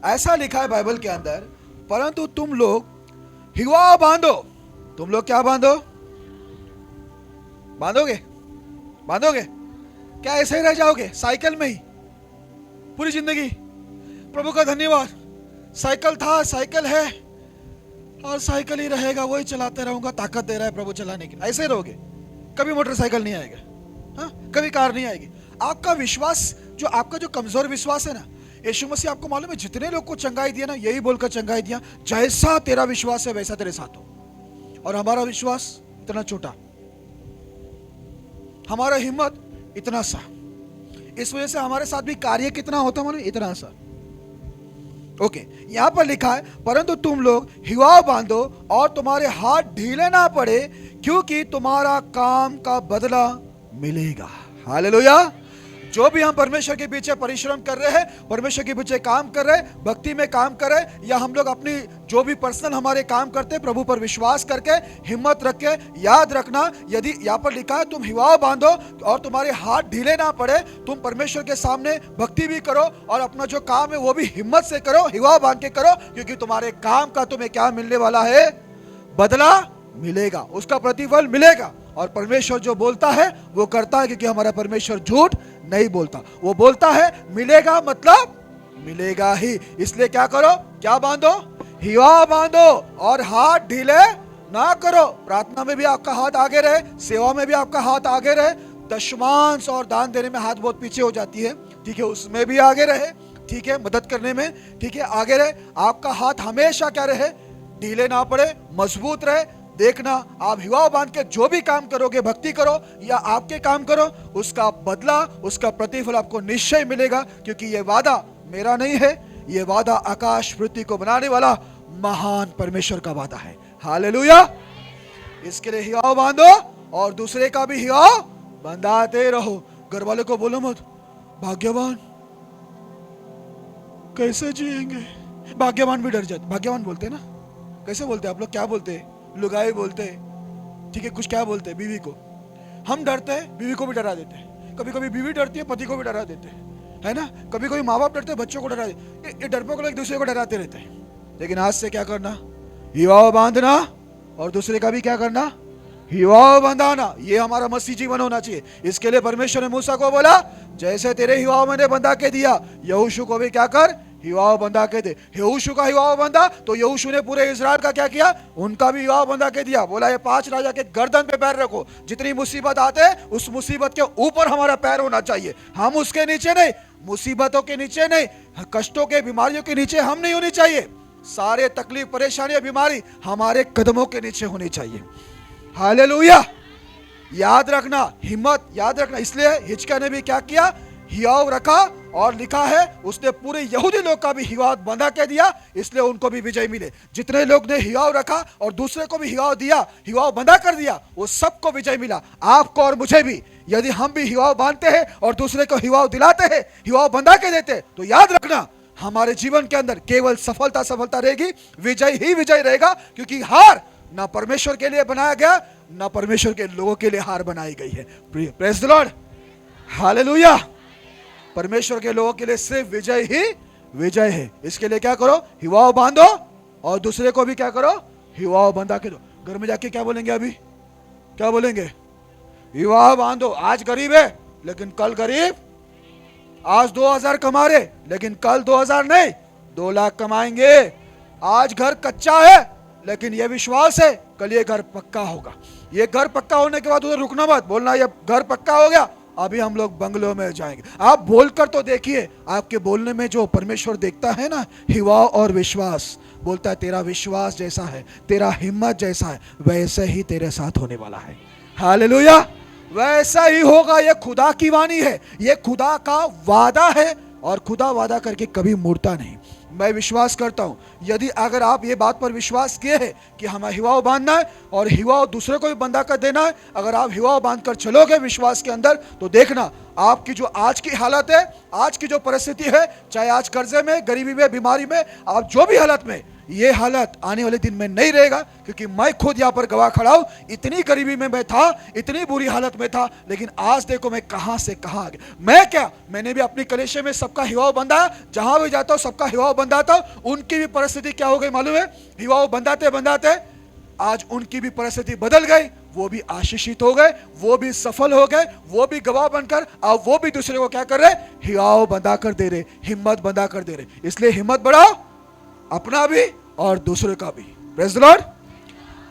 ऐसा लिखा है बाइबल के अंदर, परंतु तुम लोग हियाव बांधो। तुम लोग क्या बांधो? बांधोगे? बांधोगे? क्या ऐसे ही रह जाओगे साइकिल में ही पूरी जिंदगी? प्रभु का धन्यवाद, साइकिल था, साइकिल है, और साइकिल ही रहेगा, वही चलाते रहूंगा, ताकत दे रहा है प्रभु चलाने की। ऐसे रहोगे? कभी मोटरसाइकिल नहीं आएगा, हाँ? कभी कार नहीं आएगी। आपका विश्वास, जो आपका जो कमजोर विश्वास है ना, यीशु मसीह आपको मालूम है जितने लोग को चंगाई दिया ना, यही बोलकर चंगाई दिया, जैसा तेरा विश्वास है वैसा तेरे साथ हो। और हमारा विश्वास इतना छोटा, हमारा हिम्मत इतना सा, इस वजह से हमारे साथ भी कार्य कितना होता मालूम, इतना सा। ओके, यहां पर लिखा है, परंतु तुम लोग हियाव बांधो और तुम्हारे हाथ ढीले ना पड़े, क्योंकि तुम्हारा काम का बदला मिलेगा। हालेलुया। जो भी हम परमेश्वर के पीछे परिश्रम कर रहे हैं, परमेश्वर के पीछे काम कर रहे हैं, भक्ति में काम कर रहे हैं, या हम लोग अपनी जो भी पर्सनल हमारे काम करते हैं, प्रभु पर विश्वास करके, हिम्मत रख के, याद रखना, यदि यहाँ पर लिखा है तुम हियाव बांधो और तुम्हारे हाथ ढीले ना पड़े, तुम परमेश्वर के सामने भक्ति भी करो और अपना जो काम है वो भी हिम्मत से करो, हियाव बांध के करो, क्योंकि तुम्हारे काम का तुम्हें क्या मिलने वाला है? बदला मिलेगा, उसका प्रतिफल मिलेगा। और परमेश्वर जो बोलता है वो करता है, क्योंकि हमारा परमेश्वर झूठ नहीं बोलता। वो बोलता है मिलेगा, मतलब मिलेगा ही। इसलिए क्या करो? क्या बांधो? हियाव बांधो और हाथ ढीले ना करो। प्रार्थना में भी आपका हाथ आगे रहे, सेवा में भी आपका हाथ आगे रहे। दशमांश और दान देने में हाथ बहुत पीछे हो जाती है, ठीक है, उसमें भी आगे रहे, ठीक है, मदद करने में, ठीक है, आगे रहे। आपका हाथ हमेशा क्या रहे? ढीले ना पड़े, मजबूत रहे। देखना, आप हियाव बांध के जो भी काम करोगे, भक्ति करो या आपके काम करो, उसका बदला, उसका प्रतिफल आपको निश्चय मिलेगा, क्योंकि ये वादा मेरा नहीं है, ये वादा आकाश पृथ्वी को बनाने वाला महान परमेश्वर का वादा है। हालेलुया। इसके लिए हियाव बांधो और दूसरे का भी हियाव बंधाते रहो। घर वाले को बोलो मत भाग्यवान, कैसे जिएंगे? भाग्यवान भी डर जाते। भाग्यवान बोलते ना, कैसे बोलते आप लोग? क्या बोलते? लुगाई बोलते, ठीक है, कुछ क्या बोलते हैं बीवी को। हम डरते हैं, बीवी को भी डरा देते हैं। कभी कभी बीवी डरती है, पति को भी डरा देते हैं, है ना। कभी कभी माँ बाप डरते हैं, बच्चों को डरा देते। ये डरपोक लोग एक दूसरे को डराते रहते हैं। लेकिन आज से क्या करना? हियाव बांधना और दूसरे का भी क्या करना? हियाव बंधाना। ये हमारा मसीह जीवन होना चाहिए। इसके लिए परमेश्वर ने मूसा को बोला, जैसे तेरे हियाव मैंने बंधा के दिया, यहोशू को भी क्या कर? हिवाव बंधा के दे। यहोशू का हिवाव बंधा तो यहोशू ने पूरे इजराइल का क्या किया, उनका भी हिवाव बंधा के दिया। बोला ये 5 राजा के गर्दन पे पैर रखो, जितनी मुसीबत आते उस मुसीबत के ऊपर हमारा पैर होना चाहिए, हम उसके नीचे नहीं, मुसीबतों के नीचे नहीं, कष्टों के बीमारियों के नीचे हम नहीं होनी चाहिए। सारे तकलीफ परेशानी बीमारी हमारे कदमों के नीचे होनी चाहिए। हालेलुया। याद रखना, हिम्मत याद रखना। इसलिए हिजकिय्याह ने भी क्या किया, हियाव रखा, और लिखा है उसने पूरे यहूदी लोग का भी हियाव बंधा के दिया, इसलिए उनको भी विजय मिले। जितने लोग ने हियाव रखा और दूसरे को भी हियाव दिया, हियाव बंधा कर दिया, वो सबको विजय मिला। आपको और मुझे भी, यदि हम भी हियाव बांधते हैं और दूसरे को हियाव दिलाते हैं, हियाव बंधा के देते, तो याद रखना हमारे जीवन के अंदर केवल सफलता सफलता रहेगी, विजय ही विजय रहेगा। क्योंकि हार ना परमेश्वर के लिए बनाया गया, ना परमेश्वर के लोगों के लिए हार बनाई गई है। Praise the Lord, hallelujah. परमेश्वर के लोगों के लिए सिर्फ विजय ही विजय है। इसके लिए क्या करो, हिवाव बांधो और दूसरे को भी क्या करो, हिवाव बंधा के दो। घर में जाके क्या बोलेंगे, अभी क्या बोलेंगे, हिवाव बांधो। आज गरीब है लेकिन कल गरीब, आज 2000 कमा रहे लेकिन कल 2000 नहीं 2 लाख कमाएंगे। आज घर कच्चा है लेकिन यह विश्वास है कल ये घर पक्का होगा। ये घर पक्का होने के बाद उधर रुकना मत, बोलना ये घर पक्का हो गया अभी हम लोग बंगलों में जाएंगे। आप बोलकर तो देखिए, आपके बोलने में जो परमेश्वर देखता है ना, हिवाव और विश्वास, बोलता है तेरा विश्वास जैसा है, तेरा हिम्मत जैसा है, वैसे ही तेरे साथ होने वाला है। हालेलुया, वैसा ही होगा। ये खुदा की वाणी है, ये खुदा का वादा है, और खुदा वादा करके कभी मुड़ता नहीं। मैं विश्वास करता हूं, यदि अगर आप ये बात पर विश्वास किए हैं कि हमें हिवाव बांधना है और हिवाव दूसरे को भी बंधा कर देना है, अगर आप हिवाव बांधकर चलोगे विश्वास के अंदर, तो देखना आपकी जो आज की हालत है, आज की जो परिस्थिति है, चाहे आज कर्जे में, गरीबी में, बीमारी में, आप जो भी हालत में, ये हालत आने वाले दिन में नहीं रहेगा। क्योंकि मैं खुद यहाँ पर गवाह खड़ा हूँ, इतनी गरीबी में मैं था, इतनी बुरी हालत में था, लेकिन आज देखो मैं कहां से कहां आ गया। मैं क्या, मैंने भी अपनी कलेशे में सबका हिवाव बंधा, जहां भी जाता हूं सबका हिवाव बंधाता हूं। उनकी भी परिस्थिति क्या हो गई मालूम है, हिवाव बंधाते बंधाते आज उनकी भी परिस्थिति बदल गई, वो भी आशीषित हो गए, वो भी सफल हो गए, वो भी गवाह बनकर अब वो भी दूसरे को क्या कर रहे, हिवाव बंधा कर दे रहे, हिम्मत बंधा कर दे रहे। इसलिए हिम्मत बढ़ाओ, अपना भी और दूसरे का भी। Praise the Lord.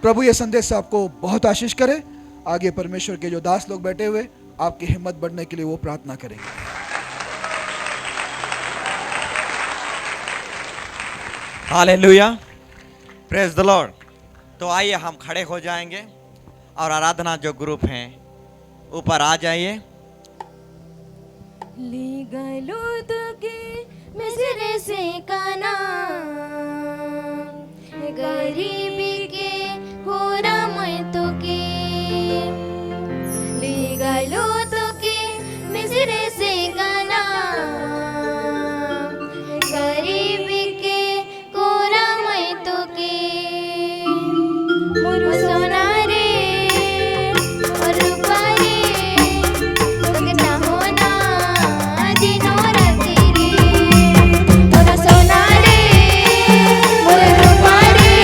प्रभु ये संदेश से आपको बहुत आशीष करे। आगे परमेश्वर के जो दास लोग बैठे हुए आपकी हिम्मत बढ़ने के लिए वो प्रार्थना करेंगे। Hallelujah, praise the Lord. तो आइए हम खड़े हो जाएंगे और आराधना जो ग्रुप हैं ऊपर आ जाइए। मिस्र से काना गरीबी के घोरा मैं तो के ले गलो तो के मिस्र से काना गरीबी के घोरा मैं तो के मुरु सोना रे और रूपा रे लगना होना दिनों राती रे मुरु सोना रे मुरु रूपा रे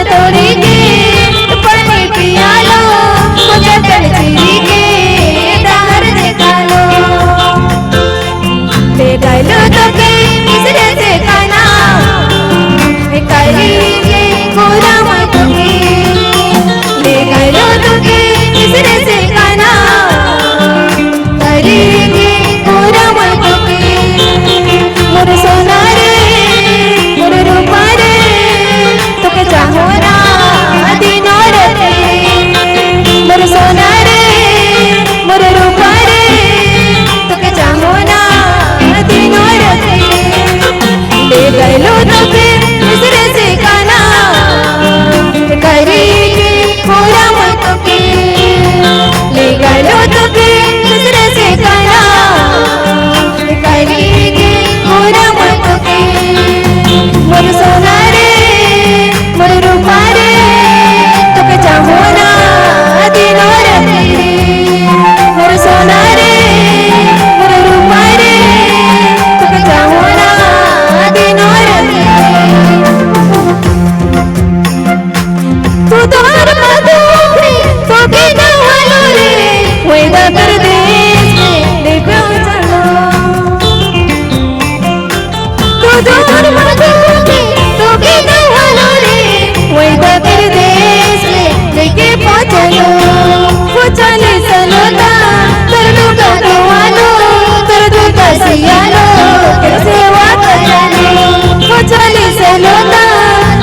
तोड़ी के पानी पिया लो, कुचकड़ चीरी के दाहर देखा लो। ले गलो तो के मिसरे से खाना करेंगे पूरा मत के। ले गलो तो के मिसरे से खाना करेंगे पूरा मत के। मोर सोना रे मोर रूपा रे तोके चाहो ना दिन और रात। मोर सोना रे मोर रूपा रे तोके चाहो ना दिन और रात। ले गलो तो फिर मिसरे से खाना करेंगे पूरा मत के। ले गलो तो फिर मिसरे से खाना करेंगे पूरा मत के। मोर सोना रे मोर रूपा रे तोके चाहो ना दिन और रात। मोर सोना रे मोर रूपा रे तोके चाहो ना दिन और रात। तू द्वार मधुरे तोके गवालो रे वही दर देश में ले चलो। तू द्वार मधुरे तोके गवालो रे वही दर देश में लेके पहुंचलो। वो चले चलोता कर दो गवालो कर दो कसियालो कर सेवा करालो। वो चले चलोता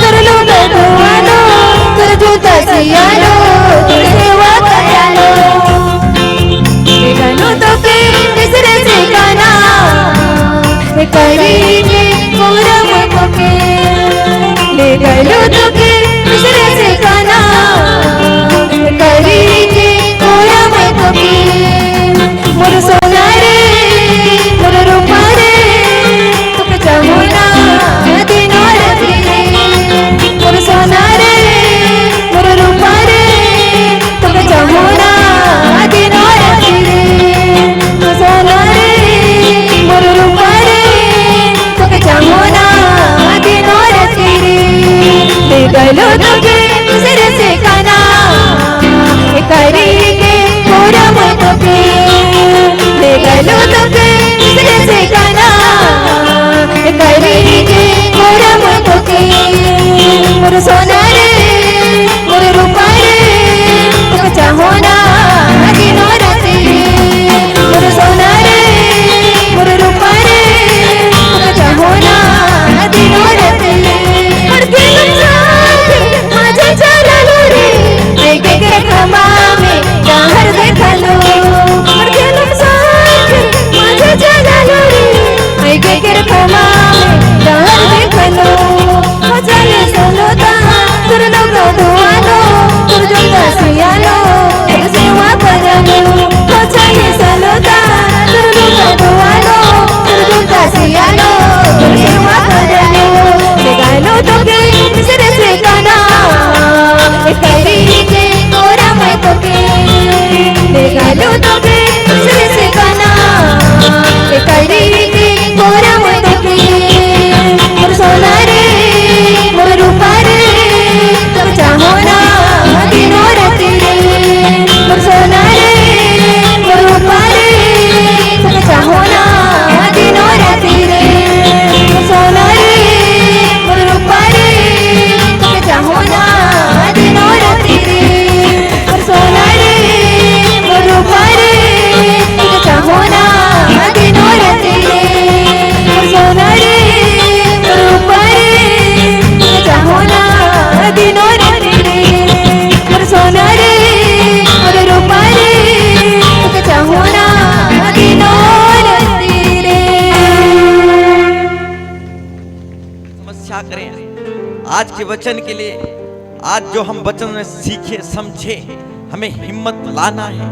कर लो गवालो कर दो कसियालो कर सेवा करालो। ले गलो तो के मिसरे से खाना करेंगे पूरा मत के। ले गलो तो के मिसरे से खाना करेंगे पूरा मत के। मोर सोना रे मोर रूपा रे तोके चाहो ना दिन और रात। मोर सोना रे मोर रूपा रे तोके चाहो ना दिन और रात। मोर सोना रे मोर रूपा रे तोके चाहो ना दिन और रात। ले गलो तो के मिसरे से खाना करेंगे पूरा मत के। ले गलो तो के मिसरे से खाना करेंगे पूरा मत के। मोर सोना रे मोर रूपा रे तोके चाहो ना दिन और रात। मोर सोना रे मोर रूपा रे तोके चाहो ना दिन और रात। मोर दिल साथ माझे चलो रे एक एक खमा में दाहर देखा लो। मोर दिल साथ माझे चलो रे एक एक खमा में दाहर देखा लो। वो चले चलोता कर लो गवालो कर दो कसियालो कर सेवा करालो। वो चले चलोता कर लो गवालो कर दो कसियालो कर सेवा करालो। ले गलो तो के मिसरे से खाना करेंगे पूरा मत के। ले गलो तो के मिसरे से खाना करेंगे पूरा मत के। मोर सोना रे मोर रूपा रे तोके चाहो ना दिन और रात। मोर सोना रे मोर रूपा रे तोके चाहो ना दिन और रात। मोर सोना रे मोर रूपा रे तोके चाहो ना दिन और रात। मोर सोना रे मोर रूपा रे तोके चाहो ना दिन और रात। मोर सोना रे मोर रूपा रे तोके चाहो ना दिन और रात। मोर सोना रे मोर रूपा रे तोके चाहो ना दिन और रात। समस्या करें आज के वचन के लिए। आज जो हम वचन में सीखे समझे हमें हिम्मत लाना है।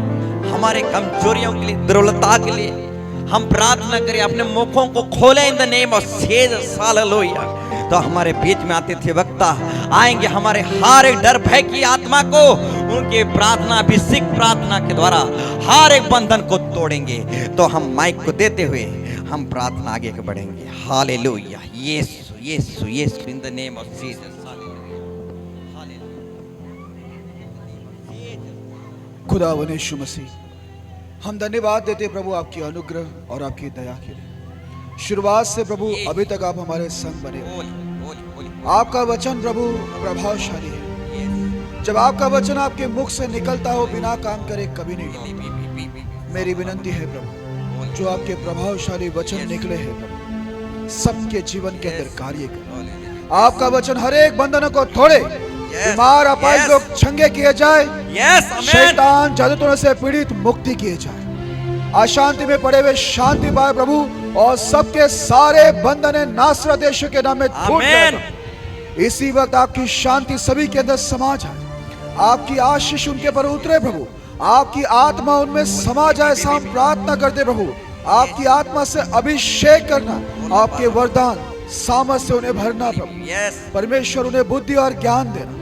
हमारे कमजोरियों के लिए दुर्बलता के लिए हम प्रार्थना करें। अपने मुखों को खोले इन the name of Jesus hallelujah. तो हमारे बीच में आते थे वक्ता आएंगे हमारे हर एक डर भय की आत्मा को उनके प्रार्थना अभिषेक प्रार्थना के द्वारा हर एक बंधन को तोड़ेंगे। तो हम माइक को देते हुए हम प्रार्थना आगे बढ़ेंगे। हालेलुया। यीशु यीशु यीशु in the name of Jesus. खुदावन यीशु मसीह, हम धन्यवाद देते प्रभु आपकी अनुग्रह और आपकी दया के लिए। शुरुआत से प्रभु अभी तक आप हमारे संग बने हुए हैं। आपका वचन प्रभु प्रभावशाली है। जब आपका वचन आपके मुख से निकलता हो बिना काम करे कभी नहीं होता। मेरी विनती है प्रभु, जो आपके प्रभावशाली वचन निकले हैं प्रभु, सबके जीवन के अंदर कार्य करें। आपका वचन हर एक बंधनों को तोड़े, बीमार अपाहिज लोग चंगे किए जाए, शैतान जादूटों से पीड़ित मुक्ति किए जाए, अशांति में पड़े हुए शांति पाए प्रभु, और सबके सारे बंधन नासरत यीशु के नाम में टूट जाए। इसी वक्त आपकी शांति सभी के अंदर समा जाए, आपकी आशीष उनके पर उतरे प्रभु, आपकी आत्मा उनमें समा जाए। हम प्रार्थना करते प्रभु, आपकी आत्मा से अभिषेक करना, आपके वरदान सामर्थ से उन्हें भरना प्रभु। परमेश्वर उन्हें बुद्धि और ज्ञान देना।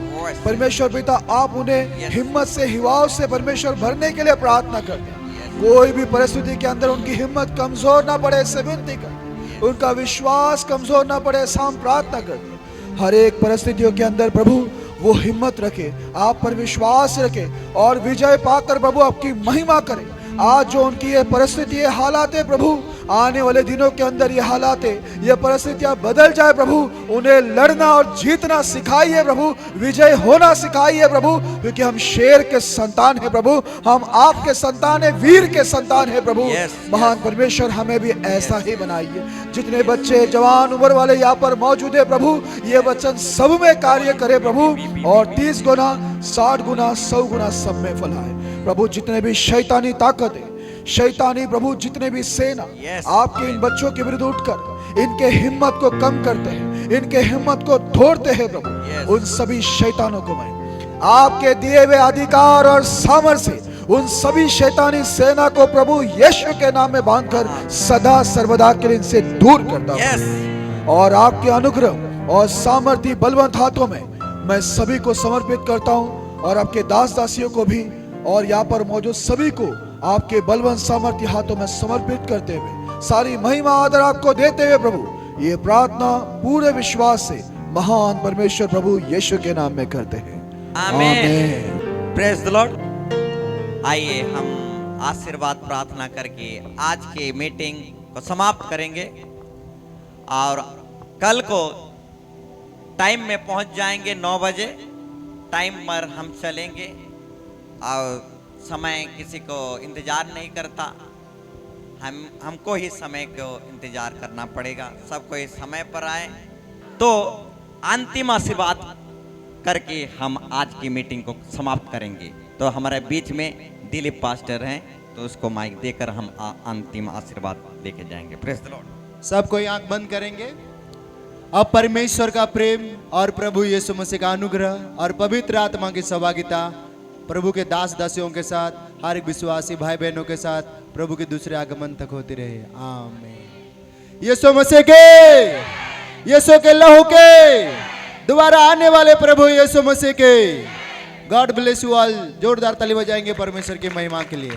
परमेश्वर पिता, आप उन्हें हिम्मत से, हिवाओं से परमेश्वर भरने के लिए प्रार्थना करते हैं। कोई भी परिस्थिति के अंदर उनकी हिम्मत कमजोर ना पड़े, इससे विनती कर, उनका विश्वास कमजोर ना पड़े, हम प्रार्थना करते हैं। हर एक परिस्थितियों के अंदर प्रभु वो हिम्मत रखे, आप पर विश्वास रखे और विजय पाकर प्रभु आपकी महिमा करे। आज जो उनकी ये परिस्थिति, ये हालात है प्रभु, आने वाले दिनों के अंदर ये हालात है, ये परिस्थितियां बदल जाए प्रभु। उन्हें लड़ना और जीतना सिखाइए प्रभु, विजय होना सिखाइए प्रभु, क्योंकि हम शेर के संतान है प्रभु, हम आपके संतान है, वीर के संतान है प्रभु। महान परमेश्वर, हमें भी ऐसा ही बनाइए। जितने बच्चे जवान उम्र वाले यहाँ पर मौजूद है प्रभु, ये वचन सब में कार्य करे प्रभु, और 30 गुना 60 गुना 100 गुना सब में फैलाए प्रभु। जितने भी शैतानी ताकत है, शैतानी प्रभु, जितने भी सेना आपके इन बच्चों के विरुद्ध उठकर इनके हिम्मत को कम करते हैं, इनके हिम्मत को तोड़ते हैं प्रभु, उन सभी शैतानों को मैं आपके दिए हुए अधिकार और सामर्थ्य से उन सभी शैतानी सेना को प्रभु यीशु के नाम में बांधकर सदा सर्वदा के लिए इनसे दूर करता हूं। और आपके अनुग्रह और सामर्थ्य बलवंत हाथों में मैं सभी को समर्पित करता हूं, और आपके दास दासियों को भी, और यहाँ पर मौजूद सभी को आपके बलवंत सामर्थ्य हाथों में समर्पित करते हुए सारी महिमा आदर आपको देते हुए प्रभु ये प्रार्थना पूरे विश्वास से महान परमेश्वर प्रभु यीशु के नाम में करते हैं। आमीन। Praise the Lord. आइए हम आशीर्वाद प्रार्थना करके आज के मीटिंग को समाप्त करेंगे, और कल को टाइम में पहुंच जाएंगे 9 बजे। टाइम पर हम चलेंगे, और समय किसी को इंतजार नहीं करता, हमको ही समय को इंतजार करना पड़ेगा। सबको इस समय पर आए तो अंतिम आशीर्वाद करके हम आज की मीटिंग को समाप्त करेंगे। तो हमारे बीच में दिलीप पास्टर हैं, तो उसको माइक देकर हम अंतिम आशीर्वाद लेके जाएंगे। Praise the Lord. सब कोई आंख बंद करेंगे। अब परमेश्वर का प्रेम और प्रभु यीशु मसीह का अनुग्रह और पवित्र आत्मा की सहभागिता प्रभु के दास दासियों के साथ, हर एक विश्वासी भाई बहनों के साथ प्रभु के दूसरे आगमन तक होती रहे। आमीन। यीशु मसीह के, यीशु के लहू के, दोबारा आने वाले प्रभु यीशु मसीह के। God bless you all. जोरदार ताली बजाएंगे परमेश्वर की महिमा के लिए।